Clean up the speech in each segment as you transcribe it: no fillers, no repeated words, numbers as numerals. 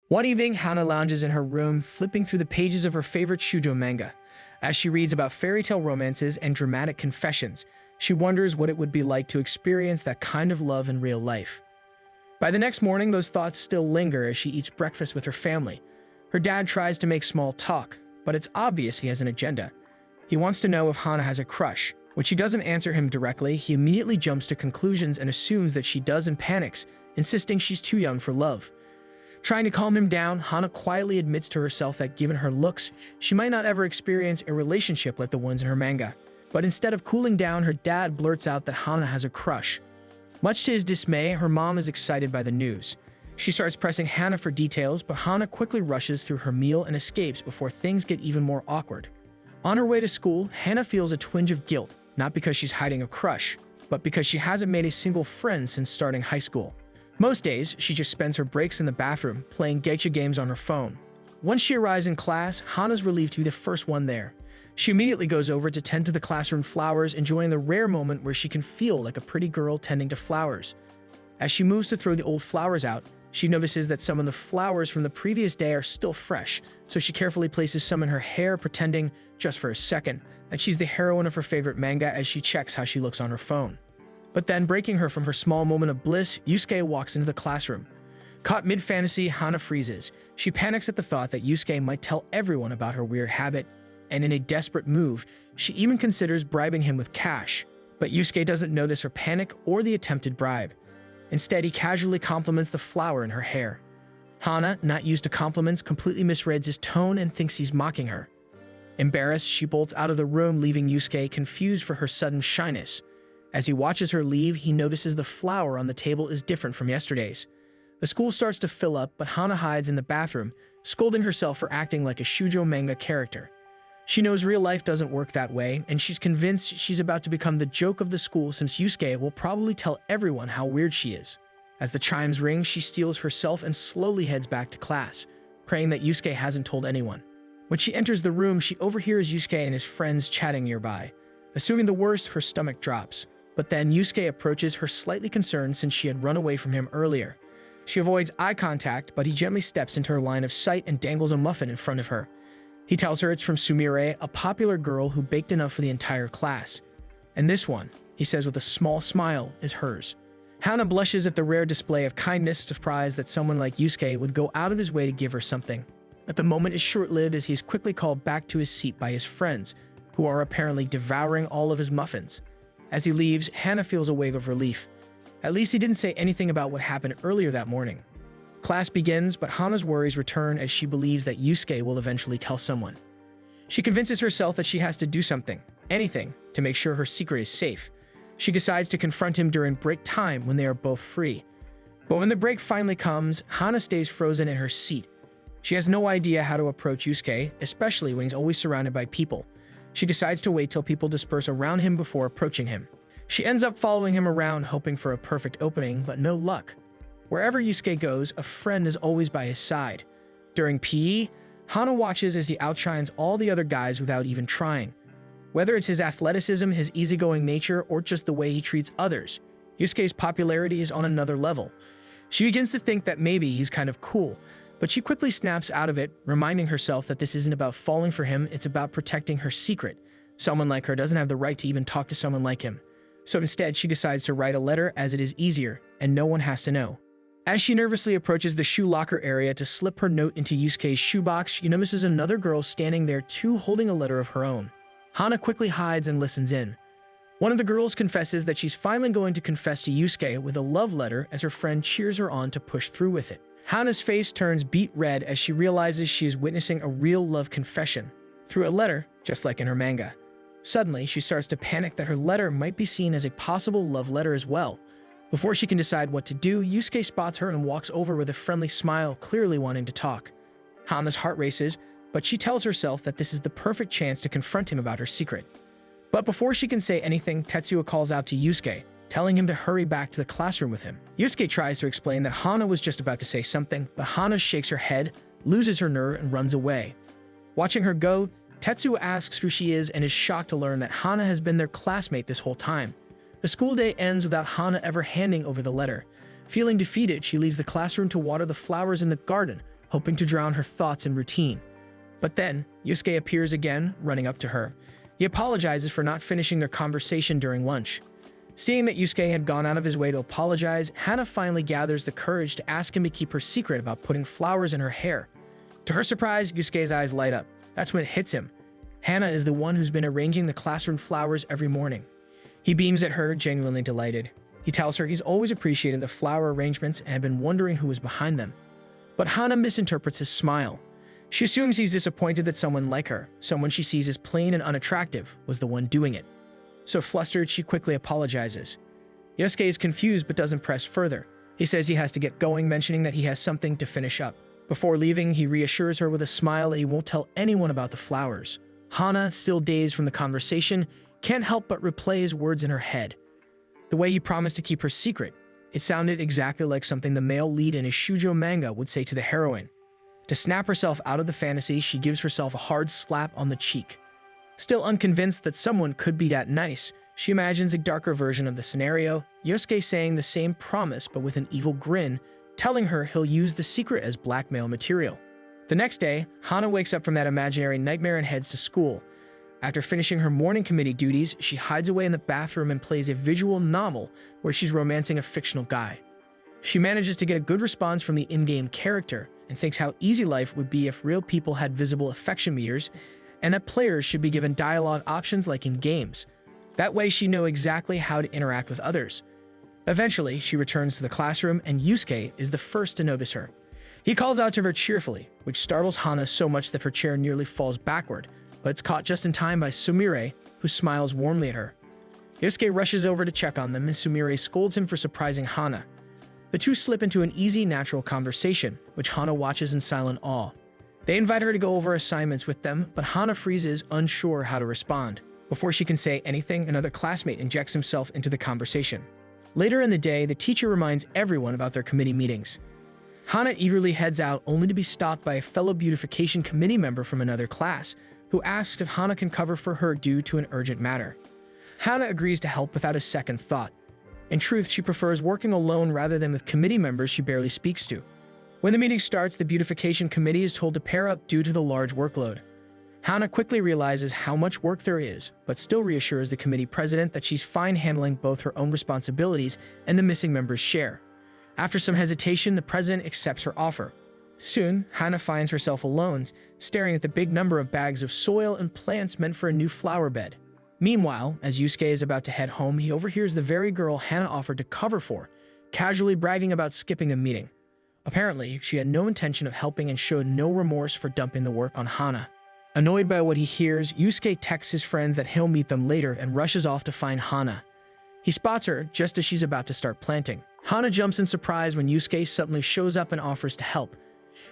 One evening, Hana lounges in her room, flipping through the pages of her favorite shoujo manga. As she reads about fairy tale romances and dramatic confessions, she wonders what it would be like to experience that kind of love in real life. By the next morning, those thoughts still linger as she eats breakfast with her family. Her dad tries to make small talk, but it's obvious he has an agenda. He wants to know if Hana has a crush. When she doesn't answer him directly, he immediately jumps to conclusions and assumes that she does and panics, insisting she's too young for love. Trying to calm him down, Hana quietly admits to herself that given her looks, she might not ever experience a relationship like the ones in her manga. But instead of cooling down, her dad blurts out that Hana has a crush. Much to his dismay, her mom is excited by the news. She starts pressing Hana for details, but Hana quickly rushes through her meal and escapes before things get even more awkward. On her way to school, Hana feels a twinge of guilt, not because she's hiding a crush, but because she hasn't made a single friend since starting high school. Most days, she just spends her breaks in the bathroom, playing gacha games on her phone. Once she arrives in class, Hana's relieved to be the first one there. She immediately goes over to tend to the classroom flowers, enjoying the rare moment where she can feel like a pretty girl tending to flowers. As she moves to throw the old flowers out, she notices that some of the flowers from the previous day are still fresh, so she carefully places some in her hair, pretending, just for a second, that she's the heroine of her favorite manga as she checks how she looks on her phone. But then, breaking her from her small moment of bliss, Yusuke walks into the classroom. Caught mid-fantasy, Hana freezes. She panics at the thought that Yusuke might tell everyone about her weird habit, and in a desperate move, she even considers bribing him with cash. But Yusuke doesn't notice her panic or the attempted bribe. Instead, he casually compliments the flower in her hair. Hana, not used to compliments, completely misreads his tone and thinks he's mocking her. Embarrassed, she bolts out of the room, leaving Yusuke confused for her sudden shyness. As he watches her leave, he notices the flower on the table is different from yesterday's. The school starts to fill up, but Hana hides in the bathroom, scolding herself for acting like a shoujo manga character. She knows real life doesn't work that way, and she's convinced she's about to become the joke of the school since Yusuke will probably tell everyone how weird she is. As the chimes ring, she steels herself and slowly heads back to class, praying that Yusuke hasn't told anyone. When she enters the room, she overhears Yusuke and his friends chatting nearby. Assuming the worst, her stomach drops. But then Yusuke approaches her, slightly concerned since she had run away from him earlier. She avoids eye contact, but he gently steps into her line of sight and dangles a muffin in front of her. He tells her it's from Sumire, a popular girl who baked enough for the entire class. And this one, he says with a small smile, is hers. Hana blushes at the rare display of kindness, surprised that someone like Yusuke would go out of his way to give her something. But the moment is short-lived as he is quickly called back to his seat by his friends, who are apparently devouring all of his muffins. As he leaves, Hana feels a wave of relief. At least he didn't say anything about what happened earlier that morning. Class begins, but Hana's worries return as she believes that Yusuke will eventually tell someone. She convinces herself that she has to do something, anything, to make sure her secret is safe. She decides to confront him during break time when they are both free. But when the break finally comes, Hana stays frozen in her seat. She has no idea how to approach Yusuke, especially when he's always surrounded by people. She decides to wait till people disperse around him before approaching him. She ends up following him around, hoping for a perfect opening, but no luck. Wherever Yusuke goes, a friend is always by his side. During PE, Hana watches as he outshines all the other guys without even trying. Whether it's his athleticism, his easygoing nature, or just the way he treats others, Yusuke's popularity is on another level. She begins to think that maybe he's kind of cool, but she quickly snaps out of it, reminding herself that this isn't about falling for him, it's about protecting her secret. Someone like her doesn't have the right to even talk to someone like him. So instead, she decides to write a letter as it is easier, and no one has to know. As she nervously approaches the shoe locker area to slip her note into Yusuke's shoebox, she notices another girl standing there too, holding a letter of her own. Hana quickly hides and listens in. One of the girls confesses that she's finally going to confess to Yusuke with a love letter as her friend cheers her on to push through with it. Hana's face turns beet red as she realizes she is witnessing a real love confession through a letter, just like in her manga. Suddenly, she starts to panic that her letter might be seen as a possible love letter as well. Before she can decide what to do, Yusuke spots her and walks over with a friendly smile, clearly wanting to talk. Hana's heart races, but she tells herself that this is the perfect chance to confront him about her secret. But before she can say anything, Tetsuo calls out to Yusuke, telling him to hurry back to the classroom with him. Yusuke tries to explain that Hana was just about to say something, but Hana shakes her head, loses her nerve, and runs away. Watching her go, Tetsuo asks who she is and is shocked to learn that Hana has been their classmate this whole time. The school day ends without Hana ever handing over the letter. Feeling defeated, she leaves the classroom to water the flowers in the garden, hoping to drown her thoughts in routine. But then, Yusuke appears again, running up to her. He apologizes for not finishing their conversation during lunch. Seeing that Yusuke had gone out of his way to apologize, Hana finally gathers the courage to ask him to keep her secret about putting flowers in her hair. To her surprise, Yusuke's eyes light up. That's when it hits him. Hana is the one who's been arranging the classroom flowers every morning. He beams at her, genuinely delighted. He tells her he's always appreciated the flower arrangements and had been wondering who was behind them. But Hana misinterprets his smile. She assumes he's disappointed that someone like her, someone she sees as plain and unattractive, was the one doing it. So flustered, she quickly apologizes. Yusuke is confused but doesn't press further. He says he has to get going, mentioning that he has something to finish up. Before leaving, he reassures her with a smile that he won't tell anyone about the flowers. Hana, still dazed from the conversation, can't help but replay his words in her head. The way he promised to keep her secret, it sounded exactly like something the male lead in a shoujo manga would say to the heroine. To snap herself out of the fantasy, she gives herself a hard slap on the cheek. Still unconvinced that someone could be that nice, she imagines a darker version of the scenario, Yusuke saying the same promise but with an evil grin, telling her he'll use the secret as blackmail material. The next day, Hana wakes up from that imaginary nightmare and heads to school. After finishing her morning committee duties, she hides away in the bathroom and plays a visual novel where she's romancing a fictional guy. She manages to get a good response from the in-game character and thinks how easy life would be if real people had visible affection meters and that players should be given dialogue options like in games. That way she knows exactly how to interact with others. Eventually, she returns to the classroom and Yusuke is the first to notice her. He calls out to her cheerfully, which startles Hana so much that her chair nearly falls backward, but it's caught just in time by Sumire, who smiles warmly at her. Yusuke rushes over to check on them and Sumire scolds him for surprising Hana. The two slip into an easy, natural conversation, which Hana watches in silent awe. They invite her to go over assignments with them, but Hana freezes, unsure how to respond. Before she can say anything, another classmate injects himself into the conversation. Later in the day, the teacher reminds everyone about their committee meetings. Hana eagerly heads out only to be stopped by a fellow beautification committee member from another class, who asks if Hana can cover for her due to an urgent matter. Hana agrees to help without a second thought. In truth, she prefers working alone rather than with committee members she barely speaks to. When the meeting starts, the beautification committee is told to pair up due to the large workload. Hana quickly realizes how much work there is, but still reassures the committee president that she's fine handling both her own responsibilities and the missing member's share. After some hesitation, the president accepts her offer. Soon, Hana finds herself alone, staring at the big number of bags of soil and plants meant for a new flower bed. Meanwhile, as Yusuke is about to head home, he overhears the very girl Hana offered to cover for, casually bragging about skipping a meeting. Apparently, she had no intention of helping and showed no remorse for dumping the work on Hana. Annoyed by what he hears, Yusuke texts his friends that he'll meet them later and rushes off to find Hana. He spots her just as she's about to start planting. Hana jumps in surprise when Yusuke suddenly shows up and offers to help.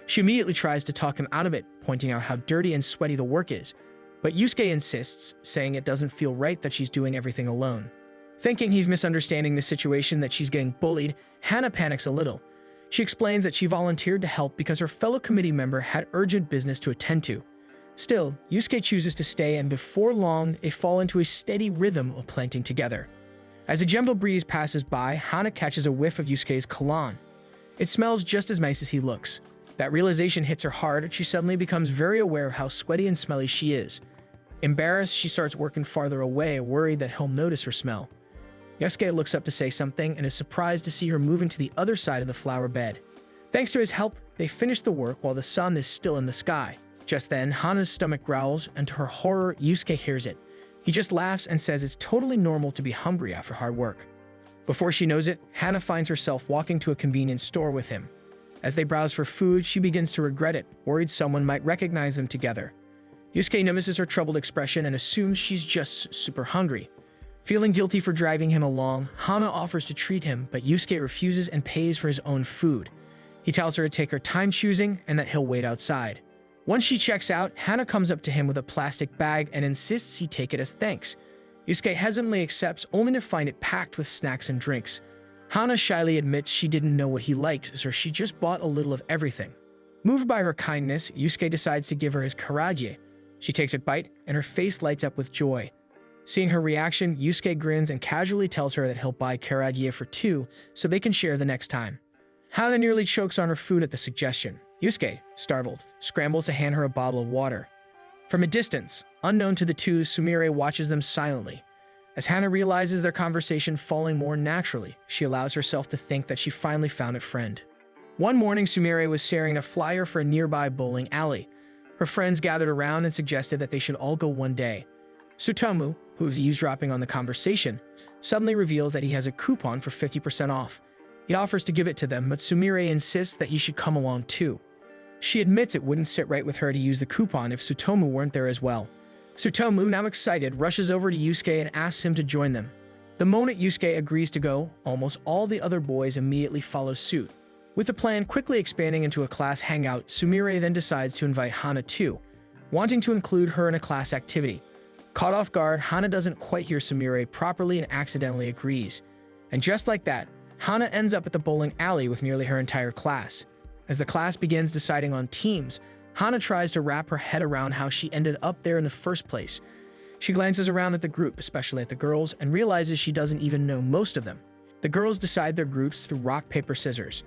She immediately tries to talk him out of it, pointing out how dirty and sweaty the work is. But Yusuke insists, saying it doesn't feel right that she's doing everything alone. Thinking he's misunderstanding the situation, that she's getting bullied, Hana panics a little. She explains that she volunteered to help because her fellow committee member had urgent business to attend to. Still, Yusuke chooses to stay, and before long, they fall into a steady rhythm of planting together. As a gentle breeze passes by, Hana catches a whiff of Yusuke's cologne. It smells just as nice as he looks. That realization hits her hard, and she suddenly becomes very aware of how sweaty and smelly she is. Embarrassed, she starts working farther away, worried that he'll notice her smell. Yusuke looks up to say something and is surprised to see her moving to the other side of the flower bed. Thanks to his help, they finish the work while the sun is still in the sky. Just then, Hana's stomach growls, and to her horror, Yusuke hears it. He just laughs and says it's totally normal to be hungry after hard work. Before she knows it, Hana finds herself walking to a convenience store with him. As they browse for food, she begins to regret it, worried someone might recognize them together. Yusuke notices her troubled expression and assumes she's just super hungry. Feeling guilty for driving him along, Hana offers to treat him, but Yusuke refuses and pays for his own food. He tells her to take her time choosing and that he'll wait outside. Once she checks out, Hana comes up to him with a plastic bag and insists he take it as thanks. Yusuke hesitantly accepts, only to find it packed with snacks and drinks. Hana shyly admits she didn't know what he liked, so she just bought a little of everything. Moved by her kindness, Yusuke decides to give her his karaage. She takes a bite, and her face lights up with joy. Seeing her reaction, Yusuke grins and casually tells her that he'll buy karaage for two so they can share the next time. Hana nearly chokes on her food at the suggestion. Yusuke, startled, scrambles to hand her a bottle of water. From a distance, unknown to the two, Sumire watches them silently. As Hana realizes their conversation falling more naturally, she allows herself to think that she finally found a friend. One morning, Sumire was sharing a flyer for a nearby bowling alley. Her friends gathered around and suggested that they should all go one day. Tsutomu, who was eavesdropping on the conversation, suddenly reveals that he has a coupon for 50% off. He offers to give it to them, but Sumire insists that he should come along too. She admits it wouldn't sit right with her to use the coupon if Tsutomu weren't there as well. Tsutomu, now excited, rushes over to Yusuke and asks him to join them. The moment Yusuke agrees to go, almost all the other boys immediately follow suit. With the plan quickly expanding into a class hangout, Sumire then decides to invite Hana too, wanting to include her in a class activity. Caught off guard, Hana doesn't quite hear Sumire properly and accidentally agrees. And just like that, Hana ends up at the bowling alley with nearly her entire class. As the class begins deciding on teams, Hana tries to wrap her head around how she ended up there in the first place. She glances around at the group, especially at the girls, and realizes she doesn't even know most of them. The girls decide their groups through rock, paper, scissors.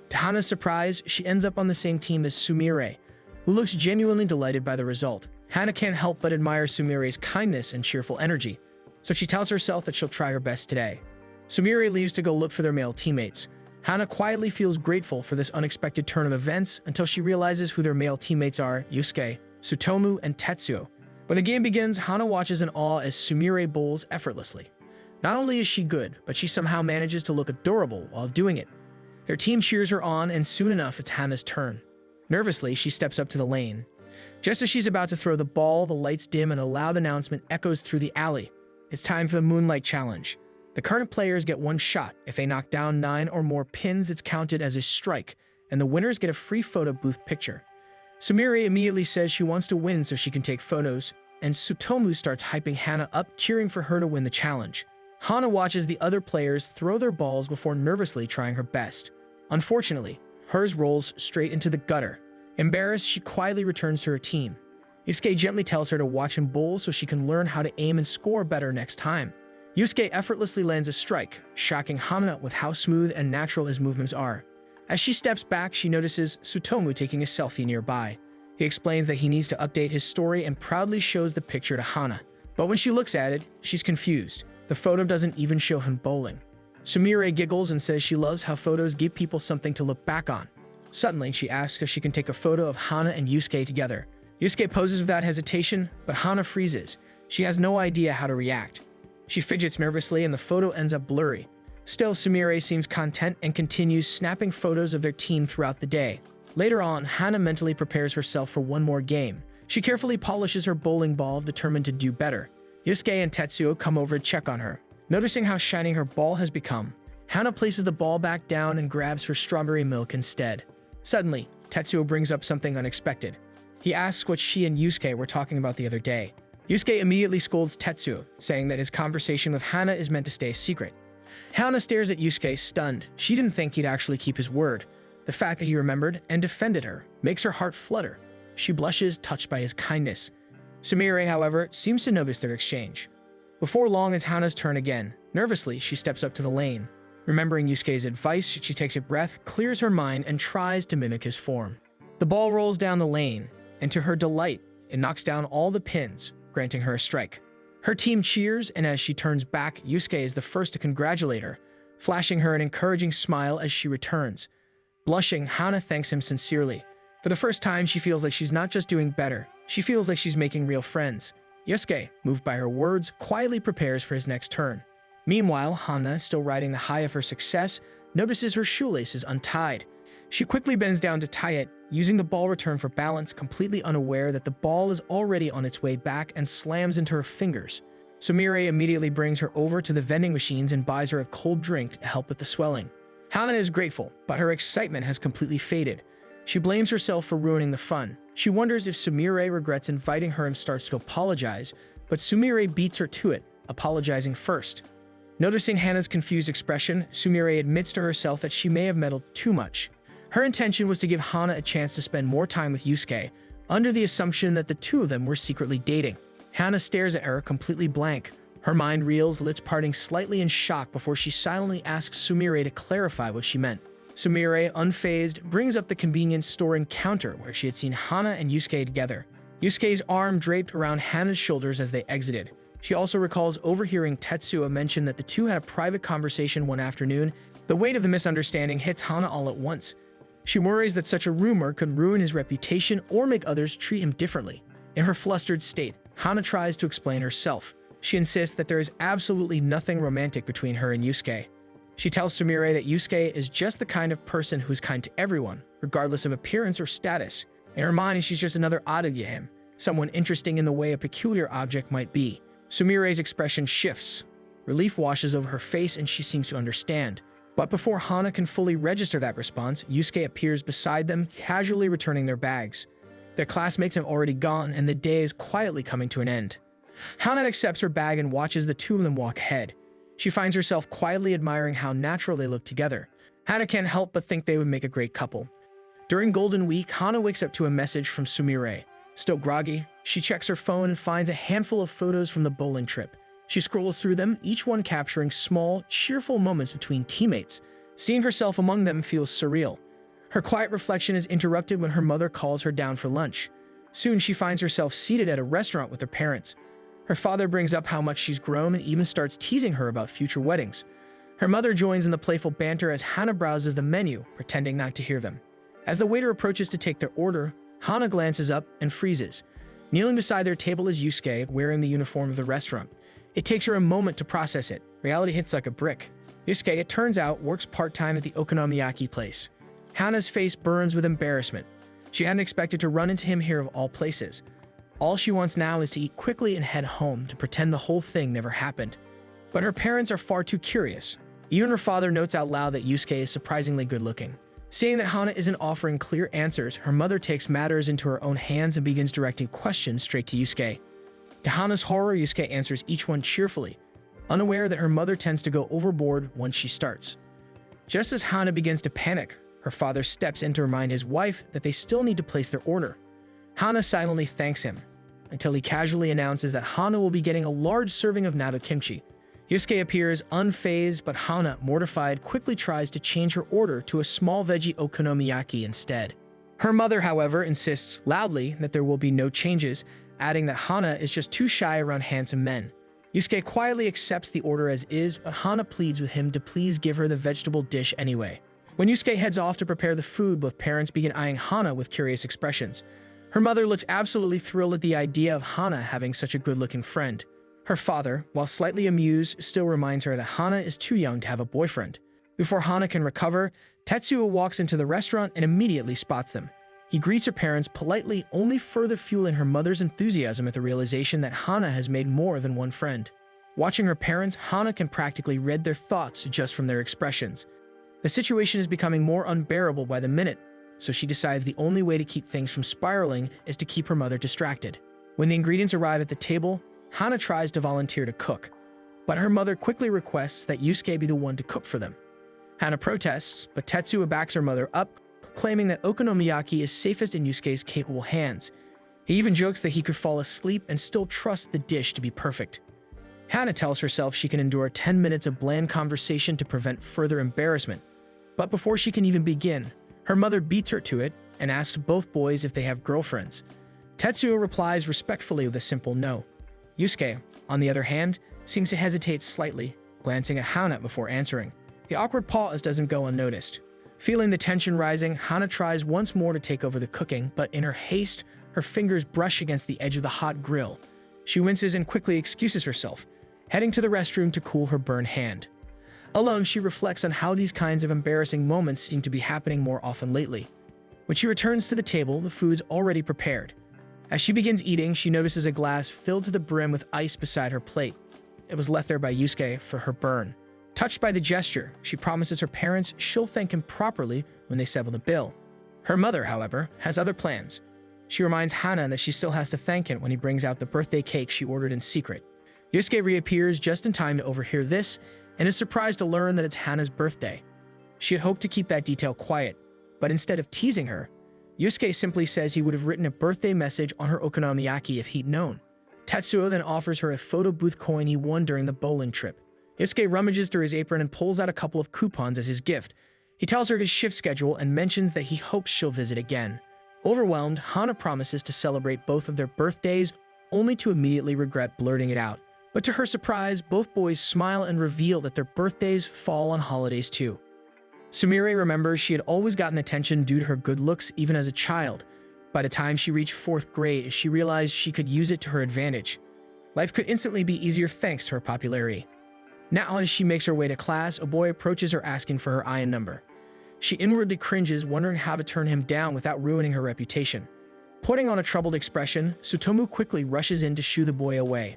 To Hana's surprise, she ends up on the same team as Sumire, who looks genuinely delighted by the result. Hana can't help but admire Sumire's kindness and cheerful energy, so she tells herself that she'll try her best today. Sumire leaves to go look for their male teammates. Hana quietly feels grateful for this unexpected turn of events until she realizes who their male teammates are: Yusuke, Tsutomu, and Tetsuo. When the game begins, Hana watches in awe as Sumire bowls effortlessly. Not only is she good, but she somehow manages to look adorable while doing it. Their team cheers her on, and soon enough, it's Hana's turn. Nervously, she steps up to the lane. Just as she's about to throw the ball, the lights dim and a loud announcement echoes through the alley. It's time for the Moonlight Challenge. The current players get one shot. If they knock down 9 or more pins, it's counted as a strike, and the winners get a free photo booth picture. Sumire immediately says she wants to win so she can take photos, and Tsutomu starts hyping Hana up, cheering for her to win the challenge. Hana watches the other players throw their balls before nervously trying her best. Unfortunately, hers rolls straight into the gutter. Embarrassed, she quietly returns to her team. Yusuke gently tells her to watch him bowl so she can learn how to aim and score better next time. Yusuke effortlessly lands a strike, shocking Hana with how smooth and natural his movements are. As she steps back, she notices Tsutomu taking a selfie nearby. He explains that he needs to update his story and proudly shows the picture to Hana. But when she looks at it, she's confused. The photo doesn't even show him bowling. Sumire giggles and says she loves how photos give people something to look back on. Suddenly, she asks if she can take a photo of Hana and Yusuke together. Yusuke poses without hesitation, but Hana freezes. She has no idea how to react. She fidgets nervously and the photo ends up blurry. Still, Sumire seems content and continues snapping photos of their team throughout the day. Later on, Hana mentally prepares herself for one more game. She carefully polishes her bowling ball, determined to do better. Yusuke and Tetsuo come over to check on her. Noticing how shiny her ball has become, Hana places the ball back down and grabs her strawberry milk instead. Suddenly, Tetsuo brings up something unexpected. He asks what she and Yusuke were talking about the other day. Yusuke immediately scolds Tetsuo, saying that his conversation with Hana is meant to stay a secret. Hana stares at Yusuke, stunned. She didn't think he'd actually keep his word. The fact that he remembered and defended her makes her heart flutter. She blushes, touched by his kindness. Sumire, however, seems to notice their exchange. Before long, it's Hana's turn again. Nervously, she steps up to the lane. Remembering Yusuke's advice, she takes a breath, clears her mind, and tries to mimic his form. The ball rolls down the lane, and to her delight, it knocks down all the pins, granting her a strike. Her team cheers, and as she turns back, Yusuke is the first to congratulate her, flashing her an encouraging smile as she returns. Blushing, Hana thanks him sincerely. For the first time, she feels like she's not just doing better, she feels like she's making real friends. Yusuke, moved by her words, quietly prepares for his next turn. Meanwhile, Hana, still riding the high of her success, notices her shoelace is untied. She quickly bends down to tie it, using the ball return for balance, completely unaware that the ball is already on its way back and slams into her fingers. Sumire immediately brings her over to the vending machines and buys her a cold drink to help with the swelling. Hana is grateful, but her excitement has completely faded. She blames herself for ruining the fun. She wonders if Sumire regrets inviting her and starts to apologize, but Sumire beats her to it, apologizing first. Noticing Hana's confused expression, Sumire admits to herself that she may have meddled too much. Her intention was to give Hana a chance to spend more time with Yusuke, under the assumption that the two of them were secretly dating. Hana stares at her, completely blank. Her mind reels, lips parting slightly in shock before she silently asks Sumire to clarify what she meant. Sumire, unfazed, brings up the convenience store encounter where she had seen Hana and Yusuke together. Yusuke's arm draped around Hana's shoulders as they exited. She also recalls overhearing Tetsuo mention that the two had a private conversation one afternoon. The weight of the misunderstanding hits Hana all at once. She worries that such a rumor could ruin his reputation or make others treat him differently. In her flustered state, Hana tries to explain herself. She insists that there is absolutely nothing romantic between her and Yusuke. She tells Sumire that Yusuke is just the kind of person who's kind to everyone, regardless of appearance or status. In her mind, she's just another oddity to him, someone interesting in the way a peculiar object might be. Sumire's expression shifts. Relief washes over her face and she seems to understand. But before Hana can fully register that response, Yusuke appears beside them, casually returning their bags. Their classmates have already gone, and the day is quietly coming to an end. Hana accepts her bag and watches the two of them walk ahead. She finds herself quietly admiring how natural they look together. Hana can't help but think they would make a great couple. During Golden Week, Hana wakes up to a message from Sumire. Still groggy, she checks her phone and finds a handful of photos from the bowling trip. She scrolls through them, each one capturing small, cheerful moments between teammates. Seeing herself among them feels surreal. Her quiet reflection is interrupted when her mother calls her down for lunch. Soon she finds herself seated at a restaurant with her parents. Her father brings up how much she's grown and even starts teasing her about future weddings. Her mother joins in the playful banter as Hana browses the menu, pretending not to hear them. As the waiter approaches to take their order, Hana glances up and freezes. Kneeling beside their table is Yusuke, wearing the uniform of the restaurant. It takes her a moment to process it. Reality hits like a brick. Yusuke, it turns out, works part-time at the okonomiyaki place. Hana's face burns with embarrassment. She hadn't expected to run into him here of all places. All she wants now is to eat quickly and head home to pretend the whole thing never happened. But her parents are far too curious. Even her father notes out loud that Yusuke is surprisingly good-looking. Seeing that Hana isn't offering clear answers, her mother takes matters into her own hands and begins directing questions straight to Yusuke. To Hana's horror, Yusuke answers each one cheerfully, unaware that her mother tends to go overboard once she starts. Just as Hana begins to panic, her father steps in to remind his wife that they still need to place their order. Hana silently thanks him, until he casually announces that Hana will be getting a large serving of natto kimchi. Yusuke appears unfazed, but Hana, mortified, quickly tries to change her order to a small veggie okonomiyaki instead. Her mother, however, insists loudly that there will be no changes, adding that Hana is just too shy around handsome men. Yusuke quietly accepts the order as is, but Hana pleads with him to please give her the vegetable dish anyway. When Yusuke heads off to prepare the food, both parents begin eyeing Hana with curious expressions. Her mother looks absolutely thrilled at the idea of Hana having such a good-looking friend. Her father, while slightly amused, still reminds her that Hana is too young to have a boyfriend. Before Hana can recover, Tetsuo walks into the restaurant and immediately spots them. He greets her parents politely, only further fueling her mother's enthusiasm at the realization that Hana has made more than one friend. Watching her parents, Hana can practically read their thoughts just from their expressions. The situation is becoming more unbearable by the minute, so she decides the only way to keep things from spiraling is to keep her mother distracted. When the ingredients arrive at the table, Hana tries to volunteer to cook, but her mother quickly requests that Yusuke be the one to cook for them. Hana protests, but Tetsuo backs her mother up, claiming that okonomiyaki is safest in Yusuke's capable hands. He even jokes that he could fall asleep and still trust the dish to be perfect. Hana tells herself she can endure 10 minutes of bland conversation to prevent further embarrassment. But before she can even begin, her mother beats her to it and asks both boys if they have girlfriends. Tetsuo replies respectfully with a simple no. Yusuke, on the other hand, seems to hesitate slightly, glancing at Hana before answering. The awkward pause doesn't go unnoticed. Feeling the tension rising, Hana tries once more to take over the cooking, but in her haste, her fingers brush against the edge of the hot grill. She winces and quickly excuses herself, heading to the restroom to cool her burned hand. Alone, she reflects on how these kinds of embarrassing moments seem to be happening more often lately. When she returns to the table, the food's already prepared. As she begins eating, she notices a glass filled to the brim with ice beside her plate. It was left there by Yusuke for her burn. Touched by the gesture, she promises her parents she'll thank him properly when they settle the bill. Her mother, however, has other plans. She reminds Hana that she still has to thank him when he brings out the birthday cake she ordered in secret. Yusuke reappears just in time to overhear this and is surprised to learn that it's Hana's birthday. She had hoped to keep that detail quiet, but instead of teasing her, Yusuke simply says he would have written a birthday message on her okonomiyaki if he'd known. Tetsuo then offers her a photo booth coin he won during the bowling trip. Yusuke rummages through his apron and pulls out a couple of coupons as his gift. He tells her his shift schedule and mentions that he hopes she'll visit again. Overwhelmed, Hana promises to celebrate both of their birthdays, only to immediately regret blurting it out. But to her surprise, both boys smile and reveal that their birthdays fall on holidays too. Sumire remembers she had always gotten attention due to her good looks even as a child. By the time she reached 4th grade, she realized she could use it to her advantage. Life could instantly be easier thanks to her popularity. Now, as she makes her way to class, a boy approaches her asking for her IN number. She inwardly cringes, wondering how to turn him down without ruining her reputation. Putting on a troubled expression, Tsutomu quickly rushes in to shoo the boy away.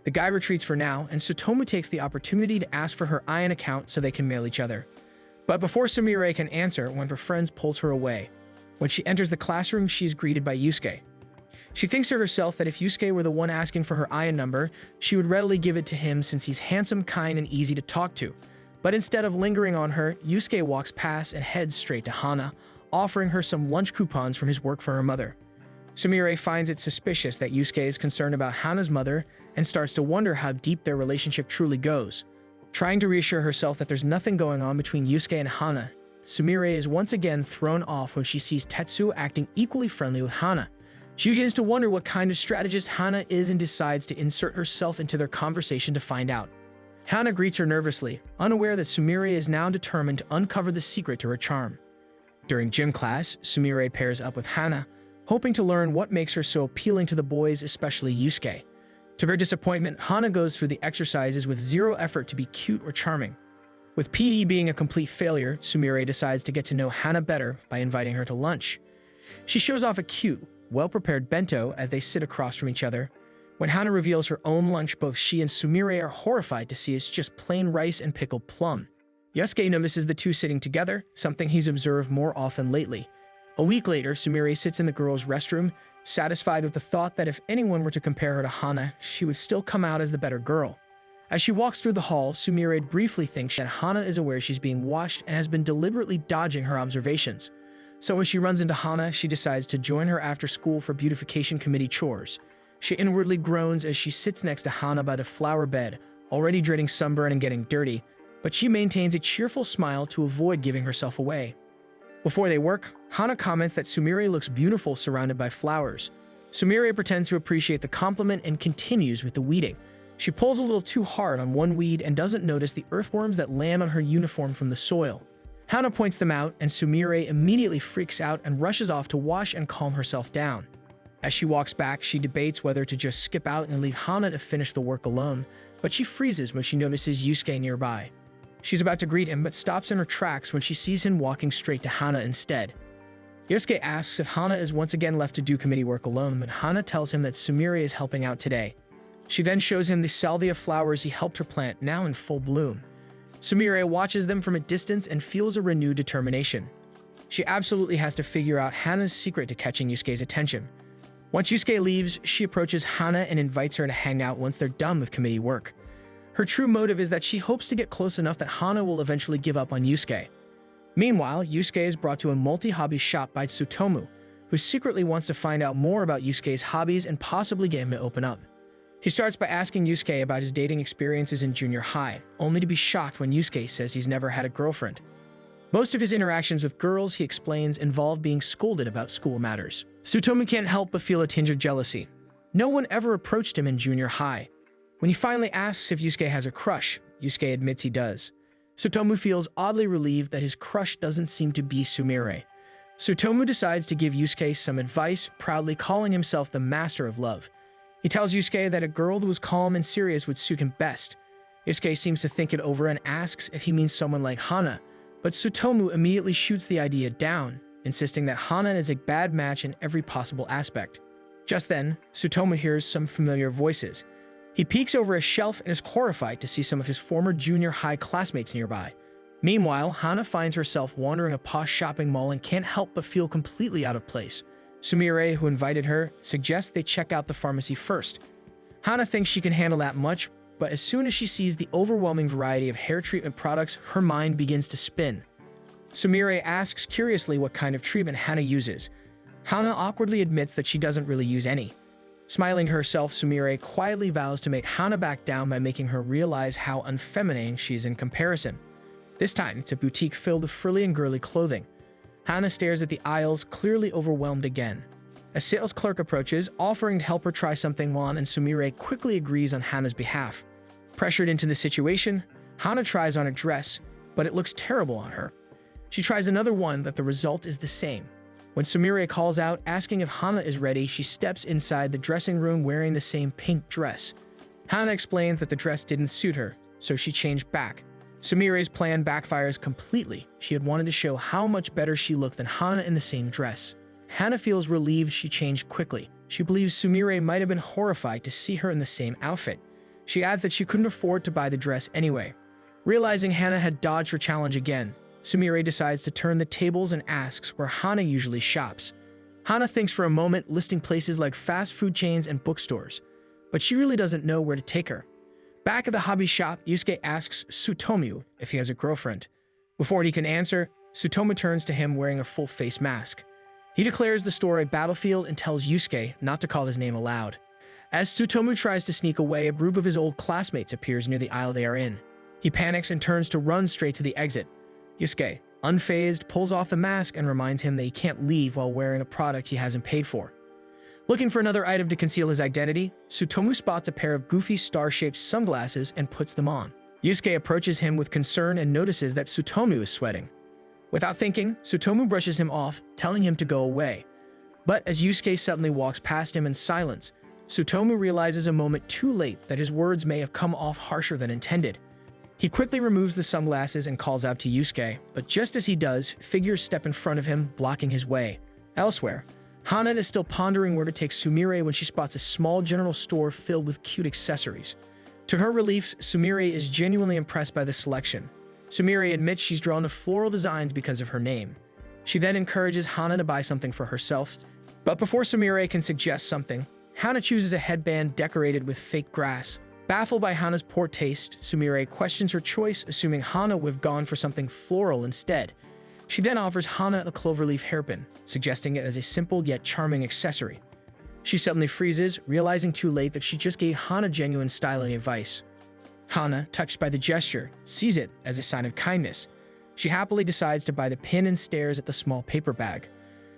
The guy retreats for now, and Tsutomu takes the opportunity to ask for her IN account so they can mail each other. But before Sumire can answer, one of her friends pulls her away. When she enters the classroom, she is greeted by Yusuke. She thinks to herself that if Yusuke were the one asking for her IN number, she would readily give it to him since he's handsome, kind, and easy to talk to. But instead of lingering on her, Yusuke walks past and heads straight to Hana, offering her some lunch coupons from his work for her mother. Sumire finds it suspicious that Yusuke is concerned about Hana's mother and starts to wonder how deep their relationship truly goes. Trying to reassure herself that there's nothing going on between Yusuke and Hana, Sumire is once again thrown off when she sees Tetsuo acting equally friendly with Hana. She begins to wonder what kind of strategist Hana is and decides to insert herself into their conversation to find out. Hana greets her nervously, unaware that Sumire is now determined to uncover the secret to her charm. During gym class, Sumire pairs up with Hana, hoping to learn what makes her so appealing to the boys, especially Yusuke. To her disappointment, Hana goes through the exercises with zero effort to be cute or charming. With PE being a complete failure, Sumire decides to get to know Hana better by inviting her to lunch. She shows off a cute, well-prepared bento as they sit across from each other. When Hana reveals her own lunch, both she and Sumire are horrified to see it's just plain rice and pickled plum. Yusuke notices the two sitting together, something he's observed more often lately. A week later, Sumire sits in the girls' restroom, satisfied with the thought that if anyone were to compare her to Hana, she would still come out as the better girl. As she walks through the hall, Sumire briefly thinks that Hana is aware she's being watched and has been deliberately dodging her observations. So when she runs into Hana, she decides to join her after school for beautification committee chores. She inwardly groans as she sits next to Hana by the flower bed, already dreading sunburn and getting dirty, but she maintains a cheerful smile to avoid giving herself away. Before they work, Hana comments that Sumire looks beautiful surrounded by flowers. Sumire pretends to appreciate the compliment and continues with the weeding. She pulls a little too hard on one weed and doesn't notice the earthworms that land on her uniform from the soil. Hana points them out, and Sumire immediately freaks out and rushes off to wash and calm herself down. As she walks back, she debates whether to just skip out and leave Hana to finish the work alone, but she freezes when she notices Yusuke nearby. She's about to greet him, but stops in her tracks when she sees him walking straight to Hana instead. Yusuke asks if Hana is once again left to do committee work alone, but Hana tells him that Sumire is helping out today. She then shows him the salvia flowers he helped her plant, now in full bloom. Sumire watches them from a distance and feels a renewed determination. She absolutely has to figure out Hana's secret to catching Yusuke's attention. Once Yusuke leaves, she approaches Hana and invites her to hang out once they're done with committee work. Her true motive is that she hopes to get close enough that Hana will eventually give up on Yusuke. Meanwhile, Yusuke is brought to a multi-hobby shop by Tsutomu, who secretly wants to find out more about Yusuke's hobbies and possibly get him to open up. He starts by asking Yusuke about his dating experiences in junior high, only to be shocked when Yusuke says he's never had a girlfriend. Most of his interactions with girls, he explains, involve being scolded about school matters. Tsutomu can't help but feel a tinge of jealousy. No one ever approached him in junior high. When he finally asks if Yusuke has a crush, Yusuke admits he does. Tsutomu feels oddly relieved that his crush doesn't seem to be Sumire. Tsutomu decides to give Yusuke some advice, proudly calling himself the master of love. He tells Yusuke that a girl who was calm and serious would suit him best. Yusuke seems to think it over and asks if he means someone like Hana, but Tsutomu immediately shoots the idea down, insisting that Hana is a bad match in every possible aspect. Just then, Tsutomu hears some familiar voices. He peeks over a shelf and is horrified to see some of his former junior high classmates nearby. Meanwhile, Hana finds herself wandering a posh shopping mall and can't help but feel completely out of place. Sumire, who invited her, suggests they check out the pharmacy first. Hana thinks she can handle that much, but as soon as she sees the overwhelming variety of hair treatment products, her mind begins to spin. Sumire asks curiously what kind of treatment Hana uses. Hana awkwardly admits that she doesn't really use any. Smiling herself, Sumire quietly vows to make Hana back down by making her realize how unfeminine she is in comparison. This time, it's a boutique filled with frilly and girly clothing. Hana stares at the aisles, clearly overwhelmed again. A sales clerk approaches, offering to help her try something on, and Sumire quickly agrees on Hana's behalf. Pressured into the situation, Hana tries on a dress, but it looks terrible on her. She tries another one, but the result is the same. When Sumire calls out, asking if Hana is ready, she steps inside the dressing room wearing the same pink dress. Hana explains that the dress didn't suit her, so she changed back. Sumire's plan backfires completely. She had wanted to show how much better she looked than Hana in the same dress. Hana feels relieved she changed quickly. She believes Sumire might have been horrified to see her in the same outfit. She adds that she couldn't afford to buy the dress anyway. Realizing Hana had dodged her challenge again, Sumire decides to turn the tables and asks where Hana usually shops. Hana thinks for a moment, listing places like fast food chains and bookstores, but she really doesn't know where to take her. Back at the hobby shop, Yusuke asks Tsutomu if he has a girlfriend. Before he can answer, Tsutomu turns to him wearing a full face mask. He declares the store a battlefield and tells Yusuke not to call his name aloud. As Tsutomu tries to sneak away, a group of his old classmates appears near the aisle they are in. He panics and turns to run straight to the exit. Yusuke, unfazed, pulls off the mask and reminds him that he can't leave while wearing a product he hasn't paid for. Looking for another item to conceal his identity, Tsutomu spots a pair of goofy star-shaped sunglasses and puts them on. Yusuke approaches him with concern and notices that Tsutomu is sweating. Without thinking, Tsutomu brushes him off, telling him to go away. But as Yusuke suddenly walks past him in silence, Tsutomu realizes a moment too late that his words may have come off harsher than intended. He quickly removes the sunglasses and calls out to Yusuke, but just as he does, figures step in front of him, blocking his way. Elsewhere, Hana is still pondering where to take Sumire when she spots a small general store filled with cute accessories. To her relief, Sumire is genuinely impressed by the selection. Sumire admits she's drawn to floral designs because of her name. She then encourages Hana to buy something for herself, but before Sumire can suggest something, Hana chooses a headband decorated with fake grass. Baffled by Hana's poor taste, Sumire questions her choice, assuming Hana would have gone for something floral instead. She then offers Hana a cloverleaf hairpin, suggesting it as a simple yet charming accessory. She suddenly freezes, realizing too late that she just gave Hana genuine styling advice. Hana, touched by the gesture, sees it as a sign of kindness. She happily decides to buy the pin and stares at the small paper bag.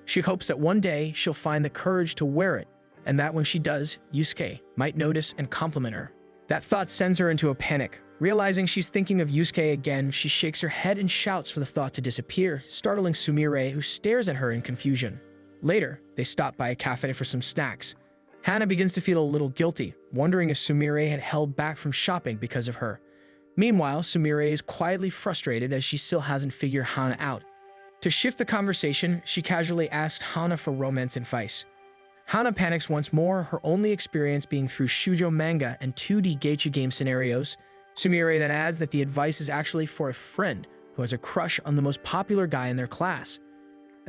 She hopes that one day she'll find the courage to wear it, and that when she does, Yusuke might notice and compliment her. That thought sends her into a panic. Realizing she's thinking of Yusuke again, she shakes her head and shouts for the thought to disappear, startling Sumire, who stares at her in confusion. Later, they stop by a cafe for some snacks. Hana begins to feel a little guilty, wondering if Sumire had held back from shopping because of her. Meanwhile, Sumire is quietly frustrated as she still hasn't figured Hana out. To shift the conversation, she casually asks Hana for romance advice. Hana panics once more, her only experience being through shoujo manga and 2D gacha game scenarios. Sumire then adds that the advice is actually for a friend who has a crush on the most popular guy in their class.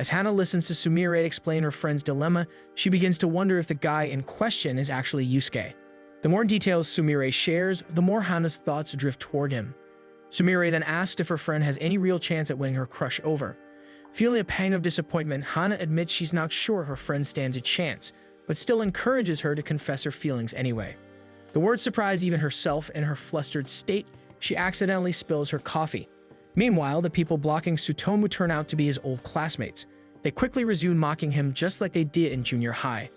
As Hana listens to Sumire explain her friend's dilemma, she begins to wonder if the guy in question is actually Yusuke. The more details Sumire shares, the more Hana's thoughts drift toward him. Sumire then asks if her friend has any real chance at winning her crush over. Feeling a pang of disappointment, Hana admits she's not sure her friend stands a chance, but still encourages her to confess her feelings anyway. The words surprise even herself. In her flustered state, she accidentally spills her coffee. Meanwhile, the people blocking Tsutomu turn out to be his old classmates. They quickly resume mocking him just like they did in junior high.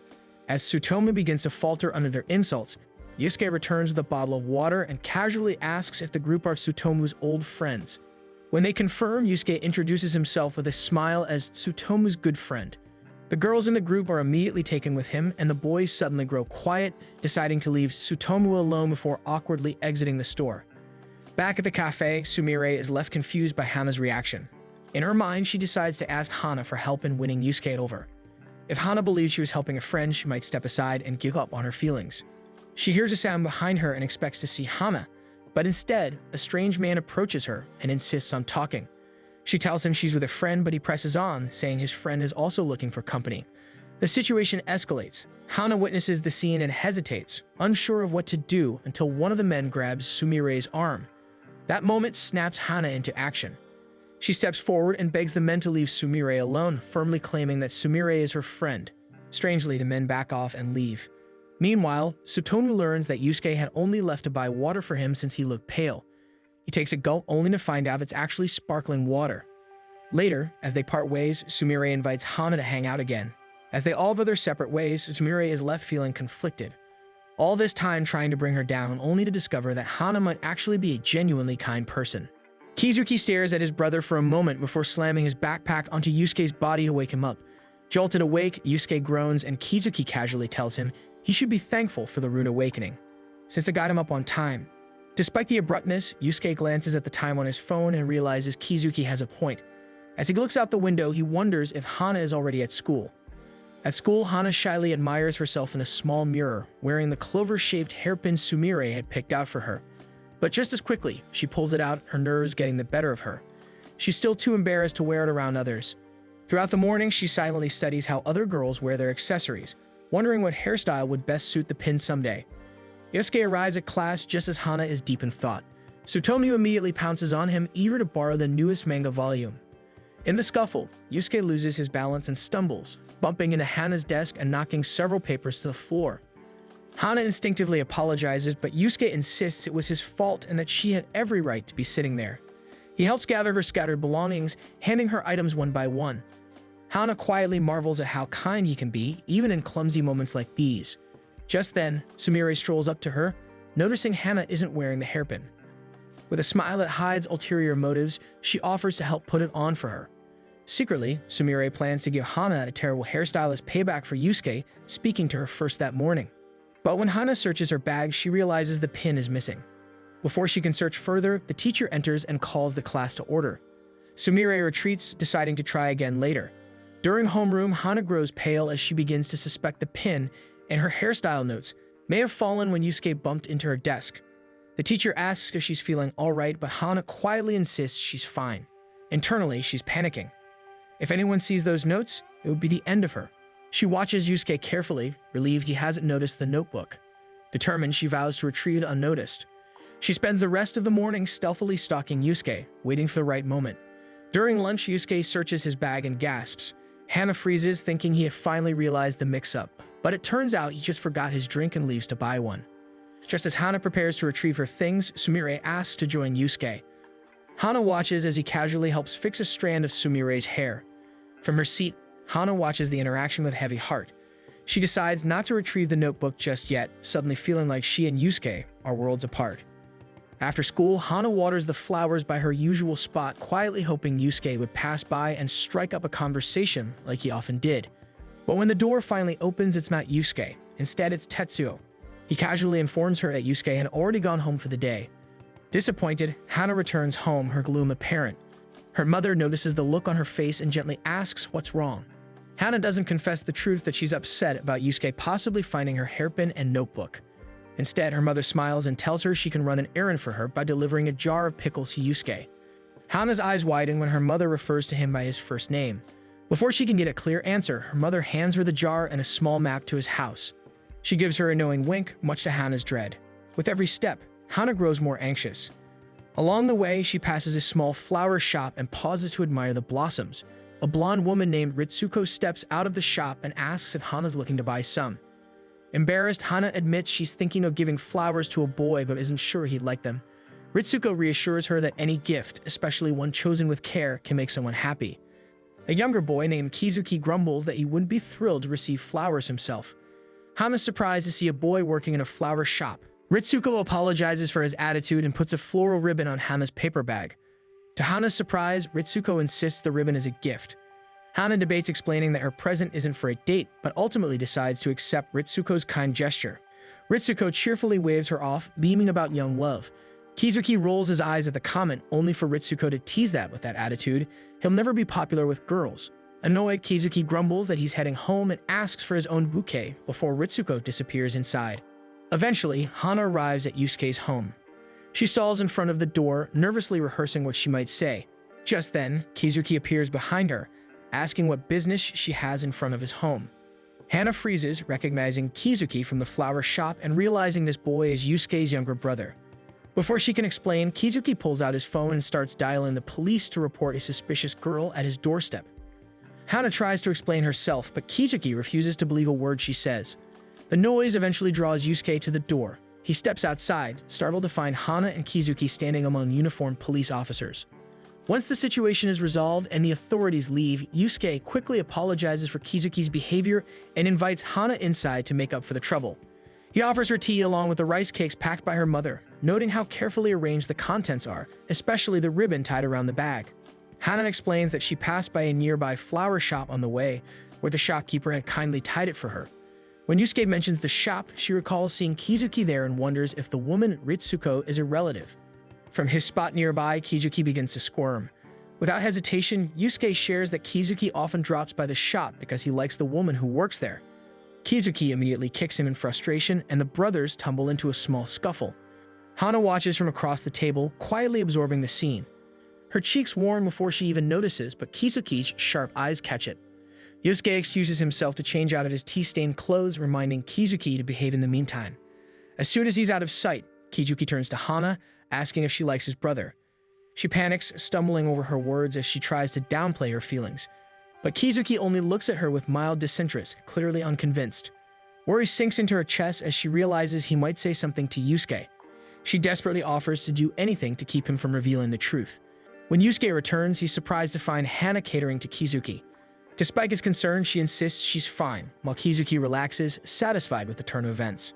As Tsutomu begins to falter under their insults, Yusuke returns with a bottle of water and casually asks if the group are Tsutomu's old friends. When they confirm, Yusuke introduces himself with a smile as Tsutomu's good friend. The girls in the group are immediately taken with him, and the boys suddenly grow quiet, deciding to leave Tsutomu alone before awkwardly exiting the store. Back at the cafe, Sumire is left confused by Hana's reaction. In her mind, she decides to ask Hana for help in winning Yusuke over. If Hana believed she was helping a friend, she might step aside and give up on her feelings. She hears a sound behind her and expects to see Hana, but instead, a strange man approaches her and insists on talking. She tells him she's with a friend, but he presses on, saying his friend is also looking for company. The situation escalates. Hana witnesses the scene and hesitates, unsure of what to do until one of the men grabs Sumire's arm. That moment snaps Hana into action. She steps forward and begs the men to leave Sumire alone, firmly claiming that Sumire is her friend. Strangely, the men back off and leave. Meanwhile, Tsutomu learns that Yusuke had only left to buy water for him since he looked pale. He takes a gulp only to find out it's actually sparkling water. Later, as they part ways, Sumire invites Hana to hang out again. As they all go their separate ways, Sumire is left feeling conflicted. All this time trying to bring her down, only to discover that Hana might actually be a genuinely kind person. Kizuki stares at his brother for a moment before slamming his backpack onto Yusuke's body to wake him up. Jolted awake, Yusuke groans and Kizuki casually tells him he should be thankful for the rude awakening, since it got him up on time. Despite the abruptness, Yusuke glances at the time on his phone and realizes Kizuki has a point. As he looks out the window, he wonders if Hana is already at school. At school, Hana shyly admires herself in a small mirror, wearing the clover-shaped hairpin Sumire had picked out for her. But just as quickly, she pulls it out, her nerves getting the better of her. She's still too embarrassed to wear it around others. Throughout the morning, she silently studies how other girls wear their accessories, wondering what hairstyle would best suit the pin someday. Yusuke arrives at class just as Hana is deep in thought. Tsutomu immediately pounces on him, eager to borrow the newest manga volume. In the scuffle, Yusuke loses his balance and stumbles, bumping into Hana's desk and knocking several papers to the floor. Hana instinctively apologizes, but Yusuke insists it was his fault and that she had every right to be sitting there. He helps gather her scattered belongings, handing her items one by one. Hana quietly marvels at how kind he can be, even in clumsy moments like these. Just then, Sumire strolls up to her, noticing Hana isn't wearing the hairpin. With a smile that hides ulterior motives, she offers to help put it on for her. Secretly, Sumire plans to give Hana a terrible hairstyle as payback for Yusuke speaking to her first that morning. But when Hana searches her bag, she realizes the pin is missing. Before she can search further, the teacher enters and calls the class to order. Sumire retreats, deciding to try again later. During homeroom, Hana grows pale as she begins to suspect the pin in her hairstyle notes may have fallen when Yusuke bumped into her desk. The teacher asks if she's feeling alright, but Hana quietly insists she's fine. Internally, she's panicking. If anyone sees those notes, it would be the end of her. She watches Yusuke carefully, relieved he hasn't noticed the notebook. Determined, she vows to retrieve it unnoticed. She spends the rest of the morning stealthily stalking Yusuke, waiting for the right moment. During lunch, Yusuke searches his bag and gasps. Hana freezes, thinking he had finally realized the mix-up, but it turns out he just forgot his drink and leaves to buy one. Just as Hana prepares to retrieve her things, Sumire asks to join Yusuke. Hana watches as he casually helps fix a strand of Sumire's hair. From her seat, Hana watches the interaction with a heavy heart. She decides not to retrieve the notebook just yet, suddenly feeling like she and Yusuke are worlds apart. After school, Hana waters the flowers by her usual spot, quietly hoping Yusuke would pass by and strike up a conversation like he often did. But when the door finally opens, it's not Yusuke. Instead, it's Tetsuo. He casually informs her that Yusuke had already gone home for the day. Disappointed, Hana returns home, her gloom apparent. Her mother notices the look on her face and gently asks what's wrong. Hana doesn't confess the truth that she's upset about Yusuke possibly finding her hairpin and notebook. Instead, her mother smiles and tells her she can run an errand for her by delivering a jar of pickles to Yusuke. Hana's eyes widen when her mother refers to him by his first name. Before she can get a clear answer, her mother hands her the jar and a small map to his house. She gives her a knowing wink, much to Hana's dread. With every step, Hana grows more anxious. Along the way, she passes a small flower shop and pauses to admire the blossoms. A blonde woman named Ritsuko steps out of the shop and asks if Hana's looking to buy some. Embarrassed, Hana admits she's thinking of giving flowers to a boy but isn't sure he'd like them. Ritsuko reassures her that any gift, especially one chosen with care, can make someone happy. A younger boy named Kizuki grumbles that he wouldn't be thrilled to receive flowers himself. Hana's surprised to see a boy working in a flower shop. Ritsuko apologizes for his attitude and puts a floral ribbon on Hana's paper bag. To Hana's surprise, Ritsuko insists the ribbon is a gift. Hana debates explaining that her present isn't for a date, but ultimately decides to accept Ritsuko's kind gesture. Ritsuko cheerfully waves her off, beaming about young love. Kizuki rolls his eyes at the comment, only for Ritsuko to tease that with that attitude. He'll never be popular with girls. Annoyed, Kizuki grumbles that he's heading home and asks for his own bouquet before Ritsuko disappears inside. Eventually, Hana arrives at Yusuke's home. She stalls in front of the door, nervously rehearsing what she might say. Just then, Kizuki appears behind her, asking what business she has in front of his home. Hana freezes, recognizing Kizuki from the flower shop and realizing this boy is Yusuke's younger brother. Before she can explain, Kizuki pulls out his phone and starts dialing the police to report a suspicious girl at his doorstep. Hana tries to explain herself, but Kizuki refuses to believe a word she says. The noise eventually draws Yusuke to the door. He steps outside, startled to find Hana and Kizuki standing among uniformed police officers. Once the situation is resolved and the authorities leave, Yusuke quickly apologizes for Kizuki's behavior and invites Hana inside to make up for the trouble. He offers her tea along with the rice cakes packed by her mother, noting how carefully arranged the contents are, especially the ribbon tied around the bag. Hana explains that she passed by a nearby flower shop on the way, where the shopkeeper had kindly tied it for her. When Yusuke mentions the shop, she recalls seeing Kizuki there and wonders if the woman Ritsuko is a relative. From his spot nearby, Kizuki begins to squirm. Without hesitation, Yusuke shares that Kizuki often drops by the shop because he likes the woman who works there. Kizuki immediately kicks him in frustration, and the brothers tumble into a small scuffle. Hana watches from across the table, quietly absorbing the scene. Her cheeks warm before she even notices, but Kizuki's sharp eyes catch it. Yusuke excuses himself to change out of his tea-stained clothes, reminding Kizuki to behave in the meantime. As soon as he's out of sight, Kizuki turns to Hana, asking if she likes his brother. She panics, stumbling over her words as she tries to downplay her feelings. But Kizuki only looks at her with mild disinterest, clearly unconvinced. Worry sinks into her chest as she realizes he might say something to Yusuke. She desperately offers to do anything to keep him from revealing the truth. When Yusuke returns, he's surprised to find Hana catering to Kizuki. Despite his concern, she insists she's fine, while Kizuki relaxes, satisfied with the turn of events.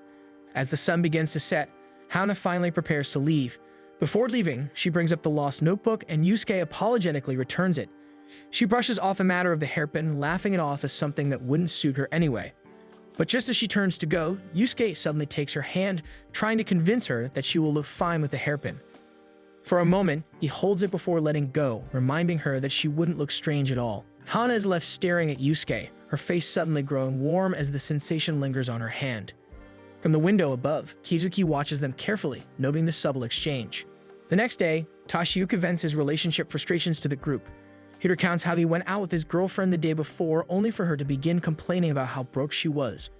As the sun begins to set, Hana finally prepares to leave. Before leaving, she brings up the lost notebook and Yusuke apologetically returns it. She brushes off the matter of the hairpin, laughing it off as something that wouldn't suit her anyway. But just as she turns to go, Yusuke suddenly takes her hand, trying to convince her that she will look fine with the hairpin. For a moment, he holds it before letting go, reminding her that she wouldn't look strange at all. Hana is left staring at Yusuke, her face suddenly growing warm as the sensation lingers on her hand. From the window above, Kizuki watches them carefully, noting the subtle exchange. The next day, Toshiyuki vents his relationship frustrations to the group. He recounts how he went out with his girlfriend the day before, only for her to begin complaining about how broke she was.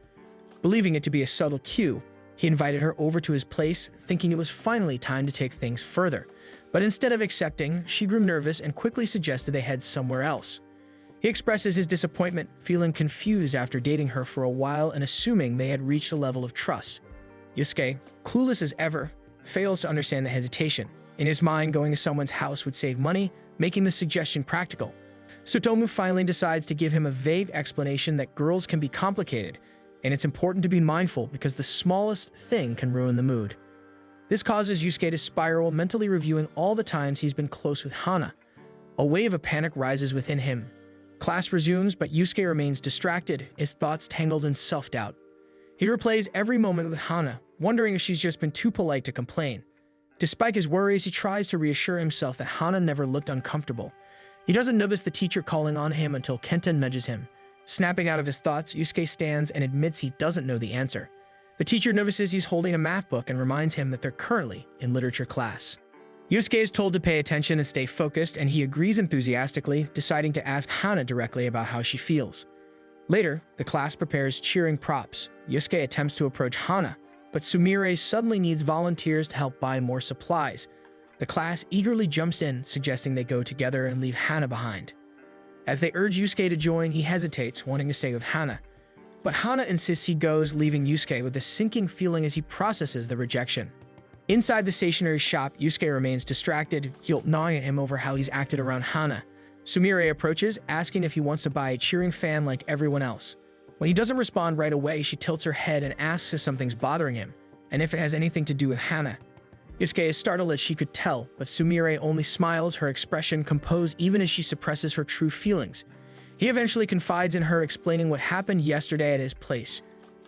Believing it to be a subtle cue, he invited her over to his place, thinking it was finally time to take things further. But instead of accepting, she grew nervous and quickly suggested they head somewhere else. He expresses his disappointment, feeling confused after dating her for a while and assuming they had reached a level of trust. Yusuke, clueless as ever, fails to understand the hesitation. In his mind, going to someone's house would save money, making the suggestion practical. Tsutomu finally decides to give him a vague explanation that girls can be complicated, and it's important to be mindful because the smallest thing can ruin the mood. This causes Yusuke to spiral, mentally reviewing all the times he's been close with Hana. A wave of panic rises within him. Class resumes, but Yusuke remains distracted, his thoughts tangled in self-doubt. He replays every moment with Hana, wondering if she's just been too polite to complain. Despite his worries, he tries to reassure himself that Hana never looked uncomfortable. He doesn't notice the teacher calling on him until Kenta nudges him. Snapping out of his thoughts, Yusuke stands and admits he doesn't know the answer. The teacher notices he's holding a math book and reminds him that they're currently in literature class. Yusuke is told to pay attention and stay focused, and he agrees enthusiastically, deciding to ask Hana directly about how she feels. Later, the class prepares cheering props. Yusuke attempts to approach Hana, but Sumire suddenly needs volunteers to help buy more supplies. The class eagerly jumps in, suggesting they go together and leave Hana behind. As they urge Yusuke to join, he hesitates, wanting to stay with Hana. But Hana insists he goes, leaving Yusuke with a sinking feeling as he processes the rejection. Inside the stationery shop, Yusuke remains distracted, guilt gnawing at him over how he's acted around Hana. Sumire approaches, asking if he wants to buy a cheering fan like everyone else. When he doesn't respond right away, she tilts her head and asks if something's bothering him, and if it has anything to do with Hana. Yusuke is startled as she could tell, but Sumire only smiles, her expression composed even as she suppresses her true feelings. He eventually confides in her, explaining what happened yesterday at his place.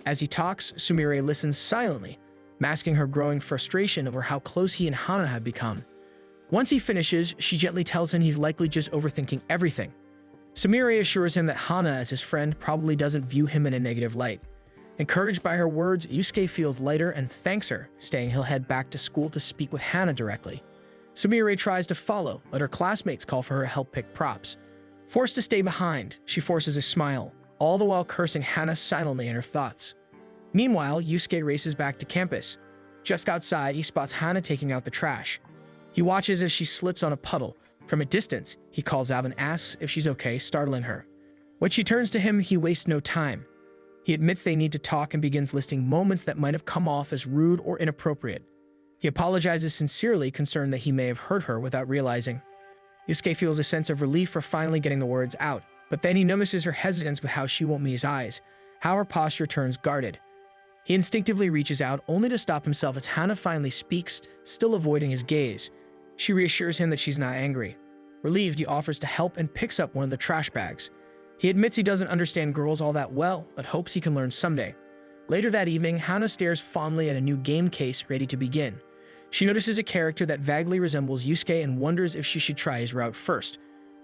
As he talks, Sumire listens silently, masking her growing frustration over how close he and Hana have become. Once he finishes, she gently tells him he's likely just overthinking everything. Sumire assures him that Hana, as his friend, probably doesn't view him in a negative light. Encouraged by her words, Yusuke feels lighter and thanks her, saying he'll head back to school to speak with Hana directly. Sumire tries to follow, but her classmates call for her to help pick props. Forced to stay behind, she forces a smile, all the while cursing Hana silently in her thoughts. Meanwhile, Yusuke races back to campus. Just outside, he spots Hana taking out the trash. He watches as she slips on a puddle. From a distance, he calls out and asks if she's okay, startling her. When she turns to him, he wastes no time. He admits they need to talk and begins listing moments that might have come off as rude or inappropriate. He apologizes sincerely, concerned that he may have hurt her without realizing. Yusuke feels a sense of relief for finally getting the words out, but then he notices her hesitance with how she won't meet his eyes, how her posture turns guarded. He instinctively reaches out, only to stop himself as Hana finally speaks, still avoiding his gaze. She reassures him that she's not angry. Relieved, he offers to help and picks up one of the trash bags. He admits he doesn't understand girls all that well, but hopes he can learn someday. Later that evening, Hana stares fondly at a new game case ready to begin. She notices a character that vaguely resembles Yusuke and wonders if she should try his route first.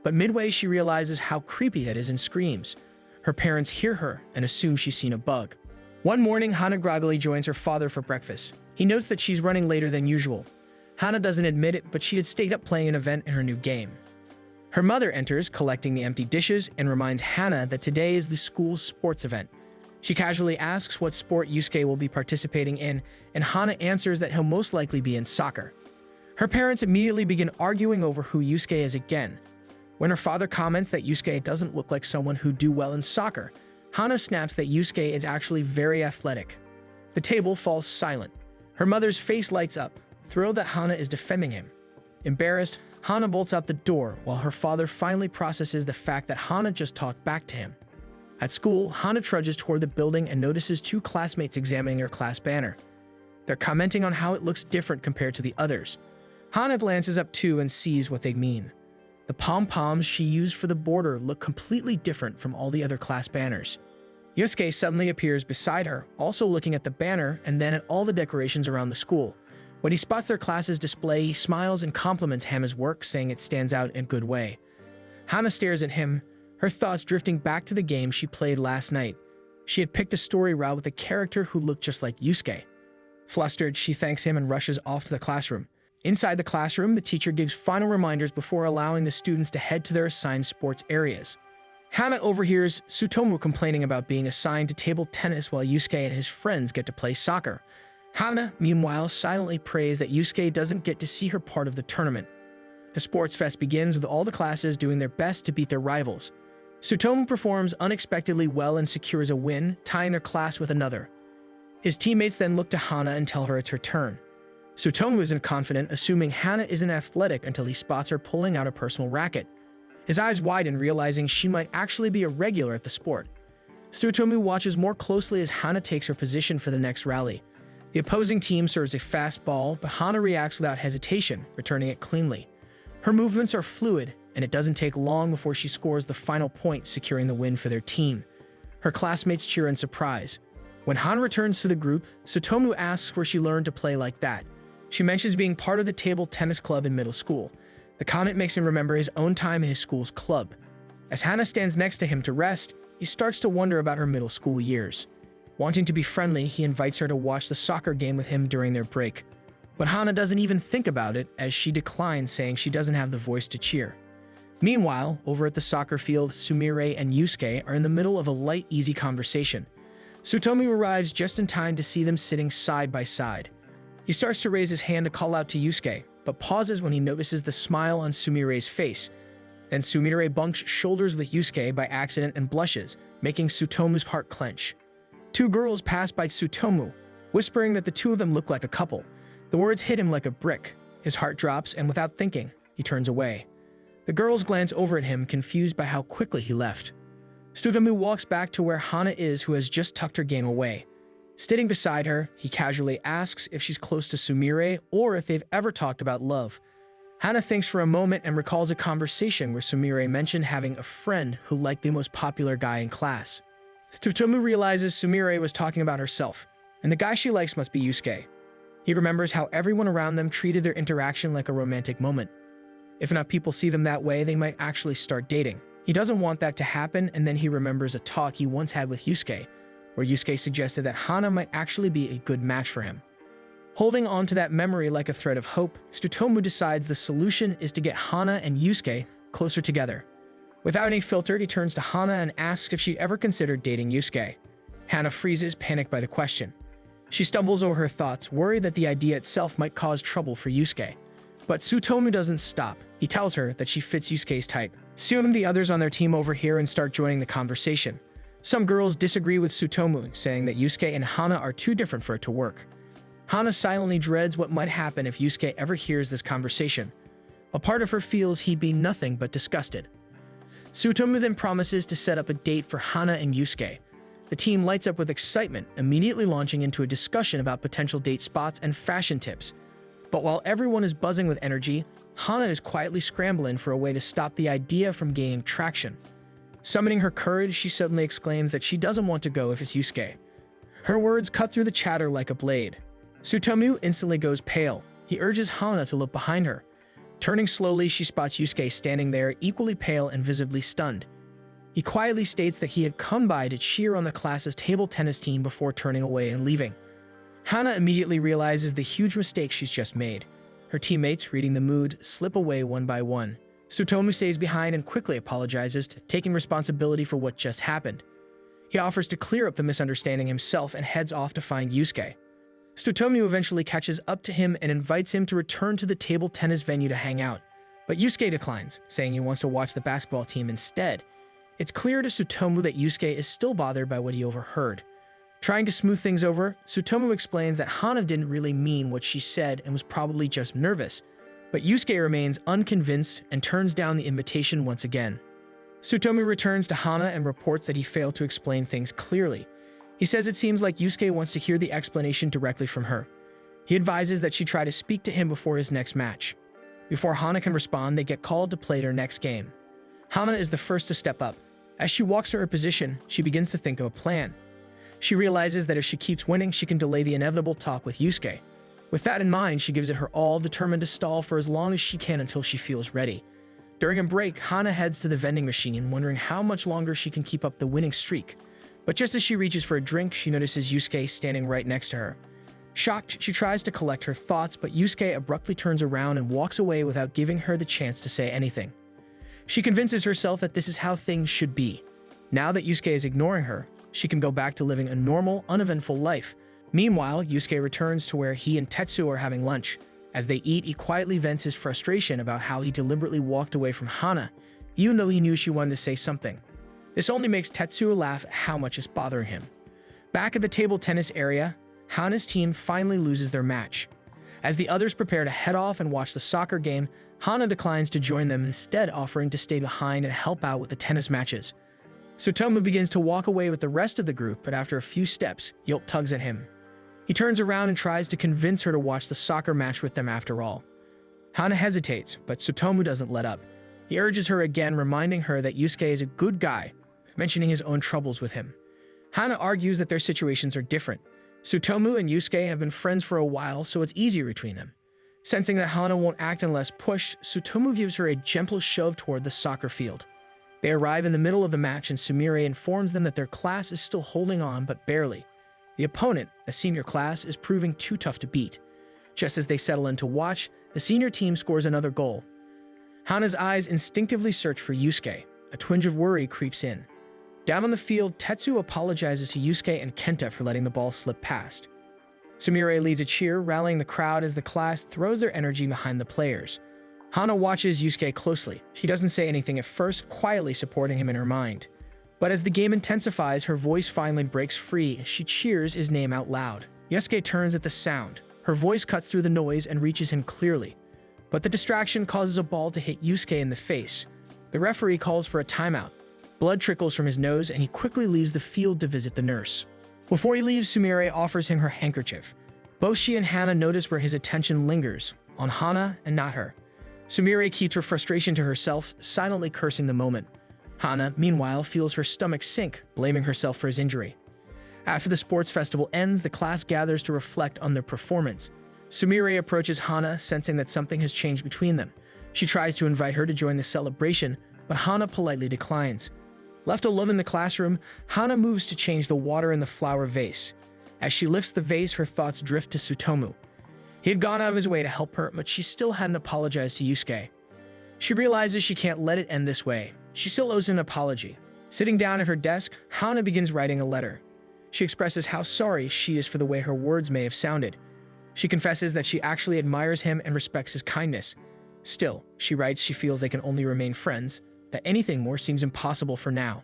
But midway, she realizes how creepy that is and screams. Her parents hear her and assume she's seen a bug. One morning, Hana groggily joins her father for breakfast. He notes that she's running later than usual. Hana doesn't admit it, but she had stayed up playing an event in her new game. Her mother enters, collecting the empty dishes, and reminds Hana that today is the school's sports event. She casually asks what sport Yusuke will be participating in, and Hana answers that he'll most likely be in soccer. Her parents immediately begin arguing over who Yusuke is again. When her father comments that Yusuke doesn't look like someone who'd do well in soccer, Hana snaps that Yusuke is actually very athletic. The table falls silent. Her mother's face lights up, thrilled that Hana is defending him. Embarrassed, Hana bolts out the door while her father finally processes the fact that Hana just talked back to him. At school, Hana trudges toward the building and notices two classmates examining her class banner. They're commenting on how it looks different compared to the others. Hana glances up too and sees what they mean. The pom-poms she used for the border look completely different from all the other class banners. Yusuke suddenly appears beside her, also looking at the banner and then at all the decorations around the school. When he spots their class's display, he smiles and compliments Hana's work, saying it stands out in a good way. Hana stares at him, her thoughts drifting back to the game she played last night. She had picked a story route with a character who looked just like Yusuke. Flustered, she thanks him and rushes off to the classroom. Inside the classroom, the teacher gives final reminders before allowing the students to head to their assigned sports areas. Hana overhears Tsutomu complaining about being assigned to table tennis while Yusuke and his friends get to play soccer. Hana, meanwhile, silently prays that Yusuke doesn't get to see her part of the tournament. The sports fest begins with all the classes doing their best to beat their rivals. Tsutomu performs unexpectedly well and secures a win, tying their class with another. His teammates then look to Hana and tell her it's her turn. Tsutomu isn't confident, assuming Hana isn't athletic until he spots her pulling out a personal racket. His eyes widen, realizing she might actually be a regular at the sport. Tsutomu watches more closely as Hana takes her position for the next rally. The opposing team serves a fast ball, but Hana reacts without hesitation, returning it cleanly. Her movements are fluid, and it doesn't take long before she scores the final point, securing the win for their team. Her classmates cheer in surprise. When Hana returns to the group, Tsutomu asks where she learned to play like that. She mentions being part of the table tennis club in middle school. The comment makes him remember his own time in his school's club. As Hana stands next to him to rest, he starts to wonder about her middle school years. Wanting to be friendly, he invites her to watch the soccer game with him during their break. But Hana doesn't even think about it, as she declines, saying she doesn't have the voice to cheer. Meanwhile, over at the soccer field, Sumire and Yusuke are in the middle of a light, easy conversation. Tsutomu arrives just in time to see them sitting side by side. He starts to raise his hand to call out to Yusuke, but pauses when he notices the smile on Sumire's face. Then Sumire bumps shoulders with Yusuke by accident and blushes, making Tsutomu's heart clench. Two girls pass by Tsutomu, whispering that the two of them look like a couple. The words hit him like a brick. His heart drops, and without thinking, he turns away. The girls glance over at him, confused by how quickly he left. Tsutomu walks back to where Hana is, who has just tucked her game away. Sitting beside her, he casually asks if she's close to Sumire or if they've ever talked about love. Hana thinks for a moment and recalls a conversation where Sumire mentioned having a friend who liked the most popular guy in class. Tsutomu realizes Sumire was talking about herself, and the guy she likes must be Yusuke. He remembers how everyone around them treated their interaction like a romantic moment. If enough people see them that way, they might actually start dating. He doesn't want that to happen, and then he remembers a talk he once had with Yusuke, where Yusuke suggested that Hana might actually be a good match for him. Holding on to that memory like a thread of hope, Tsutomu decides the solution is to get Hana and Yusuke closer together. Without any filter, he turns to Hana and asks if she'd ever considered dating Yusuke. Hana freezes, panicked by the question. She stumbles over her thoughts, worried that the idea itself might cause trouble for Yusuke. But Tsutomu doesn't stop. He tells her that she fits Yusuke's type. Soon the others on their team overhear and start joining the conversation. Some girls disagree with Tsutomu, saying that Yusuke and Hana are too different for it to work. Hana silently dreads what might happen if Yusuke ever hears this conversation. A part of her feels he'd be nothing but disgusted. Tsutomu then promises to set up a date for Hana and Yusuke. The team lights up with excitement, immediately launching into a discussion about potential date spots and fashion tips. But while everyone is buzzing with energy, Hana is quietly scrambling for a way to stop the idea from gaining traction. Summoning her courage, she suddenly exclaims that she doesn't want to go if it's Yusuke. Her words cut through the chatter like a blade. Tsutomu instantly goes pale. He urges Hana to look behind her. Turning slowly, she spots Yusuke standing there, equally pale and visibly stunned. He quietly states that he had come by to cheer on the class's table tennis team before turning away and leaving. Hana immediately realizes the huge mistake she's just made. Her teammates, reading the mood, slip away one by one. Tsutomu stays behind and quickly apologizes, taking responsibility for what just happened. He offers to clear up the misunderstanding himself and heads off to find Yusuke. Tsutomu eventually catches up to him and invites him to return to the table tennis venue to hang out. But Yusuke declines, saying he wants to watch the basketball team instead. It's clear to Tsutomu that Yusuke is still bothered by what he overheard. Trying to smooth things over, Tsutomu explains that Hana didn't really mean what she said and was probably just nervous. But Yusuke remains unconvinced and turns down the invitation once again. Tsutomu returns to Hana and reports that he failed to explain things clearly. He says it seems like Yusuke wants to hear the explanation directly from her. He advises that she try to speak to him before his next match. Before Hana can respond, they get called to play their next game. Hana is the first to step up. As she walks to her position, she begins to think of a plan. She realizes that if she keeps winning, she can delay the inevitable talk with Yusuke. With that in mind, she gives it her all, determined to stall for as long as she can until she feels ready. During a break, Hana heads to the vending machine, wondering how much longer she can keep up the winning streak. But just as she reaches for a drink, she notices Yusuke standing right next to her. Shocked, she tries to collect her thoughts, but Yusuke abruptly turns around and walks away without giving her the chance to say anything. She convinces herself that this is how things should be. Now that Yusuke is ignoring her, she can go back to living a normal, uneventful life. Meanwhile, Yusuke returns to where he and Tetsuo are having lunch. As they eat, he quietly vents his frustration about how he deliberately walked away from Hana, even though he knew she wanted to say something. This only makes Tetsuo laugh at how much is bothering him. Back at the table tennis area, Hana's team finally loses their match. As the others prepare to head off and watch the soccer game, Hana declines to join them, instead offering to stay behind and help out with the tennis matches. Tsutomu begins to walk away with the rest of the group, but after a few steps, Yilt tugs at him. He turns around and tries to convince her to watch the soccer match with them after all. Hana hesitates, but Tsutomu doesn't let up. He urges her again, reminding her that Yusuke is a good guy, mentioning his own troubles with him. Hana argues that their situations are different. Tsutomu and Yusuke have been friends for a while, so it's easier between them. Sensing that Hana won't act unless pushed, Tsutomu gives her a gentle shove toward the soccer field. They arrive in the middle of the match and Sumire informs them that their class is still holding on, but barely. The opponent, a senior class, is proving too tough to beat. Just as they settle in to watch, the senior team scores another goal. Hana's eyes instinctively search for Yusuke. A twinge of worry creeps in. Down on the field, Tetsuo apologizes to Yusuke and Kenta for letting the ball slip past. Sumire leads a cheer, rallying the crowd as the class throws their energy behind the players. Hana watches Yusuke closely. She doesn't say anything at first, quietly supporting him in her mind. But as the game intensifies, her voice finally breaks free as she cheers his name out loud. Yusuke turns at the sound. Her voice cuts through the noise and reaches him clearly. But the distraction causes a ball to hit Yusuke in the face. The referee calls for a timeout. Blood trickles from his nose and he quickly leaves the field to visit the nurse. Before he leaves, Sumire offers him her handkerchief. Both she and Hana notice where his attention lingers, on Hana and not her. Sumire keeps her frustration to herself, silently cursing the moment. Hana, meanwhile, feels her stomach sink, blaming herself for his injury. After the sports festival ends, the class gathers to reflect on their performance. Sumire approaches Hana, sensing that something has changed between them. She tries to invite her to join the celebration, but Hana politely declines. Left alone in the classroom, Hana moves to change the water in the flower vase. As she lifts the vase, her thoughts drift to Tsutomu. He had gone out of his way to help her, but she still hadn't apologized to Yusuke. She realizes she can't let it end this way. She still owes an apology. Sitting down at her desk, Hana begins writing a letter. She expresses how sorry she is for the way her words may have sounded. She confesses that she actually admires him and respects his kindness. Still, she writes she feels they can only remain friends, that anything more seems impossible for now.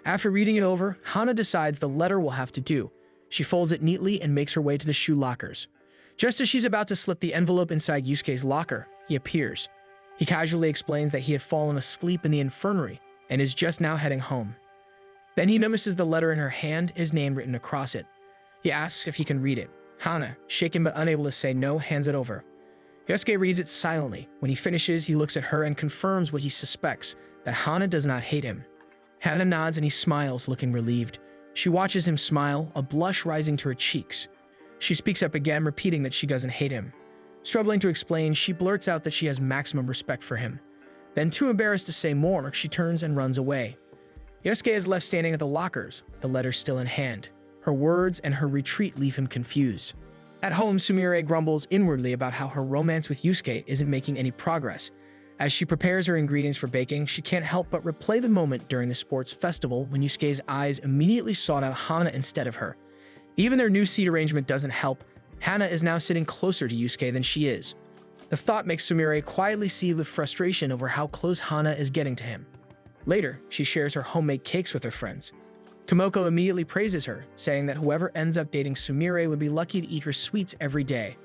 After reading it over, Hana decides the letter will have to do. She folds it neatly and makes her way to the shoe lockers. Just as she's about to slip the envelope inside Yusuke's locker, he appears. He casually explains that he had fallen asleep in the infirmary and is just now heading home. Then he notices the letter in her hand, his name written across it. He asks if he can read it. Hana, shaken but unable to say no, hands it over. Yusuke reads it silently. When he finishes, he looks at her and confirms what he suspects, that Hana does not hate him. Hana nods and he smiles, looking relieved. She watches him smile, a blush rising to her cheeks. She speaks up again, repeating that she doesn't hate him. Struggling to explain, she blurts out that she has maximum respect for him. Then, too embarrassed to say more, she turns and runs away. Yusuke is left standing at the lockers, the letter still in hand. Her words and her retreat leave him confused. At home, Sumire grumbles inwardly about how her romance with Yusuke isn't making any progress. As she prepares her ingredients for baking, she can't help but replay the moment during the sports festival when Yusuke's eyes immediately sought out Hana instead of her. Even their new seat arrangement doesn't help. Hana is now sitting closer to Yusuke than she is. The thought makes Sumire quietly seethe with frustration over how close Hana is getting to him. Later, she shares her homemade cakes with her friends. Tomoko immediately praises her, saying that whoever ends up dating Sumire would be lucky to eat her sweets every day.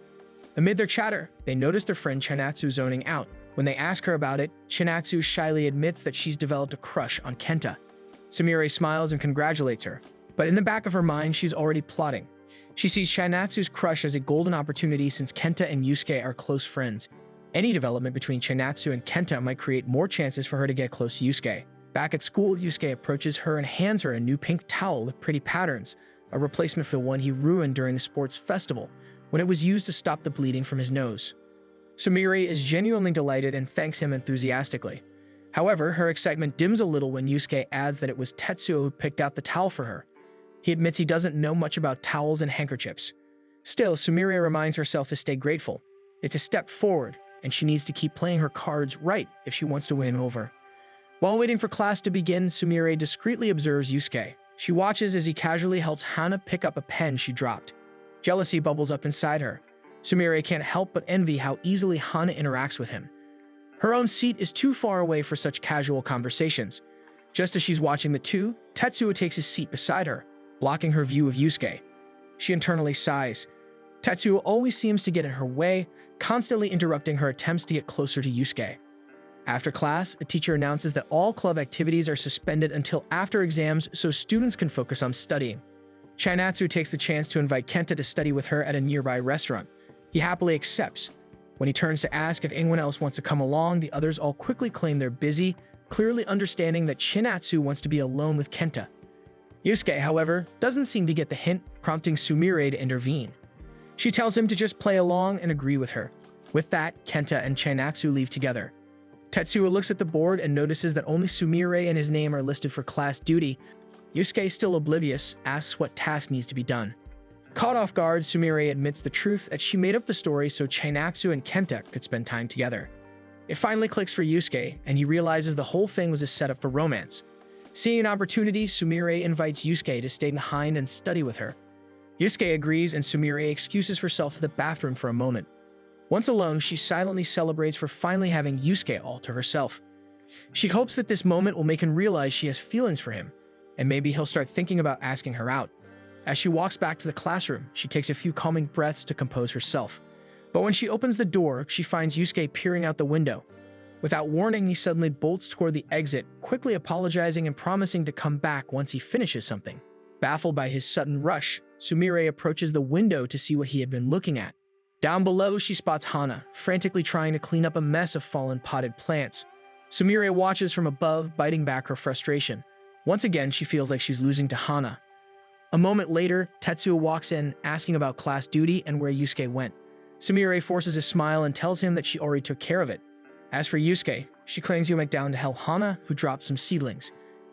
Amid their chatter, they notice their friend Chinatsu zoning out. When they ask her about it, Chinatsu shyly admits that she's developed a crush on Kenta. Sumire smiles and congratulates her, but in the back of her mind, she's already plotting. She sees Chinatsu's crush as a golden opportunity since Kenta and Yusuke are close friends. Any development between Chinatsu and Kenta might create more chances for her to get close to Yusuke. Back at school, Yusuke approaches her and hands her a new pink towel with pretty patterns, a replacement for the one he ruined during the sports festival, when it was used to stop the bleeding from his nose. Sumire is genuinely delighted and thanks him enthusiastically. However, her excitement dims a little when Yusuke adds that it was Tetsuo who picked out the towel for her. He admits he doesn't know much about towels and handkerchiefs. Still, Sumire reminds herself to stay grateful. It's a step forward, and she needs to keep playing her cards right if she wants to win him over. While waiting for class to begin, Sumire discreetly observes Yusuke. She watches as he casually helps Hana pick up a pen she dropped. Jealousy bubbles up inside her. Sumire can't help but envy how easily Hana interacts with him. Her own seat is too far away for such casual conversations. Just as she's watching the two, Tetsuo takes his seat beside her, blocking her view of Yusuke. She internally sighs. Tetsuo always seems to get in her way, constantly interrupting her attempts to get closer to Yusuke. After class, a teacher announces that all club activities are suspended until after exams so students can focus on studying. Chinatsu takes the chance to invite Kenta to study with her at a nearby restaurant. He happily accepts. When he turns to ask if anyone else wants to come along, the others all quickly claim they're busy, clearly understanding that Chinatsu wants to be alone with Kenta. Yusuke, however, doesn't seem to get the hint, prompting Sumire to intervene. She tells him to just play along and agree with her. With that, Kenta and Chinatsu leave together. Tetsuo looks at the board and notices that only Sumire and his name are listed for class duty. Yusuke, still oblivious, asks what task needs to be done. Caught off guard, Sumire admits the truth that she made up the story so Chinatsu and Kenta could spend time together. It finally clicks for Yusuke, and he realizes the whole thing was a setup for romance. Seeing an opportunity, Sumire invites Yusuke to stay behind and study with her. Yusuke agrees, and Sumire excuses herself to the bathroom for a moment. Once alone, she silently celebrates for finally having Yusuke all to herself. She hopes that this moment will make him realize she has feelings for him, and maybe he'll start thinking about asking her out. As she walks back to the classroom, she takes a few calming breaths to compose herself. But when she opens the door, she finds Yusuke peering out the window. Without warning, he suddenly bolts toward the exit, quickly apologizing and promising to come back once he finishes something. Baffled by his sudden rush, Sumire approaches the window to see what he had been looking at. Down below, she spots Hana, frantically trying to clean up a mess of fallen potted plants. Sumire watches from above, biting back her frustration. Once again, she feels like she's losing to Hana. A moment later, Tetsuo walks in, asking about class duty and where Yusuke went. Sumire forces a smile and tells him that she already took care of it. As for Yusuke, she claims he went down to help Hana, who dropped some seedlings.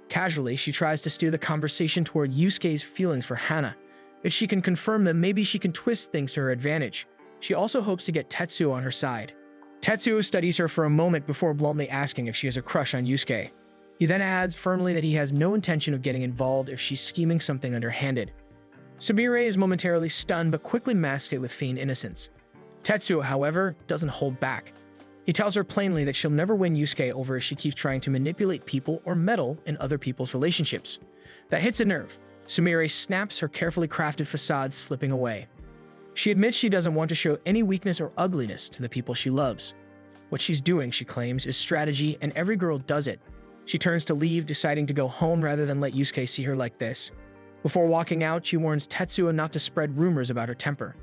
Casually, she tries to steer the conversation toward Yusuke's feelings for Hana. If she can confirm them, maybe she can twist things to her advantage. She also hopes to get Tetsuo on her side. Tetsuo studies her for a moment before bluntly asking if she has a crush on Yusuke. He then adds firmly that he has no intention of getting involved if she's scheming something underhanded. Sumire is momentarily stunned but quickly masks it with feigned innocence. Tetsuo, however, doesn't hold back. He tells her plainly that she'll never win Yusuke over if she keeps trying to manipulate people or meddle in other people's relationships. That hits a nerve. Sumire snaps, her carefully crafted facade slipping away. She admits she doesn't want to show any weakness or ugliness to the people she loves. What she's doing, she claims, is strategy, and every girl does it. She turns to leave, deciding to go home rather than let Yusuke see her like this. Before walking out, she warns Tetsuo not to spread rumors about her temper.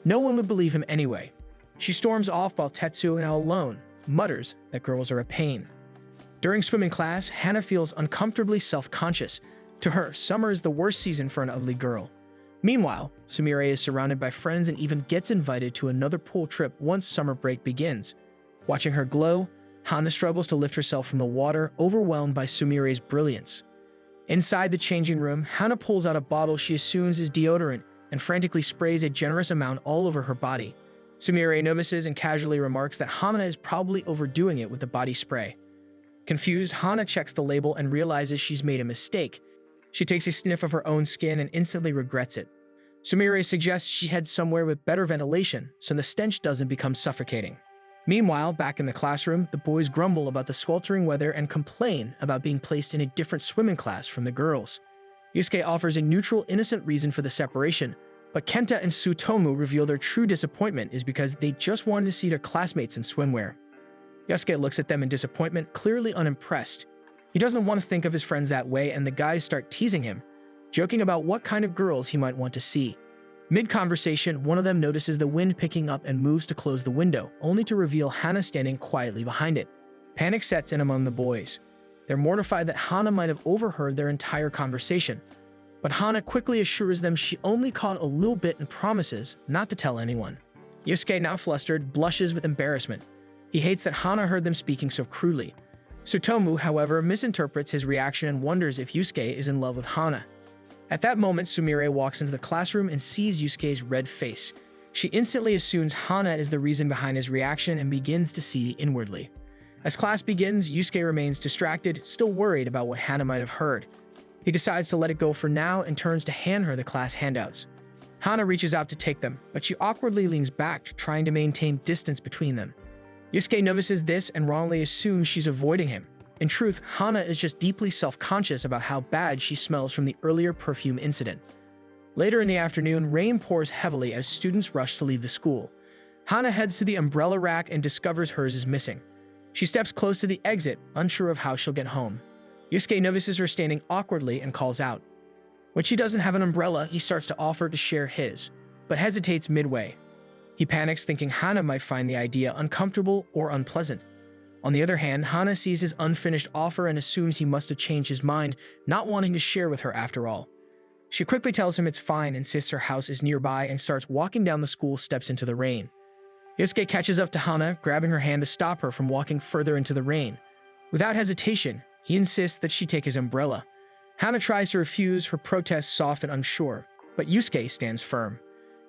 No one would believe him anyway. She storms off while Tetsuo, now alone, mutters that girls are a pain. During swimming class, Hana feels uncomfortably self-conscious. To her, summer is the worst season for an ugly girl. Meanwhile, Sumire is surrounded by friends and even gets invited to another pool trip once summer break begins. Watching her glow, Hana struggles to lift herself from the water, overwhelmed by Sumire's brilliance. Inside the changing room, Hana pulls out a bottle she assumes is deodorant and frantically sprays a generous amount all over her body. Sumire notices and casually remarks that Hana is probably overdoing it with the body spray. Confused, Hana checks the label and realizes she's made a mistake. She takes a sniff of her own skin and instantly regrets it. Sumire suggests she head somewhere with better ventilation so the stench doesn't become suffocating. Meanwhile, back in the classroom, the boys grumble about the sweltering weather and complain about being placed in a different swimming class from the girls. Yusuke offers a neutral, innocent reason for the separation, but Kenta and Tsutomu reveal their true disappointment is because they just wanted to see their classmates in swimwear. Yusuke looks at them in disappointment, clearly unimpressed. He doesn't want to think of his friends that way, and the guys start teasing him, joking about what kind of girls he might want to see. Mid-conversation, one of them notices the wind picking up and moves to close the window, only to reveal Hana standing quietly behind it. Panic sets in among the boys. They're mortified that Hana might have overheard their entire conversation. But Hana quickly assures them she only caught a little bit and promises not to tell anyone. Yusuke, now flustered, blushes with embarrassment. He hates that Hana heard them speaking so crudely. Tsutomu, however, misinterprets his reaction and wonders if Yusuke is in love with Hana. At that moment, Sumire walks into the classroom and sees Yusuke's red face. She instantly assumes Hana is the reason behind his reaction and begins to see inwardly. As class begins, Yusuke remains distracted, still worried about what Hana might have heard. He decides to let it go for now and turns to hand her the class handouts. Hana reaches out to take them, but she awkwardly leans back, trying to maintain distance between them. Yusuke notices this and wrongly assumes she's avoiding him. In truth, Hana is just deeply self-conscious about how bad she smells from the earlier perfume incident. Later in the afternoon, rain pours heavily as students rush to leave the school. Hana heads to the umbrella rack and discovers hers is missing. She steps close to the exit, unsure of how she'll get home. Yusuke notices her standing awkwardly and calls out. When she doesn't have an umbrella, he starts to offer to share his, but hesitates midway. He panics, thinking Hana might find the idea uncomfortable or unpleasant. On the other hand, Hana sees his unfinished offer and assumes he must have changed his mind, not wanting to share with her after all. She quickly tells him it's fine, insists her house is nearby, and starts walking down the school steps into the rain. Yusuke catches up to Hana, grabbing her hand to stop her from walking further into the rain. Without hesitation, he insists that she take his umbrella. Hana tries to refuse, her protest soft and unsure, but Yusuke stands firm.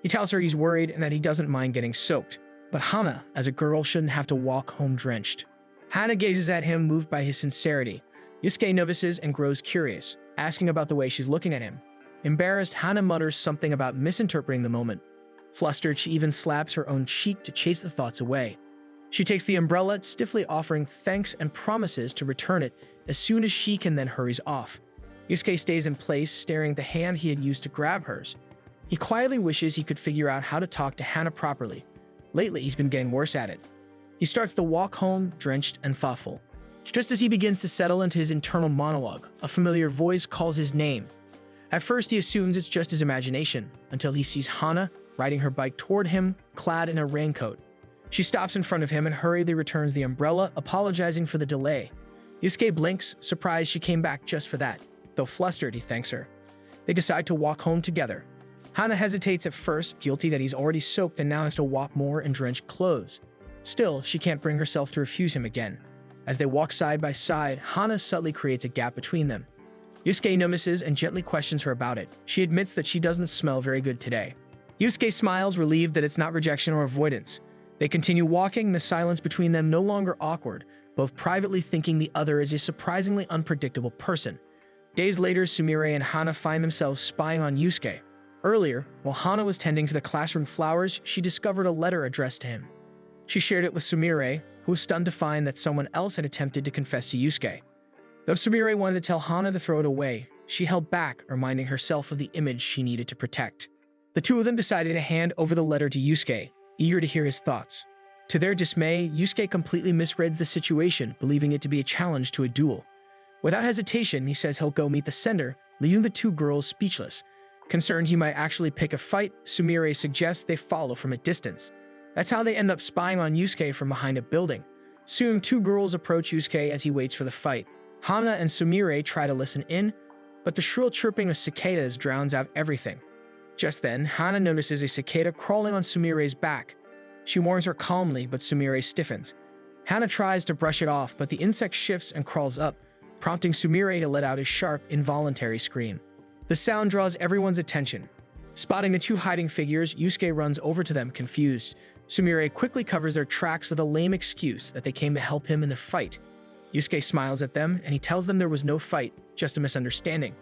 He tells her he's worried and that he doesn't mind getting soaked, but Hana, as a girl, shouldn't have to walk home drenched. Hana gazes at him, moved by his sincerity. Yusuke notices and grows curious, asking about the way she's looking at him. Embarrassed, Hana mutters something about misinterpreting the moment. Flustered, she even slaps her own cheek to chase the thoughts away. She takes the umbrella, stiffly offering thanks and promises to return it as soon as she can, then hurries off. Yusuke stays in place, staring at the hand he had used to grab hers. He quietly wishes he could figure out how to talk to Hana properly. Lately, he's been getting worse at it. He starts the walk home, drenched and thoughtful. Just as he begins to settle into his internal monologue, a familiar voice calls his name. At first, he assumes it's just his imagination, until he sees Hana riding her bike toward him, clad in a raincoat. She stops in front of him and hurriedly returns the umbrella, apologizing for the delay. Yusuke blinks, surprised she came back just for that. Though flustered, he thanks her. They decide to walk home together. Hana hesitates at first, guilty that he's already soaked and now has to walk more in drenched clothes. Still, she can't bring herself to refuse him again. As they walk side by side, Hana subtly creates a gap between them. Yusuke notices and gently questions her about it. She admits that she doesn't smell very good today. Yusuke smiles, relieved that it's not rejection or avoidance. They continue walking, the silence between them no longer awkward, both privately thinking the other is a surprisingly unpredictable person. Days later, Sumire and Hana find themselves spying on Yusuke. Earlier, while Hana was tending to the classroom flowers, she discovered a letter addressed to him. She shared it with Sumire, who was stunned to find that someone else had attempted to confess to Yusuke. Though Sumire wanted to tell Hana to throw it away, she held back, reminding herself of the image she needed to protect. The two of them decided to hand over the letter to Yusuke, eager to hear his thoughts. To their dismay, Yusuke completely misreads the situation, believing it to be a challenge to a duel. Without hesitation, he says he'll go meet the sender, leaving the two girls speechless. Concerned he might actually pick a fight, Sumire suggests they follow from a distance. That's how they end up spying on Yusuke from behind a building. Soon, two girls approach Yusuke as he waits for the fight. Hana and Sumire try to listen in, but the shrill chirping of cicadas drowns out everything. Just then, Hana notices a cicada crawling on Sumire's back. She warns her calmly, but Sumire stiffens. Hana tries to brush it off, but the insect shifts and crawls up, prompting Sumire to let out a sharp, involuntary scream. The sound draws everyone's attention. Spotting the two hiding figures, Yusuke runs over to them, confused. Sumire quickly covers their tracks with a lame excuse that they came to help him in the fight. Yusuke smiles at them, and he tells them there was no fight, just a misunderstanding.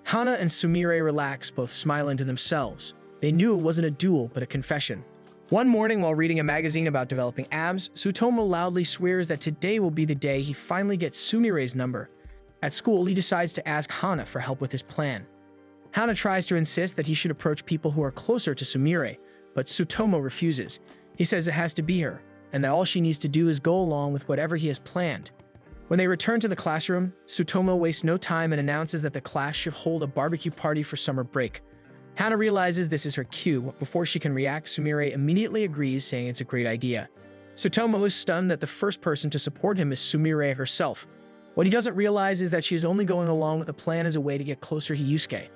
Hana and Sumire relax, both smiling to themselves. They knew it wasn't a duel, but a confession. One morning, while reading a magazine about developing abs, Tsutomu loudly swears that today will be the day he finally gets Sumire's number. At school, he decides to ask Hana for help with his plan. Hana tries to insist that he should approach people who are closer to Sumire, but Tsutomu refuses. He says it has to be her, and that all she needs to do is go along with whatever he has planned. When they return to the classroom, Tsutomu wastes no time and announces that the class should hold a barbecue party for summer break. Hana realizes this is her cue, but before she can react, Sumire immediately agrees, saying it's a great idea. Tsutomu is stunned that the first person to support him is Sumire herself. What he doesn't realize is that she is only going along with the plan as a way to get closer to Yusuke.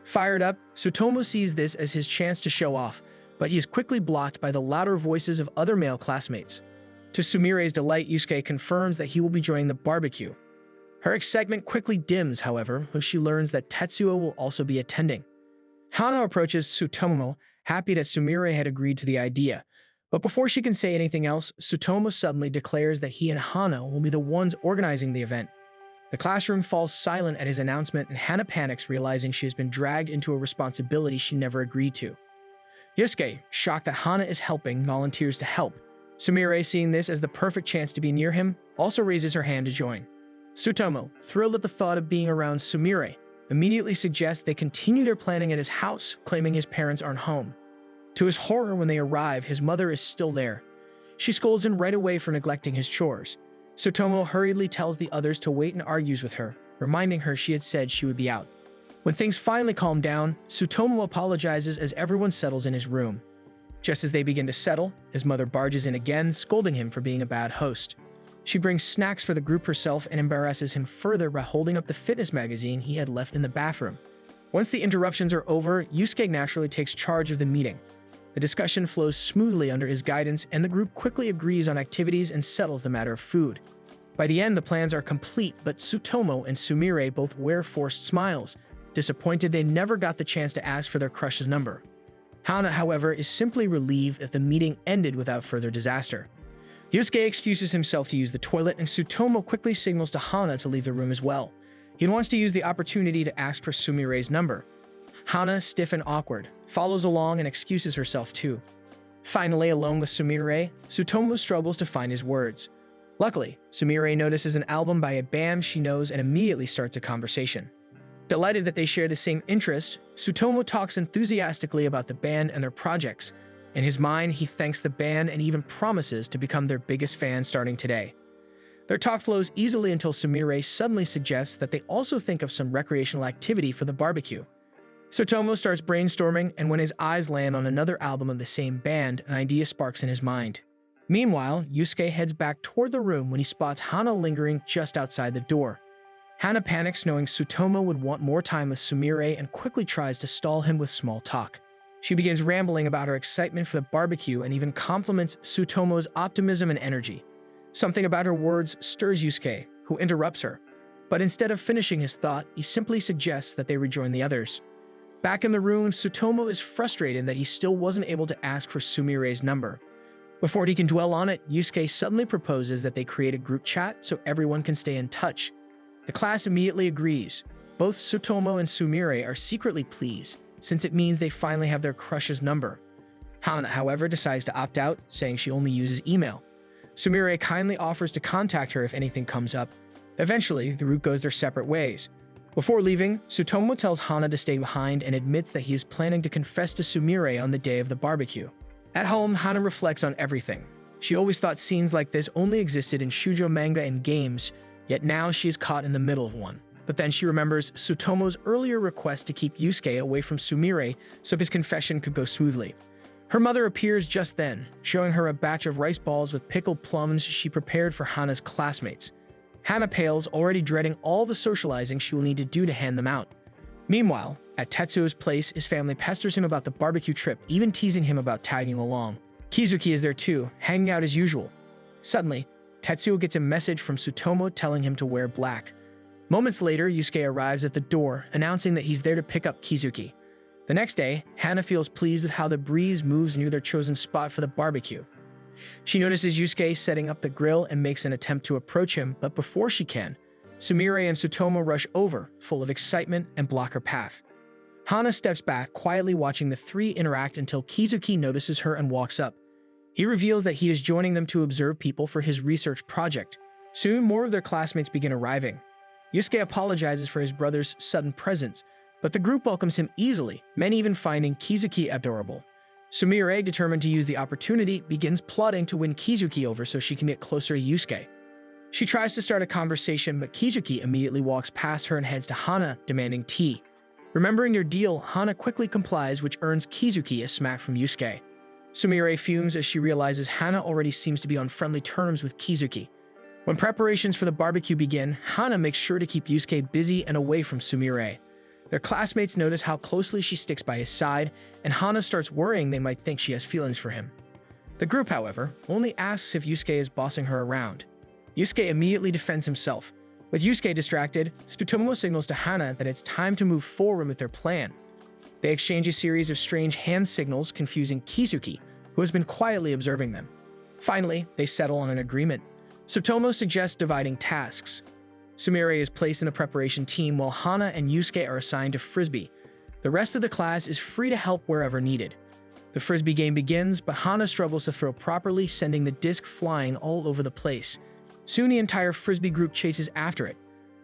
Fired up, Tsutomu sees this as his chance to show off, but he is quickly blocked by the louder voices of other male classmates. To Sumire's delight, Yusuke confirms that he will be joining the barbecue. Her excitement quickly dims, however, when she learns that Tetsuo will also be attending. Hana approaches Tsutomu, happy that Sumire had agreed to the idea. But before she can say anything else, Tsutomu suddenly declares that he and Hana will be the ones organizing the event. The classroom falls silent at his announcement, and Hana panics, realizing she has been dragged into a responsibility she never agreed to. Yusuke, shocked that Hana is helping, volunteers to help. Sumire, seeing this as the perfect chance to be near him, also raises her hand to join. Tsutomu, thrilled at the thought of being around Sumire, immediately suggests they continue their planning at his house, claiming his parents aren't home. To his horror, when they arrive, his mother is still there. She scolds him right away for neglecting his chores. Tsutomu hurriedly tells the others to wait and argues with her, reminding her she had said she would be out. When things finally calm down, Tsutomu apologizes as everyone settles in his room. Just as they begin to settle, his mother barges in again, scolding him for being a bad host. She brings snacks for the group herself and embarrasses him further by holding up the fitness magazine he had left in the bathroom. Once the interruptions are over, Yusuke naturally takes charge of the meeting. The discussion flows smoothly under his guidance, and the group quickly agrees on activities and settles the matter of food. By the end, the plans are complete, but Tsutomu and Sumire both wear forced smiles, disappointed they never got the chance to ask for their crush's number. Hana, however, is simply relieved that the meeting ended without further disaster. Yusuke excuses himself to use the toilet, and Tsutomu quickly signals to Hana to leave the room as well. He wants to use the opportunity to ask for Sumire's number. Hana, stiff and awkward, follows along and excuses herself too. Finally, alone with Sumire, Tsutomu struggles to find his words. Luckily, Sumire notices an album by a band she knows and immediately starts a conversation. Delighted that they share the same interest, Tsutomu talks enthusiastically about the band and their projects. In his mind, he thanks the band and even promises to become their biggest fan starting today. Their talk flows easily until Sumire suddenly suggests that they also think of some recreational activity for the barbecue. Tsutomu starts brainstorming, and when his eyes land on another album of the same band, an idea sparks in his mind. Meanwhile, Yusuke heads back toward the room when he spots Hana lingering just outside the door. Hana panics, knowing Tsutomu would want more time with Sumire, and quickly tries to stall him with small talk. She begins rambling about her excitement for the barbecue and even compliments Tsutomu's optimism and energy. Something about her words stirs Yusuke, who interrupts her. But instead of finishing his thought, he simply suggests that they rejoin the others. Back in the room, Tsutomu is frustrated that he still wasn't able to ask for Sumire's number. Before he can dwell on it, Yusuke suddenly proposes that they create a group chat so everyone can stay in touch. The class immediately agrees. Both Tsutomu and Sumire are secretly pleased, since it means they finally have their crush's number. Hana, however, decides to opt out, saying she only uses email. Sumire kindly offers to contact her if anything comes up. Eventually, the group goes their separate ways. Before leaving, Tsutomu tells Hana to stay behind and admits that he is planning to confess to Sumire on the day of the barbecue. At home, Hana reflects on everything. She always thought scenes like this only existed in shoujo manga and games, yet now she is caught in the middle of one. But then she remembers Tsutomu's earlier request to keep Yusuke away from Sumire so his confession could go smoothly. Her mother appears just then, showing her a batch of rice balls with pickled plums she prepared for Hana's classmates. Hana pales, already dreading all the socializing she will need to do to hand them out. Meanwhile, at Tetsuo's place, his family pesters him about the barbecue trip, even teasing him about tagging along. Kizuki is there too, hanging out as usual. Suddenly, Tetsuo gets a message from Tsutomu telling him to wear black. Moments later, Yusuke arrives at the door, announcing that he's there to pick up Kizuki. The next day, Hana feels pleased with how the breeze moves near their chosen spot for the barbecue. She notices Yusuke setting up the grill and makes an attempt to approach him, but before she can, Sumire and Tsutomu rush over, full of excitement, and block her path. Hana steps back, quietly watching the three interact until Kizuki notices her and walks up. He reveals that he is joining them to observe people for his research project. Soon, more of their classmates begin arriving. Yusuke apologizes for his brother's sudden presence, but the group welcomes him easily, many even finding Kizuki adorable. Sumire, determined to use the opportunity, begins plotting to win Kizuki over so she can get closer to Yusuke. She tries to start a conversation, but Kizuki immediately walks past her and heads to Hana, demanding tea. Remembering their deal, Hana quickly complies, which earns Kizuki a smack from Yusuke. Sumire fumes as she realizes Hana already seems to be on friendly terms with Kizuki. When preparations for the barbecue begin, Hana makes sure to keep Yusuke busy and away from Sumire. Their classmates notice how closely she sticks by his side, and Hana starts worrying they might think she has feelings for him. The group, however, only asks if Yusuke is bossing her around. Yusuke immediately defends himself. With Yusuke distracted, Tsutomu signals to Hana that it's time to move forward with their plan. They exchange a series of strange hand signals, confusing Kizuki, who has been quietly observing them. Finally, they settle on an agreement. Tsutomu suggests dividing tasks. Sumire is placed in the preparation team while Hana and Yusuke are assigned to Frisbee. The rest of the class is free to help wherever needed. The Frisbee game begins, but Hana struggles to throw properly, sending the disc flying all over the place. Soon the entire Frisbee group chases after it.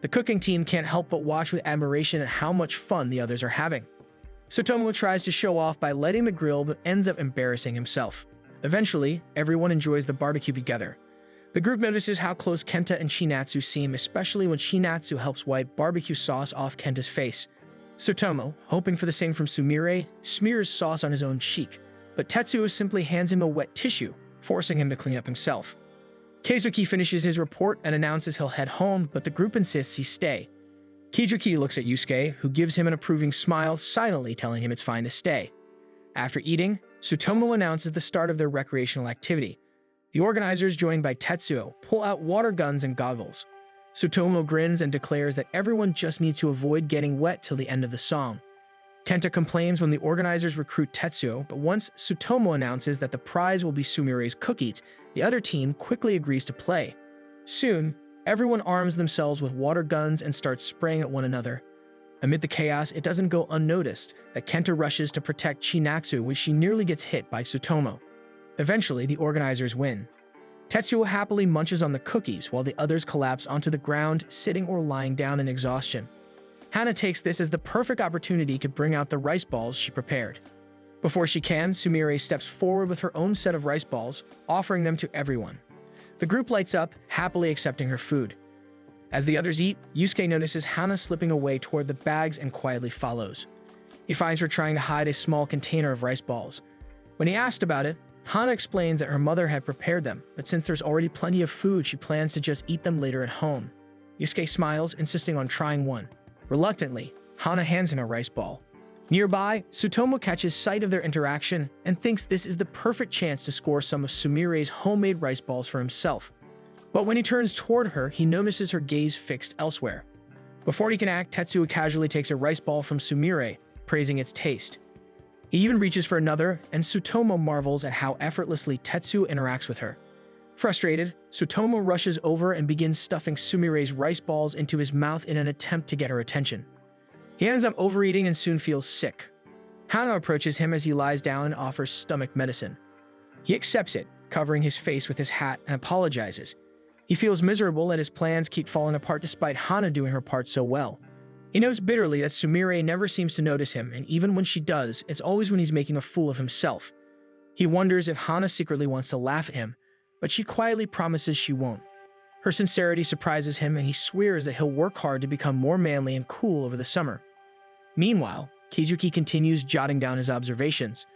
The cooking team can't help but watch with admiration at how much fun the others are having. Tsutomu tries to show off by lighting the grill but ends up embarrassing himself. Eventually, everyone enjoys the barbecue together. The group notices how close Kenta and Shinatsu seem, especially when Shinatsu helps wipe barbecue sauce off Kenta's face. Tsutomu, hoping for the same from Sumire, smears sauce on his own cheek, but Tetsuo simply hands him a wet tissue, forcing him to clean up himself. Kizuki finishes his report and announces he'll head home, but the group insists he stay. Kizuki looks at Yusuke, who gives him an approving smile, silently telling him it's fine to stay. After eating, Tsutomu announces the start of their recreational activity. The organizers, joined by Tetsuo, pull out water guns and goggles. Tsutomu grins and declares that everyone just needs to avoid getting wet till the end of the song. Kenta complains when the organizers recruit Tetsuo, but once Tsutomu announces that the prize will be Sumire's cookies, the other team quickly agrees to play. Soon, everyone arms themselves with water guns and starts spraying at one another. Amid the chaos, it doesn't go unnoticed that Kenta rushes to protect Shinatsu when she nearly gets hit by Tsutomu. Eventually, the organizers win. Tetsuo happily munches on the cookies while the others collapse onto the ground, sitting or lying down in exhaustion. Hana takes this as the perfect opportunity to bring out the rice balls she prepared. Before she can, Sumire steps forward with her own set of rice balls, offering them to everyone. The group lights up, happily accepting her food. As the others eat, Yusuke notices Hana slipping away toward the bags and quietly follows. He finds her trying to hide a small container of rice balls. When he asked about it, Hana explains that her mother had prepared them, but since there's already plenty of food, she plans to just eat them later at home. Yusuke smiles, insisting on trying one. Reluctantly, Hana hands him a rice ball. Nearby, Tsutomu catches sight of their interaction and thinks this is the perfect chance to score some of Sumire's homemade rice balls for himself. But when he turns toward her, he notices her gaze fixed elsewhere. Before he can act, Tetsuo casually takes a rice ball from Sumire, praising its taste. He even reaches for another, and Tsutomu marvels at how effortlessly Tetsuo interacts with her. Frustrated, Tsutomu rushes over and begins stuffing Sumire's rice balls into his mouth in an attempt to get her attention. He ends up overeating and soon feels sick. Hana approaches him as he lies down and offers stomach medicine. He accepts it, covering his face with his hat, and apologizes. He feels miserable and his plans keep falling apart despite Hana doing her part so well. He knows bitterly that Sumire never seems to notice him, and even when she does, it's always when he's making a fool of himself. He wonders if Hana secretly wants to laugh at him, but she quietly promises she won't. Her sincerity surprises him, and he swears that he'll work hard to become more manly and cool over the summer. Meanwhile, Kizuki continues jotting down his observations.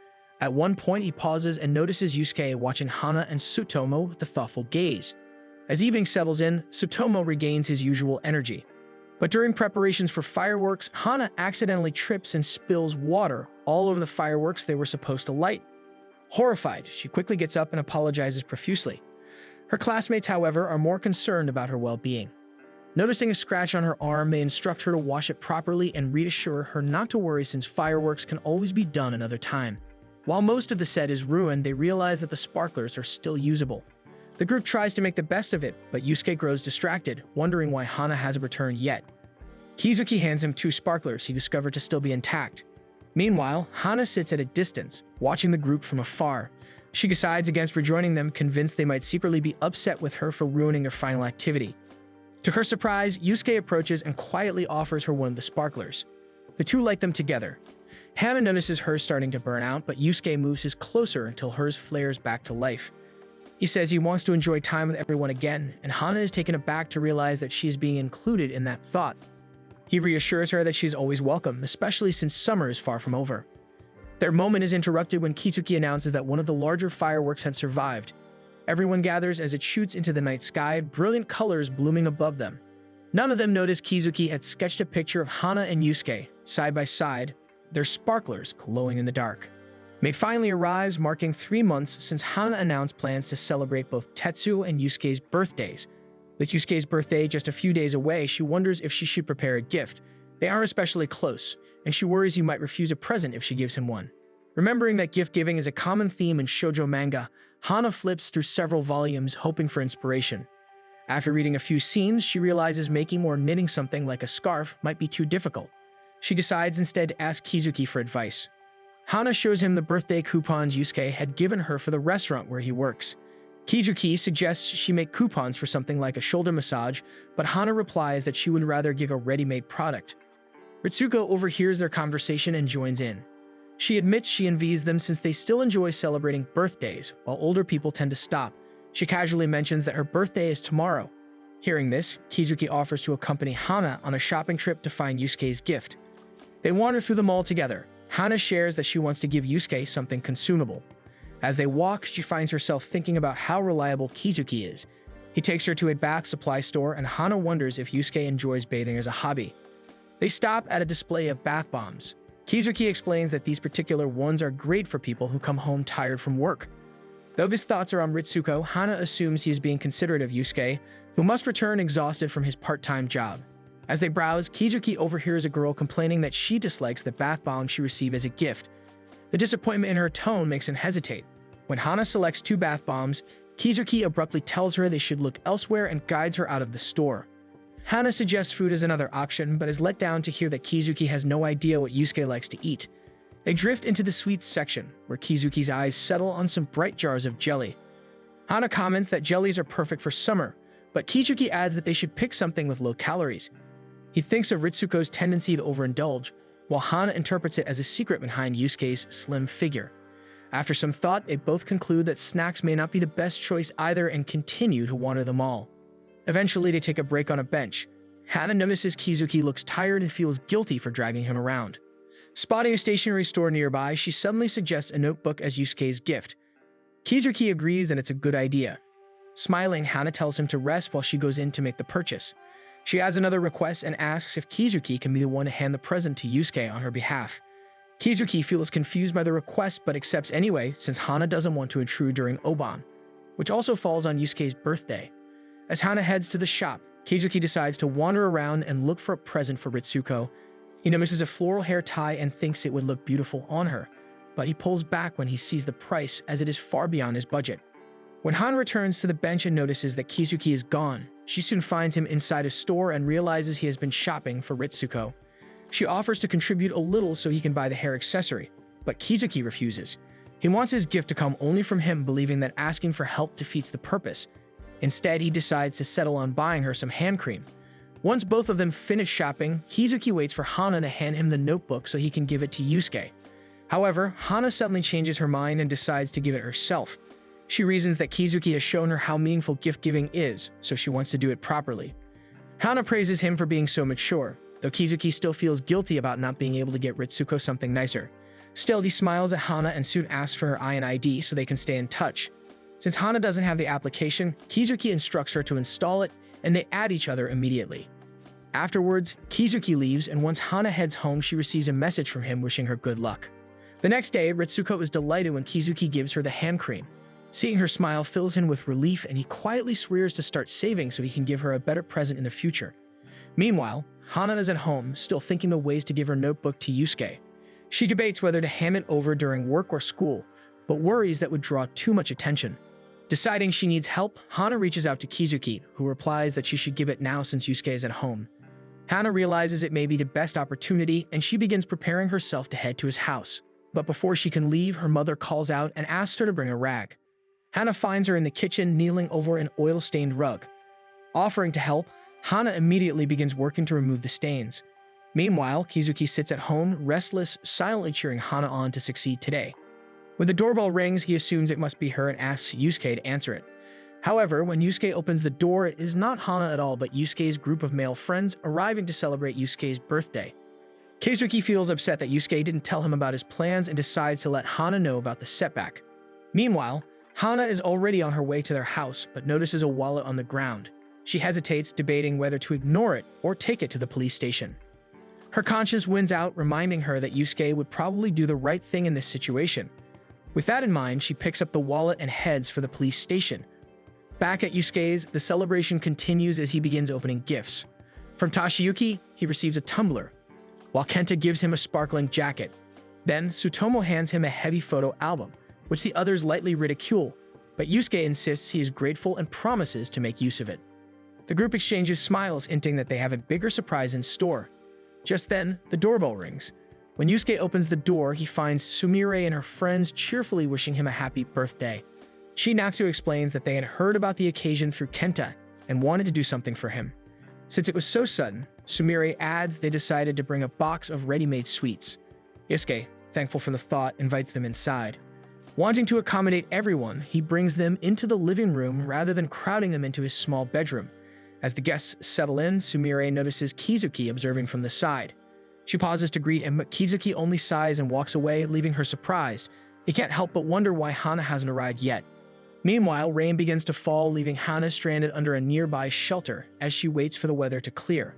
At one point, he pauses and notices Yusuke watching Hana and Tsutomu with a thoughtful gaze. As evening settles in, Tsutomu regains his usual energy. But during preparations for fireworks, Hana accidentally trips and spills water all over the fireworks they were supposed to light. Horrified, she quickly gets up and apologizes profusely. Her classmates, however, are more concerned about her well-being. Noticing a scratch on her arm, they instruct her to wash it properly and reassure her not to worry since fireworks can always be done another time. While most of the set is ruined, they realize that the sparklers are still usable. The group tries to make the best of it, but Yusuke grows distracted, wondering why Hana hasn't returned yet. Kizuki hands him 2 sparklers he discovered to still be intact. Meanwhile, Hana sits at a distance, watching the group from afar. She decides against rejoining them, convinced they might secretly be upset with her for ruining their final activity. To her surprise, Yusuke approaches and quietly offers her one of the sparklers. The two light them together. Hana notices hers starting to burn out, but Yusuke moves his closer until hers flares back to life. He says he wants to enjoy time with everyone again, and Hana is taken aback to realize that she is being included in that thought. He reassures her that she is always welcome, especially since summer is far from over. Their moment is interrupted when Kizuki announces that one of the larger fireworks had survived. Everyone gathers as it shoots into the night sky, brilliant colors blooming above them. None of them notice Kizuki had sketched a picture of Hana and Yusuke, side by side, their sparklers glowing in the dark. May finally arrives, marking 3 months since Hana announced plans to celebrate both Tetsu and Yusuke's birthdays. With Yusuke's birthday just a few days away, she wonders if she should prepare a gift. They aren't especially close, and she worries he might refuse a present if she gives him one. Remembering that gift-giving is a common theme in shoujo manga, Hana flips through several volumes hoping for inspiration. After reading a few scenes, she realizes making or knitting something like a scarf might be too difficult. She decides instead to ask Kizuki for advice. Hana shows him the birthday coupons Yusuke had given her for the restaurant where he works. Kizuki suggests she make coupons for something like a shoulder massage, but Hana replies that she would rather give a ready-made product. Ritsuko overhears their conversation and joins in. She admits she envies them since they still enjoy celebrating birthdays, while older people tend to stop. She casually mentions that her birthday is tomorrow. Hearing this, Kizuki offers to accompany Hana on a shopping trip to find Yusuke's gift. They wander through the mall together. Hana shares that she wants to give Yusuke something consumable. As they walk, she finds herself thinking about how reliable Kizuki is. He takes her to a bath supply store, and Hana wonders if Yusuke enjoys bathing as a hobby. They stop at a display of bath bombs. Kizuki explains that these particular ones are great for people who come home tired from work. Though his thoughts are on Ritsuko, Hana assumes he is being considerate of Yusuke, who must return exhausted from his part-time job. As they browse, Kizuki overhears a girl complaining that she dislikes the bath bomb she received as a gift. The disappointment in her tone makes him hesitate. When Hana selects 2 bath bombs, Kizuki abruptly tells her they should look elsewhere and guides her out of the store. Hana suggests food as another option, but is let down to hear that Kizuki has no idea what Yusuke likes to eat. They drift into the sweets section, where Kizuki's eyes settle on some bright jars of jelly. Hana comments that jellies are perfect for summer, but Kizuki adds that they should pick something with low calories. He thinks of Ritsuko's tendency to overindulge, while Hana interprets it as a secret behind Yusuke's slim figure. After some thought, they both conclude that snacks may not be the best choice either and continue to wander the mall. Eventually, they take a break on a bench. Hana notices Kizuki looks tired and feels guilty for dragging him around. Spotting a stationery store nearby, she suddenly suggests a notebook as Yusuke's gift. Kizuki agrees that it's a good idea. Smiling, Hana tells him to rest while she goes in to make the purchase. She adds another request and asks if Kizuki can be the one to hand the present to Yusuke on her behalf. Kizuki feels confused by the request but accepts anyway since Hana doesn't want to intrude during Oban, which also falls on Yusuke's birthday. As Hana heads to the shop, Kizuki decides to wander around and look for a present for Ritsuko. He notices a floral hair tie and thinks it would look beautiful on her, but he pulls back when he sees the price as it is far beyond his budget. When Hana returns to the bench and notices that Kizuki is gone, she soon finds him inside a store and realizes he has been shopping for Ritsuko. She offers to contribute a little so he can buy the hair accessory, but Kizuki refuses. He wants his gift to come only from him, believing that asking for help defeats the purpose. Instead, he decides to settle on buying her some hand cream. Once both of them finish shopping, Kizuki waits for Hana to hand him the notebook so he can give it to Yusuke. However, Hana suddenly changes her mind and decides to give it herself. She reasons that Kizuki has shown her how meaningful gift-giving is, so she wants to do it properly. Hana praises him for being so mature, though Kizuki still feels guilty about not being able to get Ritsuko something nicer. Still, he smiles at Hana and soon asks for her IN ID so they can stay in touch. Since Hana doesn't have the application, Kizuki instructs her to install it, and they add each other immediately. Afterwards, Kizuki leaves, and once Hana heads home, she receives a message from him wishing her good luck. The next day, Ritsuko is delighted when Kizuki gives her the hand cream. Seeing her smile fills him with relief, and he quietly swears to start saving so he can give her a better present in the future. Meanwhile, Hana is at home, still thinking of ways to give her notebook to Yusuke. She debates whether to hand it over during work or school, but worries that would draw too much attention. Deciding she needs help, Hana reaches out to Kizuki, who replies that she should give it now since Yusuke is at home. Hana realizes it may be the best opportunity, and she begins preparing herself to head to his house. But before she can leave, her mother calls out and asks her to bring a rag. Hana finds her in the kitchen kneeling over an oil-stained rug. Offering to help, Hana immediately begins working to remove the stains. Meanwhile, Kizuki sits at home, restless, silently cheering Hana on to succeed today. When the doorbell rings, he assumes it must be her and asks Yusuke to answer it. However, when Yusuke opens the door, it is not Hana at all but Yusuke's group of male friends arriving to celebrate Yusuke's birthday. Kizuki feels upset that Yusuke didn't tell him about his plans and decides to let Hana know about the setback. Meanwhile, Hana is already on her way to their house but notices a wallet on the ground. She hesitates, debating whether to ignore it or take it to the police station. Her conscience wins out, reminding her that Yusuke would probably do the right thing in this situation. With that in mind, she picks up the wallet and heads for the police station. Back at Yusuke's, the celebration continues as he begins opening gifts. From Toshiyuki, he receives a tumbler, while Kenta gives him a sparkling jacket. Then, Tsutomu hands him a heavy photo album, which the others lightly ridicule, but Yusuke insists he is grateful and promises to make use of it. The group exchanges smiles, hinting that they have a bigger surprise in store. Just then, the doorbell rings. When Yusuke opens the door, he finds Sumire and her friends cheerfully wishing him a happy birthday. Shinatsu explains that they had heard about the occasion through Kenta and wanted to do something for him. Since it was so sudden, Sumire adds they decided to bring a box of ready-made sweets. Yusuke, thankful for the thought, invites them inside. Wanting to accommodate everyone, he brings them into the living room rather than crowding them into his small bedroom. As the guests settle in, Sumire notices Kizuki observing from the side. She pauses to greet him, but Kizuki only sighs and walks away, leaving her surprised. He can't help but wonder why Hana hasn't arrived yet. Meanwhile, rain begins to fall, leaving Hana stranded under a nearby shelter as she waits for the weather to clear.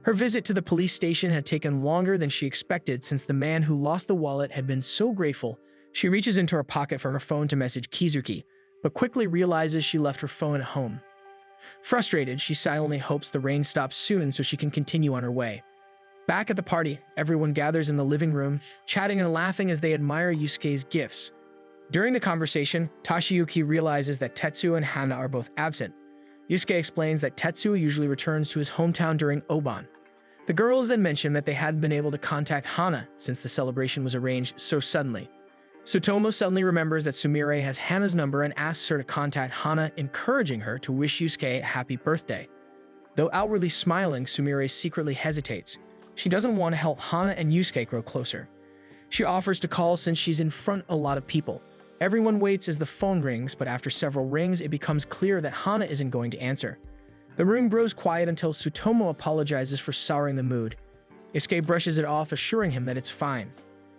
Her visit to the police station had taken longer than she expected since the man who lost the wallet had been so grateful. She reaches into her pocket for her phone to message Kizuki, but quickly realizes she left her phone at home. Frustrated, she silently hopes the rain stops soon so she can continue on her way. Back at the party, everyone gathers in the living room, chatting and laughing as they admire Yusuke's gifts. During the conversation, Toshiyuki realizes that Tetsuo and Hana are both absent. Yusuke explains that Tetsuo usually returns to his hometown during Oban. The girls then mention that they hadn't been able to contact Hana since the celebration was arranged so suddenly. Tsutomu suddenly remembers that Sumire has Hana's number and asks her to contact Hana, encouraging her to wish Yusuke a happy birthday. Though outwardly smiling, Sumire secretly hesitates. She doesn't want to help Hana and Yusuke grow closer. She offers to call since she's in front of a lot of people. Everyone waits as the phone rings, but after several rings, it becomes clear that Hana isn't going to answer. The room grows quiet until Tsutomu apologizes for souring the mood. Yusuke brushes it off, assuring him that it's fine.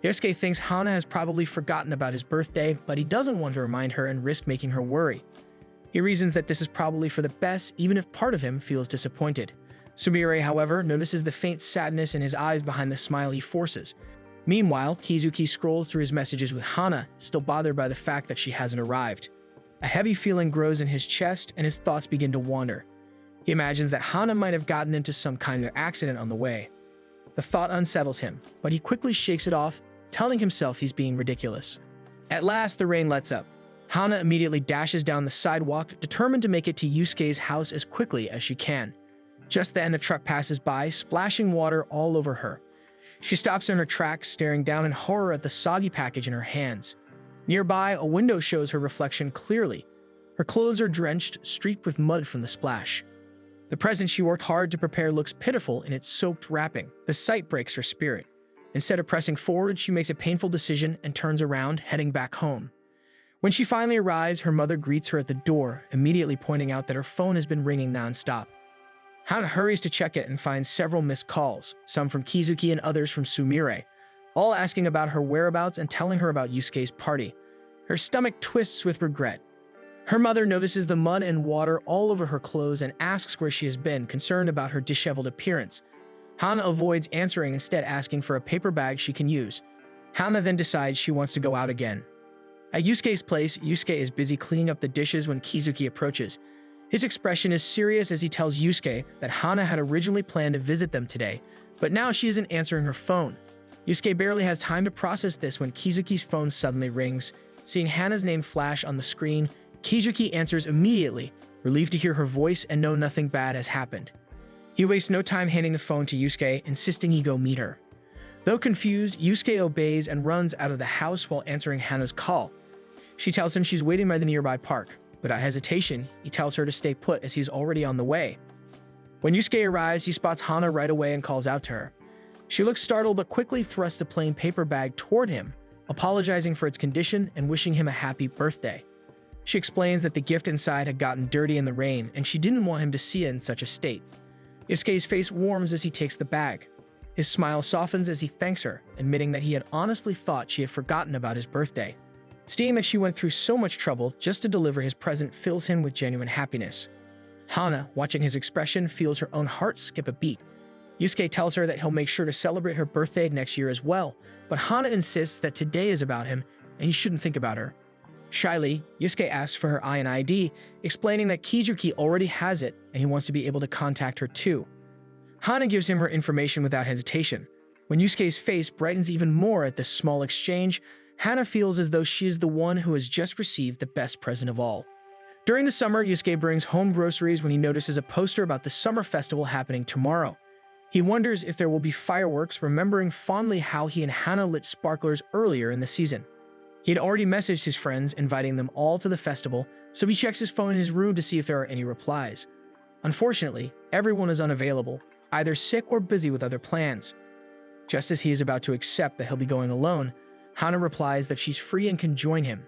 Yusuke thinks Hana has probably forgotten about his birthday, but he doesn't want to remind her and risk making her worry. He reasons that this is probably for the best, even if part of him feels disappointed. Sumire, however, notices the faint sadness in his eyes behind the smile he forces. Meanwhile, Kizuki scrolls through his messages with Hana, still bothered by the fact that she hasn't arrived. A heavy feeling grows in his chest, and his thoughts begin to wander. He imagines that Hana might have gotten into some kind of accident on the way. The thought unsettles him, but he quickly shakes it off, telling himself he's being ridiculous. At last, the rain lets up. Hana immediately dashes down the sidewalk, determined to make it to Yusuke's house as quickly as she can. Just then, a truck passes by, splashing water all over her. She stops in her tracks, staring down in horror at the soggy package in her hands. Nearby, a window shows her reflection clearly. Her clothes are drenched, streaked with mud from the splash. The present she worked hard to prepare looks pitiful in its soaked wrapping. The sight breaks her spirit. Instead of pressing forward, she makes a painful decision and turns around, heading back home. When she finally arrives, her mother greets her at the door, immediately pointing out that her phone has been ringing nonstop. Hana hurries to check it and finds several missed calls, some from Kizuki and others from Sumire, all asking about her whereabouts and telling her about Yusuke's party. Her stomach twists with regret. Her mother notices the mud and water all over her clothes and asks where she has been, concerned about her disheveled appearance. Hana avoids answering, instead asking for a paper bag she can use. Hana then decides she wants to go out again. At Yusuke's place, Yusuke is busy cleaning up the dishes when Kizuki approaches. His expression is serious as he tells Yusuke that Hana had originally planned to visit them today, but now she isn't answering her phone. Yusuke barely has time to process this when Kizuki's phone suddenly rings. Seeing Hana's name flash on the screen, Kizuki answers immediately, relieved to hear her voice and know nothing bad has happened. He wastes no time handing the phone to Yusuke, insisting he go meet her. Though confused, Yusuke obeys and runs out of the house while answering Hana's call. She tells him she's waiting by the nearby park. Without hesitation, he tells her to stay put as he's already on the way. When Yusuke arrives, he spots Hana right away and calls out to her. She looks startled but quickly thrusts a plain paper bag toward him, apologizing for its condition and wishing him a happy birthday. She explains that the gift inside had gotten dirty in the rain and she didn't want him to see it in such a state. Yusuke's face warms as he takes the bag. His smile softens as he thanks her, admitting that he had honestly thought she had forgotten about his birthday. Seeing that she went through so much trouble just to deliver his present fills him with genuine happiness. Hana, watching his expression, feels her own heart skip a beat. Yusuke tells her that he'll make sure to celebrate her birthday next year as well, but Hana insists that today is about him and he shouldn't think about her. Shyly, Yusuke asks for her IN ID, explaining that Kizuki already has it and he wants to be able to contact her too. Hana gives him her information without hesitation. When Yusuke's face brightens even more at this small exchange, Hana feels as though she is the one who has just received the best present of all. During the summer, Yusuke brings home groceries when he notices a poster about the summer festival happening tomorrow. He wonders if there will be fireworks, remembering fondly how he and Hana lit sparklers earlier in the season. He had already messaged his friends, inviting them all to the festival, so he checks his phone in his room to see if there are any replies. Unfortunately, everyone is unavailable, either sick or busy with other plans. Just as he is about to accept that he'll be going alone, Hana replies that she's free and can join him.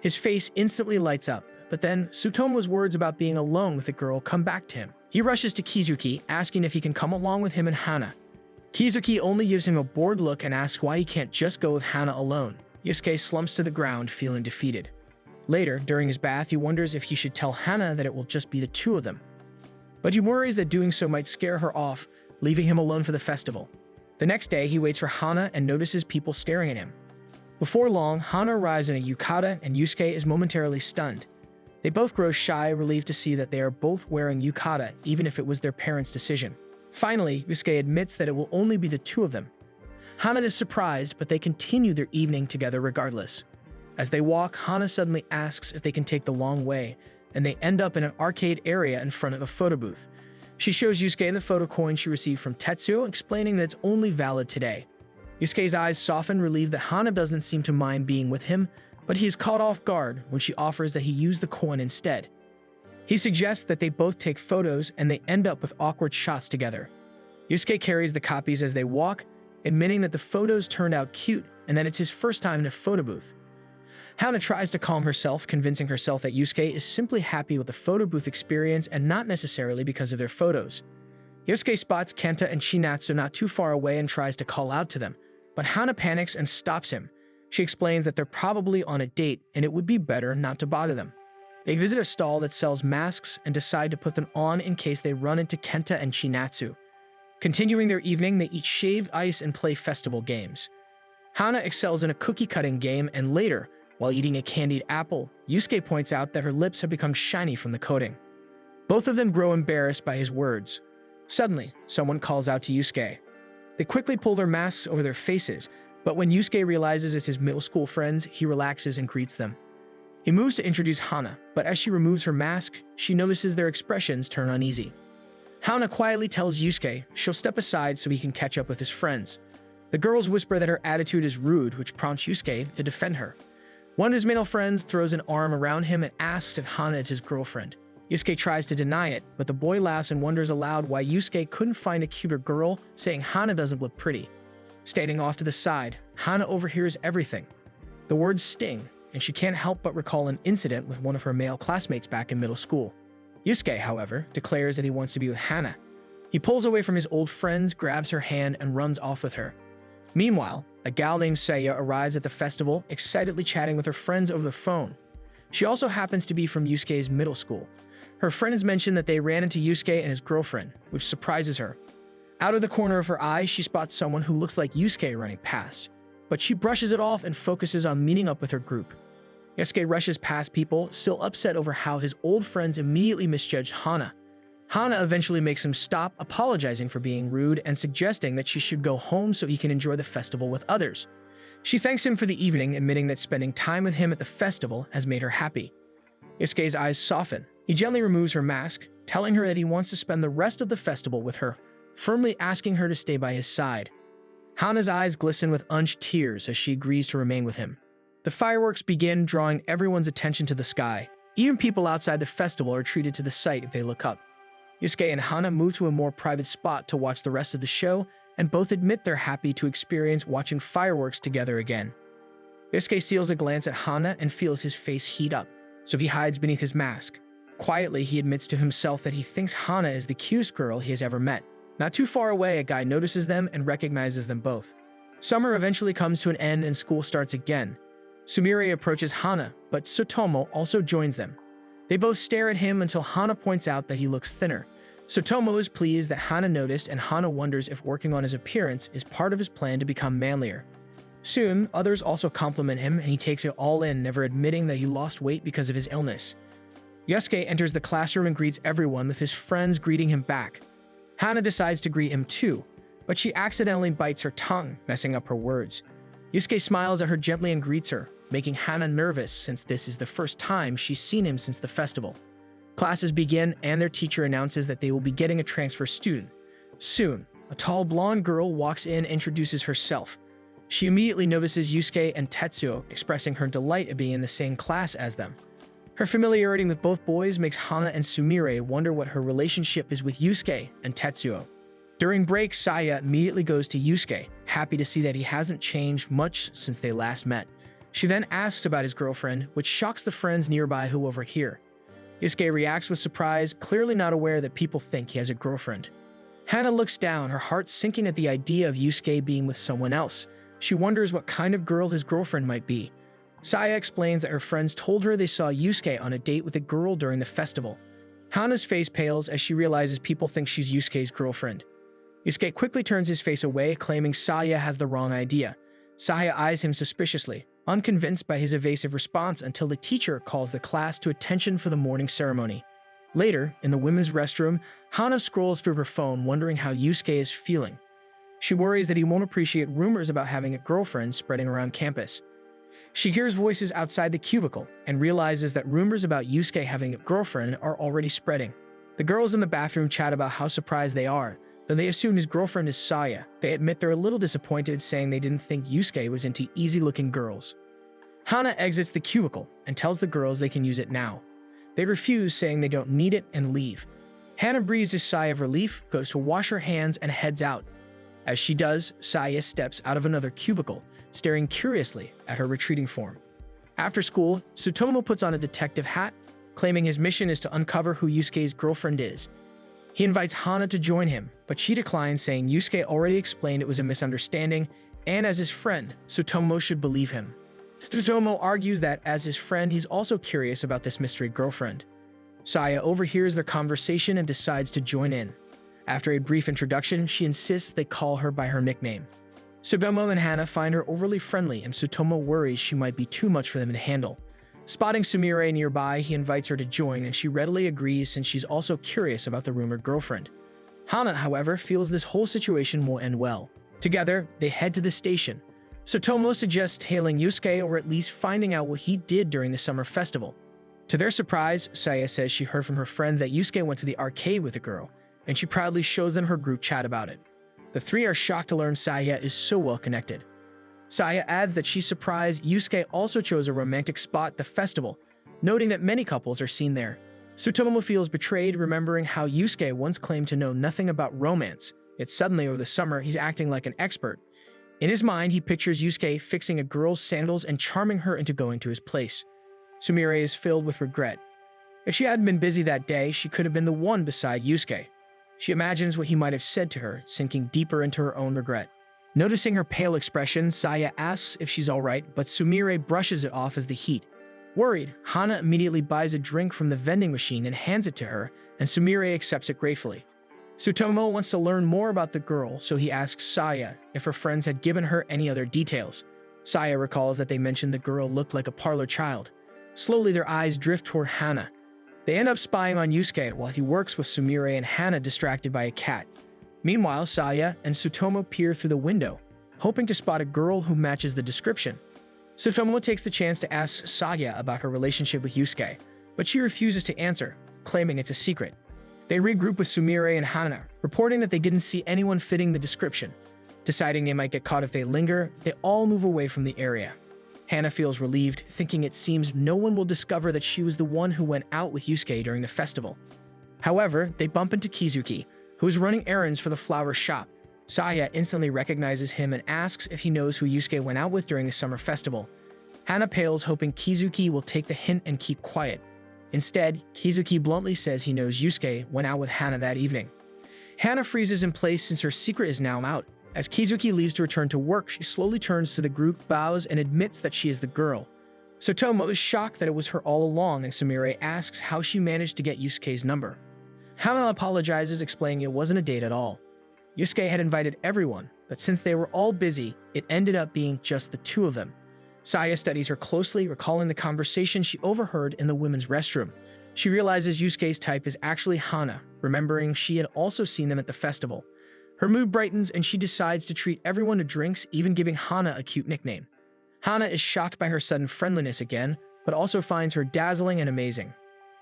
His face instantly lights up, but then Tsutomu's words about being alone with the girl come back to him. He rushes to Kizuki, asking if he can come along with him and Hana. Kizuki only gives him a bored look and asks why he can't just go with Hana alone. Yusuke slumps to the ground, feeling defeated. Later, during his bath, he wonders if he should tell Hana that it will just be the two of them. But he worries that doing so might scare her off, leaving him alone for the festival. The next day, he waits for Hana and notices people staring at him. Before long, Hana arrives in a yukata and Yusuke is momentarily stunned. They both grow shy, relieved to see that they are both wearing yukata, even if it was their parents' decision. Finally, Yusuke admits that it will only be the two of them. Hana is surprised, but they continue their evening together regardless. As they walk, Hana suddenly asks if they can take the long way, and they end up in an arcade area in front of a photo booth. She shows Yusuke the photo coin she received from Tetsuo, explaining that it's only valid today. Yusuke's eyes soften, relieved that Hana doesn't seem to mind being with him, but he is caught off guard when she offers that he use the coin instead. He suggests that they both take photos and they end up with awkward shots together. Yusuke carries the copies as they walk, admitting that the photos turned out cute and that it's his first time in a photo booth. Hana tries to calm herself, convincing herself that Yusuke is simply happy with the photo booth experience and not necessarily because of their photos. Yusuke spots Kenta and Shinatsu not too far away and tries to call out to them, but Hana panics and stops him. She explains that they're probably on a date and it would be better not to bother them. They visit a stall that sells masks and decide to put them on in case they run into Kenta and Shinatsu. Continuing their evening, they eat shaved ice and play festival games. Hana excels in a cookie-cutting game, and later, while eating a candied apple, Yusuke points out that her lips have become shiny from the coating. Both of them grow embarrassed by his words. Suddenly, someone calls out to Yusuke. They quickly pull their masks over their faces, but when Yusuke realizes it's his middle school friends, he relaxes and greets them. He moves to introduce Hana, but as she removes her mask, she notices their expressions turn uneasy. Hana quietly tells Yusuke she'll step aside so he can catch up with his friends. The girls whisper that her attitude is rude, which prompts Yusuke to defend her. One of his male friends throws an arm around him and asks if Hana is his girlfriend. Yusuke tries to deny it, but the boy laughs and wonders aloud why Yusuke couldn't find a cuter girl, saying Hana doesn't look pretty. Standing off to the side, Hana overhears everything. The words sting, and she can't help but recall an incident with one of her male classmates back in middle school. Yusuke, however, declares that he wants to be with Hana. He pulls away from his old friends, grabs her hand, and runs off with her. Meanwhile, a gal named Saya arrives at the festival, excitedly chatting with her friends over the phone. She also happens to be from Yusuke's middle school. Her friend has mentioned that they ran into Yusuke and his girlfriend, which surprises her. Out of the corner of her eye, she spots someone who looks like Yusuke running past, but she brushes it off and focuses on meeting up with her group. Yusuke rushes past people, still upset over how his old friends immediately misjudged Hana. Hana eventually makes him stop, apologizing for being rude and suggesting that she should go home so he can enjoy the festival with others. She thanks him for the evening, admitting that spending time with him at the festival has made her happy. Yusuke's eyes soften. He gently removes her mask, telling her that he wants to spend the rest of the festival with her, firmly asking her to stay by his side. Hana's eyes glisten with unshed tears as she agrees to remain with him. The fireworks begin, drawing everyone's attention to the sky. Even people outside the festival are treated to the sight if they look up. Yusuke and Hana move to a more private spot to watch the rest of the show, and both admit they're happy to experience watching fireworks together again. Yusuke steals a glance at Hana and feels his face heat up, so he hides beneath his mask. Quietly, he admits to himself that he thinks Hana is the cutest girl he has ever met. Not too far away, a guy notices them and recognizes them both. Summer eventually comes to an end and school starts again. Sumire approaches Hana, but Tsutomu also joins them. They both stare at him until Hana points out that he looks thinner. Tsutomu is pleased that Hana noticed, and Hana wonders if working on his appearance is part of his plan to become manlier. Soon, others also compliment him, and he takes it all in, never admitting that he lost weight because of his illness. Yusuke enters the classroom and greets everyone, with his friends greeting him back. Hana decides to greet him too, but she accidentally bites her tongue, messing up her words. Yusuke smiles at her gently and greets her, making Hana nervous since this is the first time she's seen him since the festival. Classes begin, and their teacher announces that they will be getting a transfer student. Soon, a tall blonde girl walks in and introduces herself. She immediately notices Yusuke and Tetsuo, expressing her delight at being in the same class as them. Her familiarity with both boys makes Hana and Sumire wonder what her relationship is with Yusuke and Tetsuo. During break, Saya immediately goes to Yusuke, happy to see that he hasn't changed much since they last met. She then asks about his girlfriend, which shocks the friends nearby who overhear. Yusuke reacts with surprise, clearly not aware that people think he has a girlfriend. Hana looks down, her heart sinking at the idea of Yusuke being with someone else. She wonders what kind of girl his girlfriend might be. Saya explains that her friends told her they saw Yusuke on a date with a girl during the festival. Hana's face pales as she realizes people think she's Yusuke's girlfriend. Yusuke quickly turns his face away, claiming Saya has the wrong idea. Saya eyes him suspiciously, unconvinced by his evasive response until the teacher calls the class to attention for the morning ceremony. Later, in the women's restroom, Hana scrolls through her phone, wondering how Yusuke is feeling. She worries that he won't appreciate rumors about having a girlfriend spreading around campus. She hears voices outside the cubicle and realizes that rumors about Yusuke having a girlfriend are already spreading. The girls in the bathroom chat about how surprised they are, though they assume his girlfriend is Saya. They admit they're a little disappointed, saying they didn't think Yusuke was into easy-looking girls. Hana exits the cubicle and tells the girls they can use it now. They refuse, saying they don't need it, and leave. Hana breathes a sigh of relief, goes to wash her hands, and heads out. As she does, Saya steps out of another cubicle, staring curiously at her retreating form. After school, Tsutomu puts on a detective hat, claiming his mission is to uncover who Yusuke's girlfriend is. He invites Hana to join him, but she declines, saying Yusuke already explained it was a misunderstanding, and as his friend, Tsutomu should believe him. Tsutomu argues that, as his friend, he's also curious about this mystery girlfriend. Saya overhears their conversation and decides to join in. After a brief introduction, she insists they call her by her nickname. Tsutomu and Hana find her overly friendly, and Tsutomu worries she might be too much for them to handle. Spotting Sumire nearby, he invites her to join, and she readily agrees since she's also curious about the rumored girlfriend. Hana, however, feels this whole situation will end well. Together, they head to the station. Tsutomu suggests hailing Yusuke, or at least finding out what he did during the summer festival. To their surprise, Saya says she heard from her friends that Yusuke went to the arcade with a girl, and she proudly shows them her group chat about it. The three are shocked to learn Saya is so well connected. Saya adds that she's surprised Yusuke also chose a romantic spot at the festival, noting that many couples are seen there. Tsutomu feels betrayed, remembering how Yusuke once claimed to know nothing about romance, yet suddenly over the summer he's acting like an expert. In his mind, he pictures Yusuke fixing a girl's sandals and charming her into going to his place. Sumire is filled with regret. If she hadn't been busy that day, she could have been the one beside Yusuke. She imagines what he might have said to her, sinking deeper into her own regret. Noticing her pale expression, Saya asks if she's alright, but Sumire brushes it off as the heat. Worried, Hana immediately buys a drink from the vending machine and hands it to her, and Sumire accepts it gratefully. Tsutomu wants to learn more about the girl, so he asks Saya if her friends had given her any other details. Saya recalls that they mentioned the girl looked like a parlor child. Slowly, their eyes drift toward Hana. They end up spying on Yusuke while he works with Sumire and Hana distracted by a cat. Meanwhile, Saya and Tsutomu peer through the window, hoping to spot a girl who matches the description. Tsutomu takes the chance to ask Saya about her relationship with Yusuke, but she refuses to answer, claiming it's a secret. They regroup with Sumire and Hana, reporting that they didn't see anyone fitting the description. Deciding they might get caught if they linger, they all move away from the area. Hana feels relieved, thinking it seems no one will discover that she was the one who went out with Yusuke during the festival. However, they bump into Kizuki, who is running errands for the flower shop. Saya instantly recognizes him and asks if he knows who Yusuke went out with during the summer festival. Hana pales, hoping Kizuki will take the hint and keep quiet. Instead, Kizuki bluntly says he knows Yusuke went out with Hana that evening. Hana freezes in place since her secret is now out. As Kizuki leaves to return to work, she slowly turns to the group, bows, and admits that she is the girl. Tsutomu is shocked that it was her all along, and Sumire asks how she managed to get Yusuke's number. Hana apologizes, explaining it wasn't a date at all. Yusuke had invited everyone, but since they were all busy, it ended up being just the two of them. Saya studies her closely, recalling the conversation she overheard in the women's restroom. She realizes Yusuke's type is actually Hana, remembering she had also seen them at the festival. Her mood brightens and she decides to treat everyone to drinks, even giving Hana a cute nickname. Hana is shocked by her sudden friendliness again, but also finds her dazzling and amazing.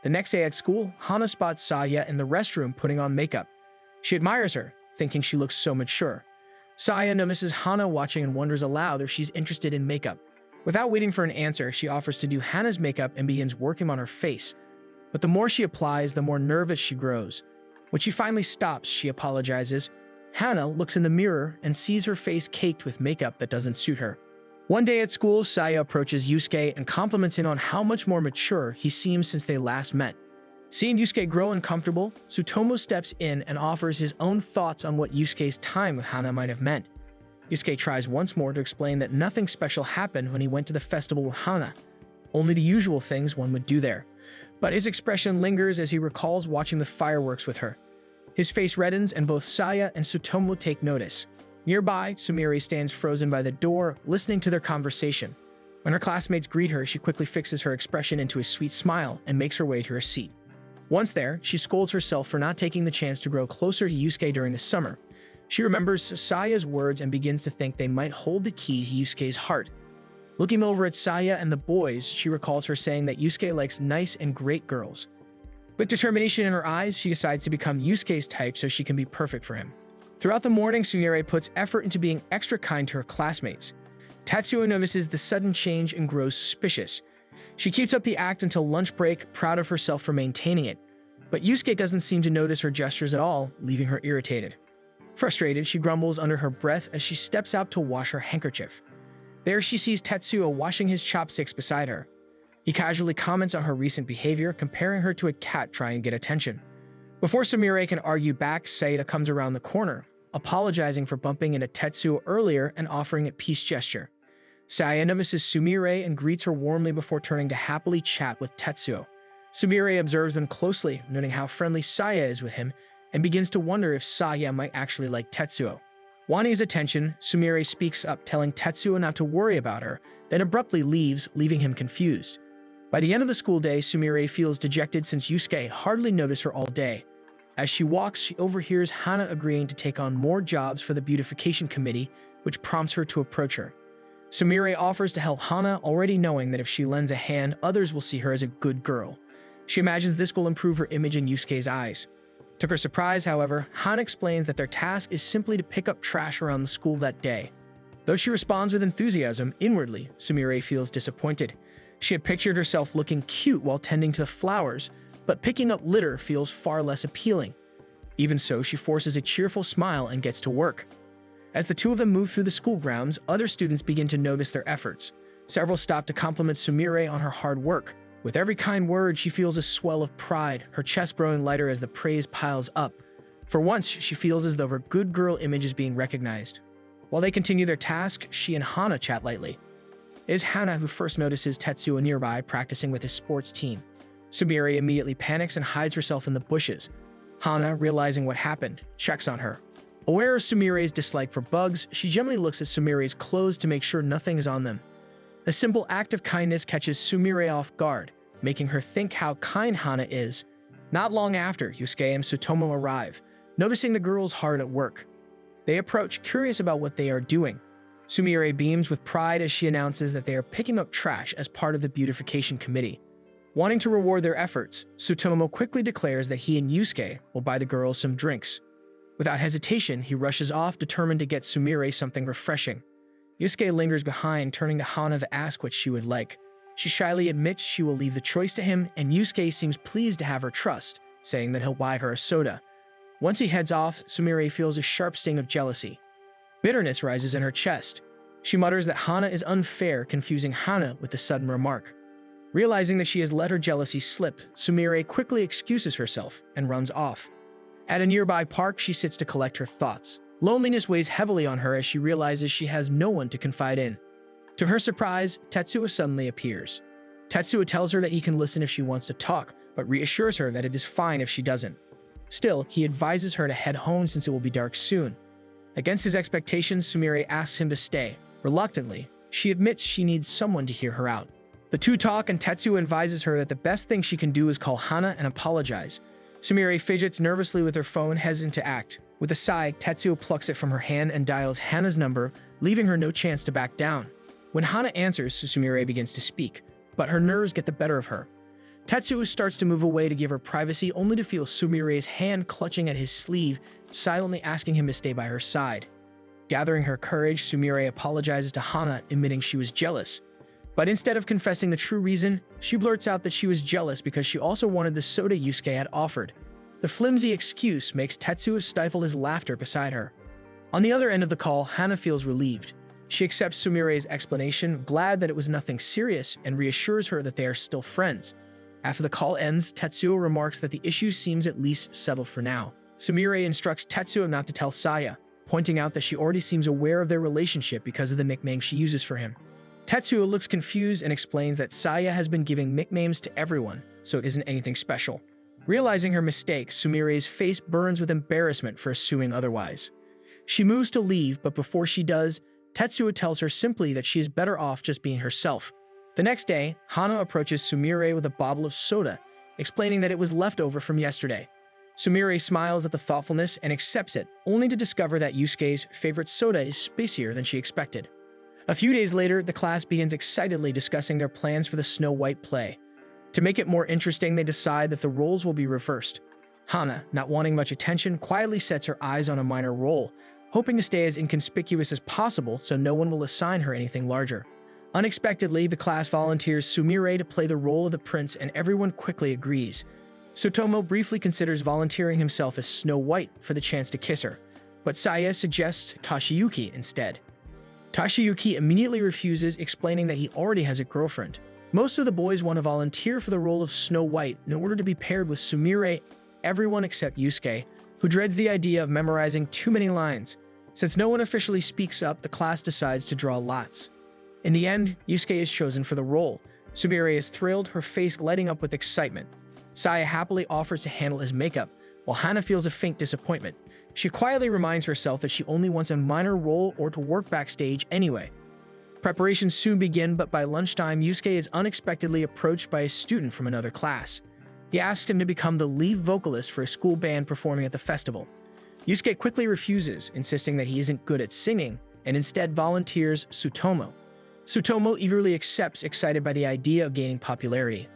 The next day at school, Hana spots Saya in the restroom putting on makeup. She admires her, thinking she looks so mature. Saya notices Hana watching and wonders aloud if she's interested in makeup. Without waiting for an answer, she offers to do Hana's makeup and begins working on her face. But the more she applies, the more nervous she grows. When she finally stops, she apologizes. Hana looks in the mirror and sees her face caked with makeup that doesn't suit her. One day at school, Saya approaches Yusuke and compliments him on how much more mature he seems since they last met. Seeing Yusuke grow uncomfortable, Tsutomu steps in and offers his own thoughts on what Yusuke's time with Hana might have meant. Yusuke tries once more to explain that nothing special happened when he went to the festival with Hana, only the usual things one would do there. But his expression lingers as he recalls watching the fireworks with her. His face reddens and both Saya and Tsutomu take notice. Nearby, Sumire stands frozen by the door, listening to their conversation. When her classmates greet her, she quickly fixes her expression into a sweet smile and makes her way to her seat. Once there, she scolds herself for not taking the chance to grow closer to Yusuke during the summer. She remembers Saya's words and begins to think they might hold the key to Yusuke's heart. Looking over at Saya and the boys, she recalls her saying that Yusuke likes nice and great girls. With determination in her eyes, she decides to become Yusuke's type so she can be perfect for him. Throughout the morning, Sumire puts effort into being extra kind to her classmates. Tetsuo notices the sudden change and grows suspicious. She keeps up the act until lunch break, proud of herself for maintaining it. But Yusuke doesn't seem to notice her gestures at all, leaving her irritated. Frustrated, she grumbles under her breath as she steps out to wash her handkerchief. There she sees Tetsuo washing his chopsticks beside her. He casually comments on her recent behavior, comparing her to a cat trying to get attention. Before Sumire can argue back, Saida comes around the corner, apologizing for bumping into Tetsuo earlier and offering a peace gesture. Saya notices Sumire and greets her warmly before turning to happily chat with Tetsuo. Sumire observes them closely, noting how friendly Saya is with him, and begins to wonder if Saya might actually like Tetsuo. Wanting his attention, Sumire speaks up, telling Tetsuo not to worry about her, then abruptly leaves, leaving him confused. By the end of the school day, Sumire feels dejected since Yusuke hardly noticed her all day. As she walks, she overhears Hana agreeing to take on more jobs for the beautification committee, which prompts her to approach her. Sumire offers to help Hana, already knowing that if she lends a hand, others will see her as a good girl. She imagines this will improve her image in Yusuke's eyes. To her surprise, however, Hana explains that their task is simply to pick up trash around the school that day. Though she responds with enthusiasm, inwardly, Sumire feels disappointed. She had pictured herself looking cute while tending to the flowers, but picking up litter feels far less appealing. Even so, she forces a cheerful smile and gets to work. As the two of them move through the school grounds, other students begin to notice their efforts. Several stop to compliment Sumire on her hard work. With every kind word, she feels a swell of pride, her chest growing lighter as the praise piles up. For once, she feels as though her good girl image is being recognized. While they continue their task, she and Hana chat lightly. It is Hana who first notices Tetsuo nearby practicing with his sports team. Sumire immediately panics and hides herself in the bushes. Hana, realizing what happened, checks on her. Aware of Sumire's dislike for bugs, she gently looks at Sumire's clothes to make sure nothing is on them. A simple act of kindness catches Sumire off guard, making her think how kind Hana is. Not long after, Yusuke and Tsutomu arrive, noticing the girls hard at work. They approach, curious about what they are doing. Sumire beams with pride as she announces that they are picking up trash as part of the beautification committee. Wanting to reward their efforts, Tsutomu quickly declares that he and Yusuke will buy the girls some drinks. Without hesitation, he rushes off, determined to get Sumire something refreshing. Yusuke lingers behind, turning to Hana to ask what she would like. She shyly admits she will leave the choice to him, and Yusuke seems pleased to have her trust, saying that he'll buy her a soda. Once he heads off, Sumire feels a sharp sting of jealousy. Bitterness rises in her chest. She mutters that Hana is unfair, confusing Hana with the sudden remark. Realizing that she has let her jealousy slip, Sumire quickly excuses herself and runs off. At a nearby park, she sits to collect her thoughts. Loneliness weighs heavily on her as she realizes she has no one to confide in. To her surprise, Tetsuo suddenly appears. Tetsuo tells her that he can listen if she wants to talk, but reassures her that it is fine if she doesn't. Still, he advises her to head home since it will be dark soon. Against his expectations, Sumire asks him to stay. Reluctantly, she admits she needs someone to hear her out. The two talk, and Tetsuo advises her that the best thing she can do is call Hana and apologize. Sumire fidgets nervously with her phone, hesitant to act. With a sigh, Tetsuo plucks it from her hand and dials Hana's number, leaving her no chance to back down. When Hana answers, Sumire begins to speak, but her nerves get the better of her. Tetsuo starts to move away to give her privacy, only to feel Sumire's hand clutching at his sleeve, silently asking him to stay by her side. Gathering her courage, Sumire apologizes to Hana, admitting she was jealous. But instead of confessing the true reason, she blurts out that she was jealous because she also wanted the soda Yusuke had offered. The flimsy excuse makes Tetsuo stifle his laughter beside her. On the other end of the call, Hana feels relieved. She accepts Sumire's explanation, glad that it was nothing serious, and reassures her that they are still friends. After the call ends, Tetsuo remarks that the issue seems at least settled for now. Sumire instructs Tetsuo not to tell Saya, pointing out that she already seems aware of their relationship because of the nickname she uses for him. Tetsuo looks confused and explains that Saya has been giving nicknames to everyone, so it isn't anything special. Realizing her mistake, Sumire's face burns with embarrassment for assuming otherwise. She moves to leave, but before she does, Tetsuo tells her simply that she is better off just being herself. The next day, Hana approaches Sumire with a bottle of soda, explaining that it was leftover from yesterday. Sumire smiles at the thoughtfulness and accepts it, only to discover that Yusuke's favorite soda is spicier than she expected. A few days later, the class begins excitedly discussing their plans for the Snow White play. To make it more interesting, they decide that the roles will be reversed. Hana, not wanting much attention, quietly sets her eyes on a minor role, hoping to stay as inconspicuous as possible so no one will assign her anything larger. Unexpectedly, the class volunteers Sumire to play the role of the prince, and everyone quickly agrees. Tsutomu briefly considers volunteering himself as Snow White for the chance to kiss her, but Saya suggests Tashiyuki instead. Tashiyuki immediately refuses, explaining that he already has a girlfriend. Most of the boys want to volunteer for the role of Snow White in order to be paired with Sumire, everyone except Yusuke, who dreads the idea of memorizing too many lines. Since no one officially speaks up, the class decides to draw lots. In the end, Yusuke is chosen for the role. Sumire is thrilled, her face lighting up with excitement. Saya happily offers to handle his makeup, while Hana feels a faint disappointment. She quietly reminds herself that she only wants a minor role or to work backstage anyway. Preparations soon begin, but by lunchtime, Yusuke is unexpectedly approached by a student from another class. He asks him to become the lead vocalist for a school band performing at the festival. Yusuke quickly refuses, insisting that he isn't good at singing, and instead volunteers Tsutomu. Tsutomu eagerly accepts, excited by the idea of gaining popularity.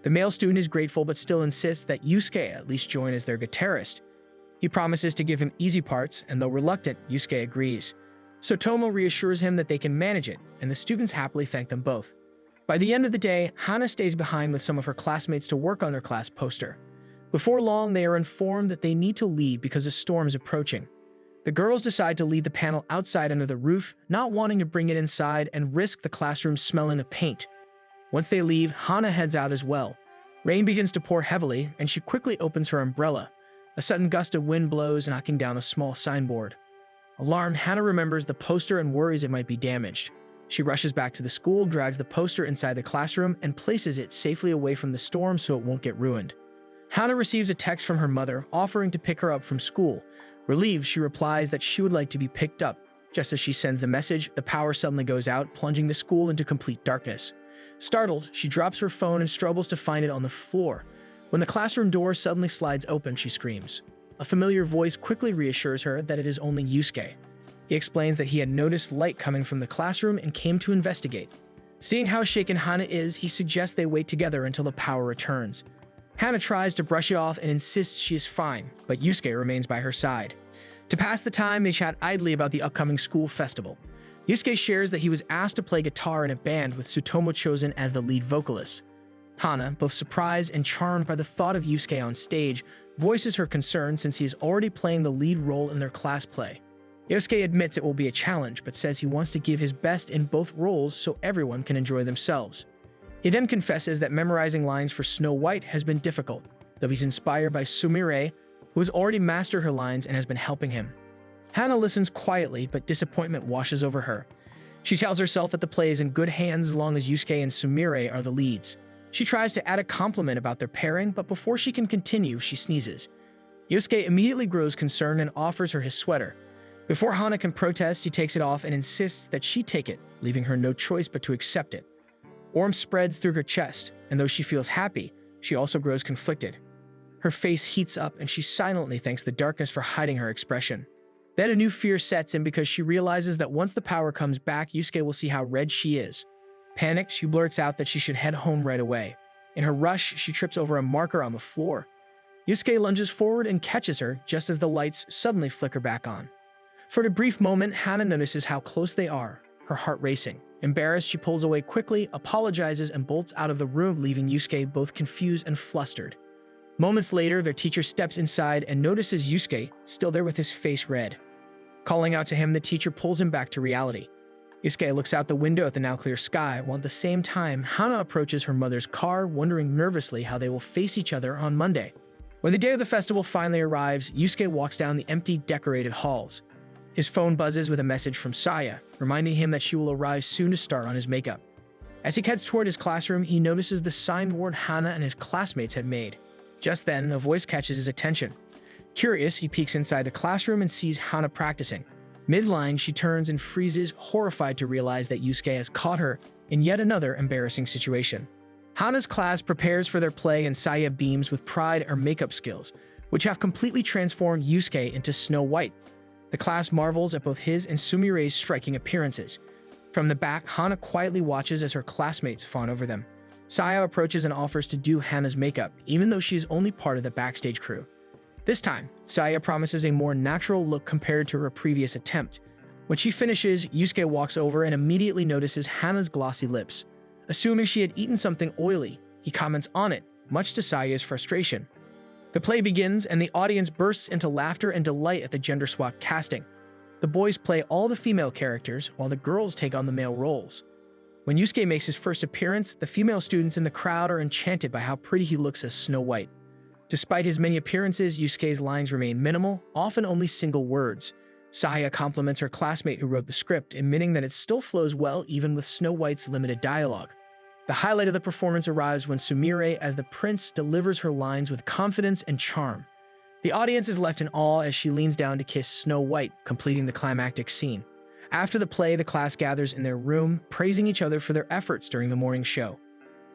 The male student is grateful but still insists that Yusuke at least join as their guitarist. He promises to give him easy parts, and though reluctant, Yusuke agrees. Tsutomu reassures him that they can manage it, and the students happily thank them both. By the end of the day, Hana stays behind with some of her classmates to work on their class poster. Before long, they are informed that they need to leave because a storm is approaching. The girls decide to leave the panel outside under the roof, not wanting to bring it inside and risk the classroom smelling of paint. Once they leave, Hana heads out as well. Rain begins to pour heavily, and she quickly opens her umbrella. A sudden gust of wind blows, knocking down a small signboard. Alarmed, Hana remembers the poster and worries it might be damaged. She rushes back to the school, drags the poster inside the classroom, and places it safely away from the storm so it won't get ruined. Hana receives a text from her mother offering to pick her up from school. Relieved, she replies that she would like to be picked up. Just as she sends the message, the power suddenly goes out, plunging the school into complete darkness. Startled, she drops her phone and struggles to find it on the floor. When the classroom door suddenly slides open, she screams. A familiar voice quickly reassures her that it is only Yusuke. He explains that he had noticed light coming from the classroom and came to investigate. Seeing how shaken Hana is, he suggests they wait together until the power returns. Hana tries to brush it off and insists she is fine, but Yusuke remains by her side. To pass the time, they chat idly about the upcoming school festival. Yusuke shares that he was asked to play guitar in a band with Tsutomu chosen as the lead vocalist. Hana, both surprised and charmed by the thought of Yusuke on stage, voices her concern since he is already playing the lead role in their class play. Yusuke admits it will be a challenge, but says he wants to give his best in both roles so everyone can enjoy themselves. He then confesses that memorizing lines for Snow White has been difficult, though he's inspired by Sumire, who has already mastered her lines and has been helping him. Hana listens quietly, but disappointment washes over her. She tells herself that the play is in good hands as long as Yusuke and Sumire are the leads. She tries to add a compliment about their pairing, but before she can continue, she sneezes. Yusuke immediately grows concerned and offers her his sweater. Before Hana can protest, he takes it off and insists that she take it, leaving her no choice but to accept it. Warmth spreads through her chest, and though she feels happy, she also grows conflicted. Her face heats up, and she silently thanks the darkness for hiding her expression. Then a new fear sets in because she realizes that once the power comes back, Yusuke will see how red she is. Panicked, she blurts out that she should head home right away. In her rush, she trips over a marker on the floor. Yusuke lunges forward and catches her just as the lights suddenly flicker back on. For a brief moment, Hana notices how close they are, her heart racing. Embarrassed, she pulls away quickly, apologizes, and bolts out of the room, leaving Yusuke both confused and flustered. Moments later, their teacher steps inside and notices Yusuke still there with his face red. Calling out to him, the teacher pulls him back to reality. Yusuke looks out the window at the now clear sky, while at the same time, Hana approaches her mother's car, wondering nervously how they will face each other on Monday. When the day of the festival finally arrives, Yusuke walks down the empty, decorated halls. His phone buzzes with a message from Saya, reminding him that she will arrive soon to start on his makeup. As he heads toward his classroom, he notices the signboard Hana and his classmates had made. Just then, a voice catches his attention. Curious, he peeks inside the classroom and sees Hana practicing. Mid-line, she turns and freezes, horrified to realize that Yusuke has caught her in yet another embarrassing situation. Hana's class prepares for their play and Saya beams with pride at her makeup skills, which have completely transformed Yusuke into Snow White. The class marvels at both his and Sumire's striking appearances. From the back, Hana quietly watches as her classmates fawn over them. Saya approaches and offers to do Hana's makeup, even though she is only part of the backstage crew. This time, Saya promises a more natural look compared to her previous attempt. When she finishes, Yusuke walks over and immediately notices Hana's glossy lips. Assuming she had eaten something oily, he comments on it, much to Saya's frustration. The play begins, and the audience bursts into laughter and delight at the gender-swapped casting. The boys play all the female characters, while the girls take on the male roles. When Yusuke makes his first appearance, the female students in the crowd are enchanted by how pretty he looks as Snow White. Despite his many appearances, Yusuke's lines remain minimal, often only single words. Saya compliments her classmate who wrote the script, admitting that it still flows well even with Snow White's limited dialogue. The highlight of the performance arrives when Sumire, as the prince, delivers her lines with confidence and charm. The audience is left in awe as she leans down to kiss Snow White, completing the climactic scene. After the play, the class gathers in their room, praising each other for their efforts during the morning show.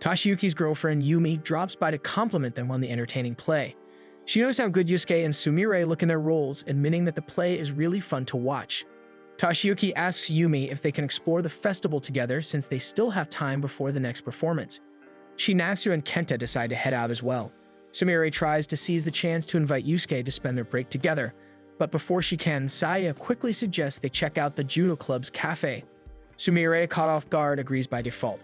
Toshiyuki's girlfriend, Yumi, drops by to compliment them on the entertaining play. She knows how good Yusuke and Sumire look in their roles, admitting that the play is really fun to watch. Toshiyuki asks Yumi if they can explore the festival together since they still have time before the next performance. Shinatsu and Kenta decide to head out as well. Sumire tries to seize the chance to invite Yusuke to spend their break together, but before she can, Saya quickly suggests they check out the Juno Club's cafe. Sumire, caught off guard, agrees by default.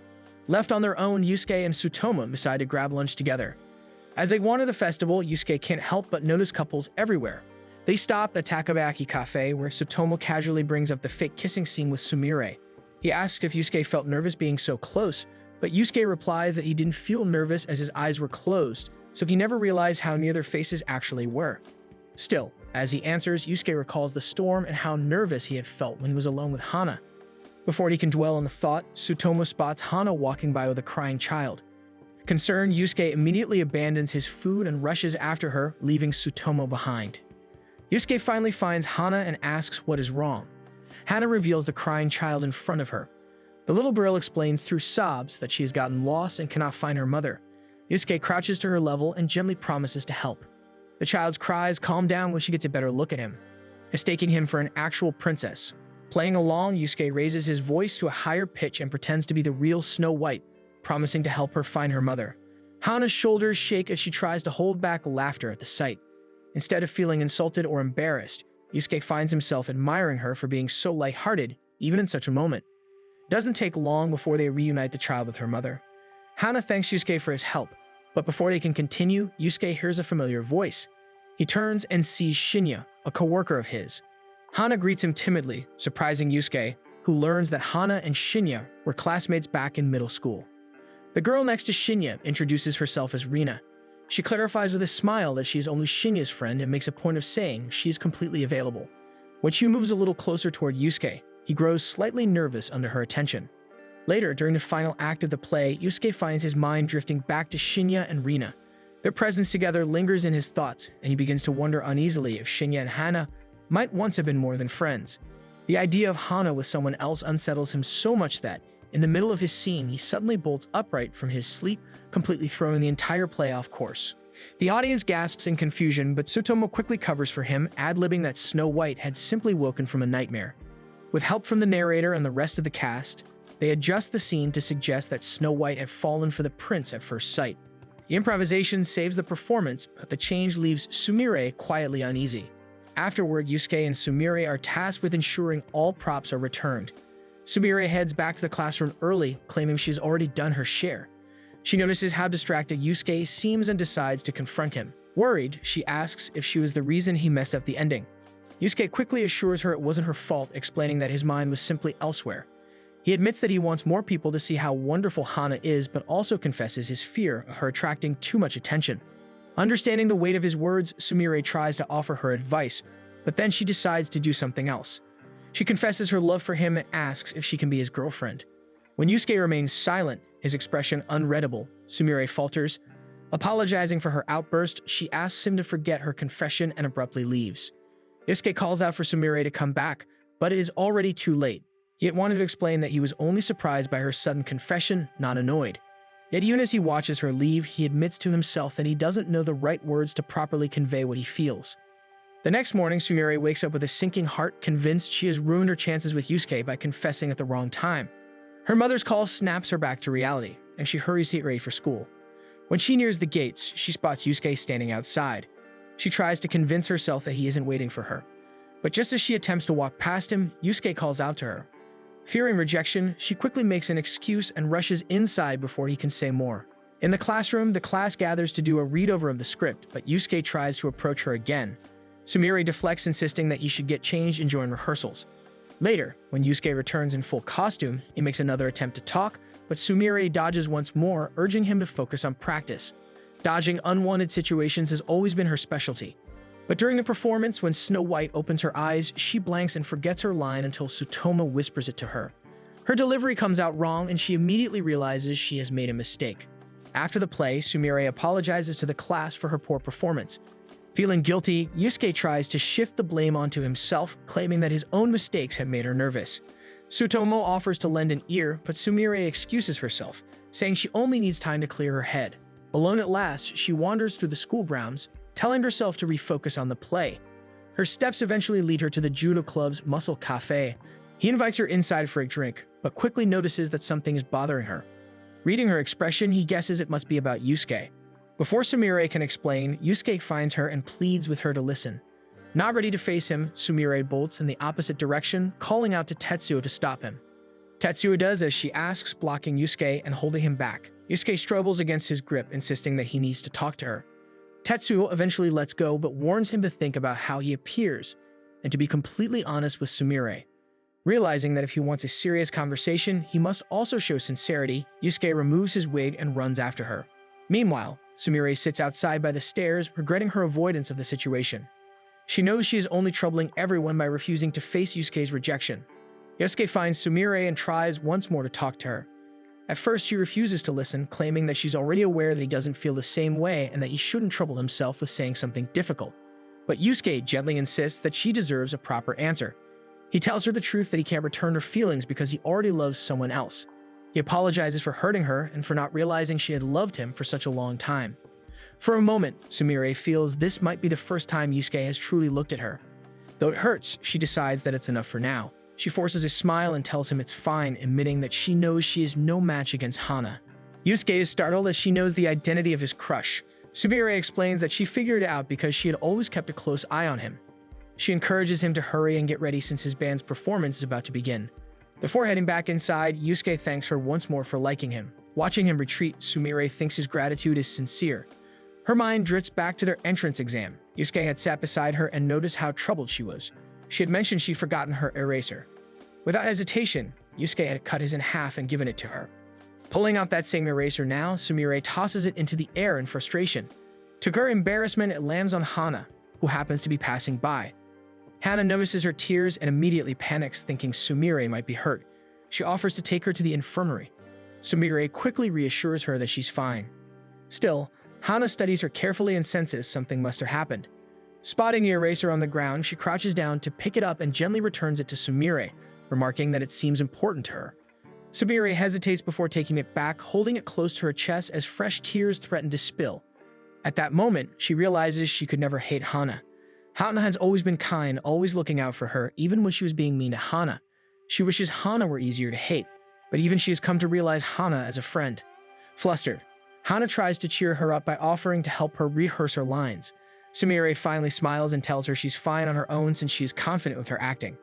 Left on their own, Yusuke and Tsutomu decide to grab lunch together. As they wander the festival, Yusuke can't help but notice couples everywhere. They stop at a takoyaki cafe where Tsutomu casually brings up the fake kissing scene with Sumire. He asks if Yusuke felt nervous being so close, but Yusuke replies that he didn't feel nervous as his eyes were closed, so he never realized how near their faces actually were. Still, as he answers, Yusuke recalls the storm and how nervous he had felt when he was alone with Hana. Before he can dwell on the thought, Tsutomu spots Hana walking by with a crying child. Concerned, Yusuke immediately abandons his food and rushes after her, leaving Tsutomu behind. Yusuke finally finds Hana and asks what is wrong. Hana reveals the crying child in front of her. The little girl explains through sobs that she has gotten lost and cannot find her mother. Yusuke crouches to her level and gently promises to help. The child's cries calm down when she gets a better look at him, mistaking him for an actual princess. Playing along, Yusuke raises his voice to a higher pitch and pretends to be the real Snow White, promising to help her find her mother. Hana's shoulders shake as she tries to hold back laughter at the sight. Instead of feeling insulted or embarrassed, Yusuke finds himself admiring her for being so lighthearted, even in such a moment. It doesn't take long before they reunite the child with her mother. Hana thanks Yusuke for his help, but before they can continue, Yusuke hears a familiar voice. He turns and sees Shinya, a co-worker of his. Hana greets him timidly, surprising Yusuke, who learns that Hana and Shinya were classmates back in middle school. The girl next to Shinya introduces herself as Rina. She clarifies with a smile that she is only Shinya's friend and makes a point of saying she is completely available. When she moves a little closer toward Yusuke, he grows slightly nervous under her attention. Later, during the final act of the play, Yusuke finds his mind drifting back to Shinya and Rina. Their presence together lingers in his thoughts, and he begins to wonder uneasily if Shinya and Hana might once have been more than friends. The idea of Hana with someone else unsettles him so much that, in the middle of his scene, he suddenly bolts upright from his sleep, completely throwing the entire play off course. The audience gasps in confusion, but Tsutomu quickly covers for him, ad-libbing that Snow White had simply woken from a nightmare. With help from the narrator and the rest of the cast, they adjust the scene to suggest that Snow White had fallen for the prince at first sight. The improvisation saves the performance, but the change leaves Sumire quietly uneasy. Afterward, Yusuke and Sumire are tasked with ensuring all props are returned. Sumire heads back to the classroom early, claiming she's already done her share. She notices how distracted Yusuke seems and decides to confront him. Worried, she asks if she was the reason he messed up the ending. Yusuke quickly assures her it wasn't her fault, explaining that his mind was simply elsewhere. He admits that he wants more people to see how wonderful Hana is, but also confesses his fear of her attracting too much attention. Understanding the weight of his words, Sumire tries to offer her advice, but then she decides to do something else. She confesses her love for him and asks if she can be his girlfriend. When Yusuke remains silent, his expression unreadable, Sumire falters. Apologizing for her outburst, she asks him to forget her confession and abruptly leaves. Yusuke calls out for Sumire to come back, but it is already too late. He had wanted to explain that he was only surprised by her sudden confession, not annoyed. Yet even as he watches her leave, he admits to himself that he doesn't know the right words to properly convey what he feels. The next morning, Sumire wakes up with a sinking heart, convinced she has ruined her chances with Yusuke by confessing at the wrong time. Her mother's call snaps her back to reality, and she hurries to get ready for school. When she nears the gates, she spots Yusuke standing outside. She tries to convince herself that he isn't waiting for her. But just as she attempts to walk past him, Yusuke calls out to her. Fearing rejection, she quickly makes an excuse and rushes inside before he can say more. In the classroom, the class gathers to do a read-over of the script, but Yusuke tries to approach her again. Sumire deflects, insisting that he should get changed and join rehearsals. Later, when Yusuke returns in full costume, he makes another attempt to talk, but Sumire dodges once more, urging him to focus on practice. Dodging unwanted situations has always been her specialty. But during the performance, when Snow White opens her eyes, she blanks and forgets her line until Tsutomu whispers it to her. Her delivery comes out wrong, and she immediately realizes she has made a mistake. After the play, Sumire apologizes to the class for her poor performance. Feeling guilty, Yusuke tries to shift the blame onto himself, claiming that his own mistakes had made her nervous. Tsutomu offers to lend an ear, but Sumire excuses herself, saying she only needs time to clear her head. Alone at last, she wanders through the school grounds, telling herself to refocus on the play. Her steps eventually lead her to the judo club's Muscle Cafe. He invites her inside for a drink, but quickly notices that something is bothering her. Reading her expression, he guesses it must be about Yusuke. Before Sumire can explain, Yusuke finds her and pleads with her to listen. Not ready to face him, Sumire bolts in the opposite direction, calling out to Tetsuo to stop him. Tetsuo does as she asks, blocking Yusuke and holding him back. Yusuke struggles against his grip, insisting that he needs to talk to her. Tetsuo eventually lets go but warns him to think about how he appears and to be completely honest with Sumire. Realizing that if he wants a serious conversation, he must also show sincerity, Yusuke removes his wig and runs after her. Meanwhile, Sumire sits outside by the stairs, regretting her avoidance of the situation. She knows she is only troubling everyone by refusing to face Yusuke's rejection. Yusuke finds Sumire and tries once more to talk to her. At first, she refuses to listen, claiming that she's already aware that he doesn't feel the same way and that he shouldn't trouble himself with saying something difficult. But Yusuke gently insists that she deserves a proper answer. He tells her the truth that he can't return her feelings because he already loves someone else. He apologizes for hurting her and for not realizing she had loved him for such a long time. For a moment, Sumire feels this might be the first time Yusuke has truly looked at her. Though it hurts, she decides that it's enough for now. She forces a smile and tells him it's fine, admitting that she knows she is no match against Hana. Yusuke is startled as she knows the identity of his crush. Sumire explains that she figured it out because she had always kept a close eye on him. She encourages him to hurry and get ready since his band's performance is about to begin. Before heading back inside, Yusuke thanks her once more for liking him. Watching him retreat, Sumire thinks his gratitude is sincere. Her mind drifts back to their entrance exam. Yusuke had sat beside her and noticed how troubled she was. She had mentioned she'd forgotten her eraser. Without hesitation, Yusuke had cut his in half and given it to her. Pulling out that same eraser now, Sumire tosses it into the air in frustration. To her embarrassment, it lands on Hana, who happens to be passing by. Hana notices her tears and immediately panics, thinking Sumire might be hurt. She offers to take her to the infirmary. Sumire quickly reassures her that she's fine. Still, Hana studies her carefully and senses something must have happened. Spotting the eraser on the ground, she crouches down to pick it up and gently returns it to Sumire, remarking that it seems important to her. Sumire hesitates before taking it back, holding it close to her chest as fresh tears threaten to spill. At that moment, she realizes she could never hate Hana. Hana has always been kind, always looking out for her, even when she was being mean to Hana. She wishes Hana were easier to hate, but even she has come to realize Hana as a friend. Flustered, Hana tries to cheer her up by offering to help her rehearse her lines. Sumire finally smiles and tells her she's fine on her own since she is confident with her acting.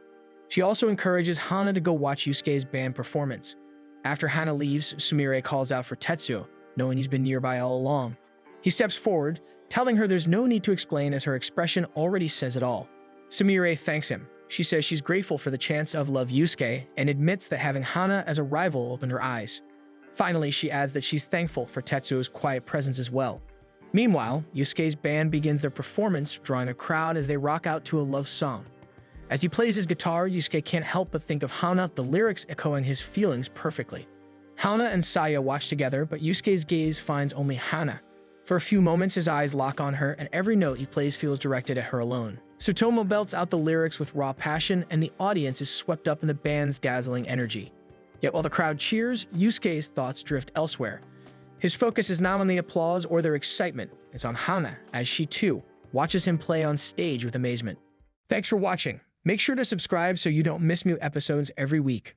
She also encourages Hana to go watch Yusuke's band performance. After Hana leaves, Sumire calls out for Tetsuo, knowing he's been nearby all along. He steps forward, telling her there's no need to explain as her expression already says it all. Sumire thanks him. She says she's grateful for the chance to love Yusuke and admits that having Hana as a rival opened her eyes. Finally, she adds that she's thankful for Tetsuo's quiet presence as well. Meanwhile, Yusuke's band begins their performance, drawing a crowd as they rock out to a love song. As he plays his guitar, Yusuke can't help but think of Hana, the lyrics echoing his feelings perfectly. Hana and Saya watch together, but Yusuke's gaze finds only Hana. For a few moments, his eyes lock on her, and every note he plays feels directed at her alone. Tsutomu belts out the lyrics with raw passion, and the audience is swept up in the band's dazzling energy. Yet while the crowd cheers, Yusuke's thoughts drift elsewhere. His focus is not on the applause or their excitement, it's on Hana, as she too watches him play on stage with amazement. Thanks for watching. Make sure to subscribe so you don't miss new episodes every week.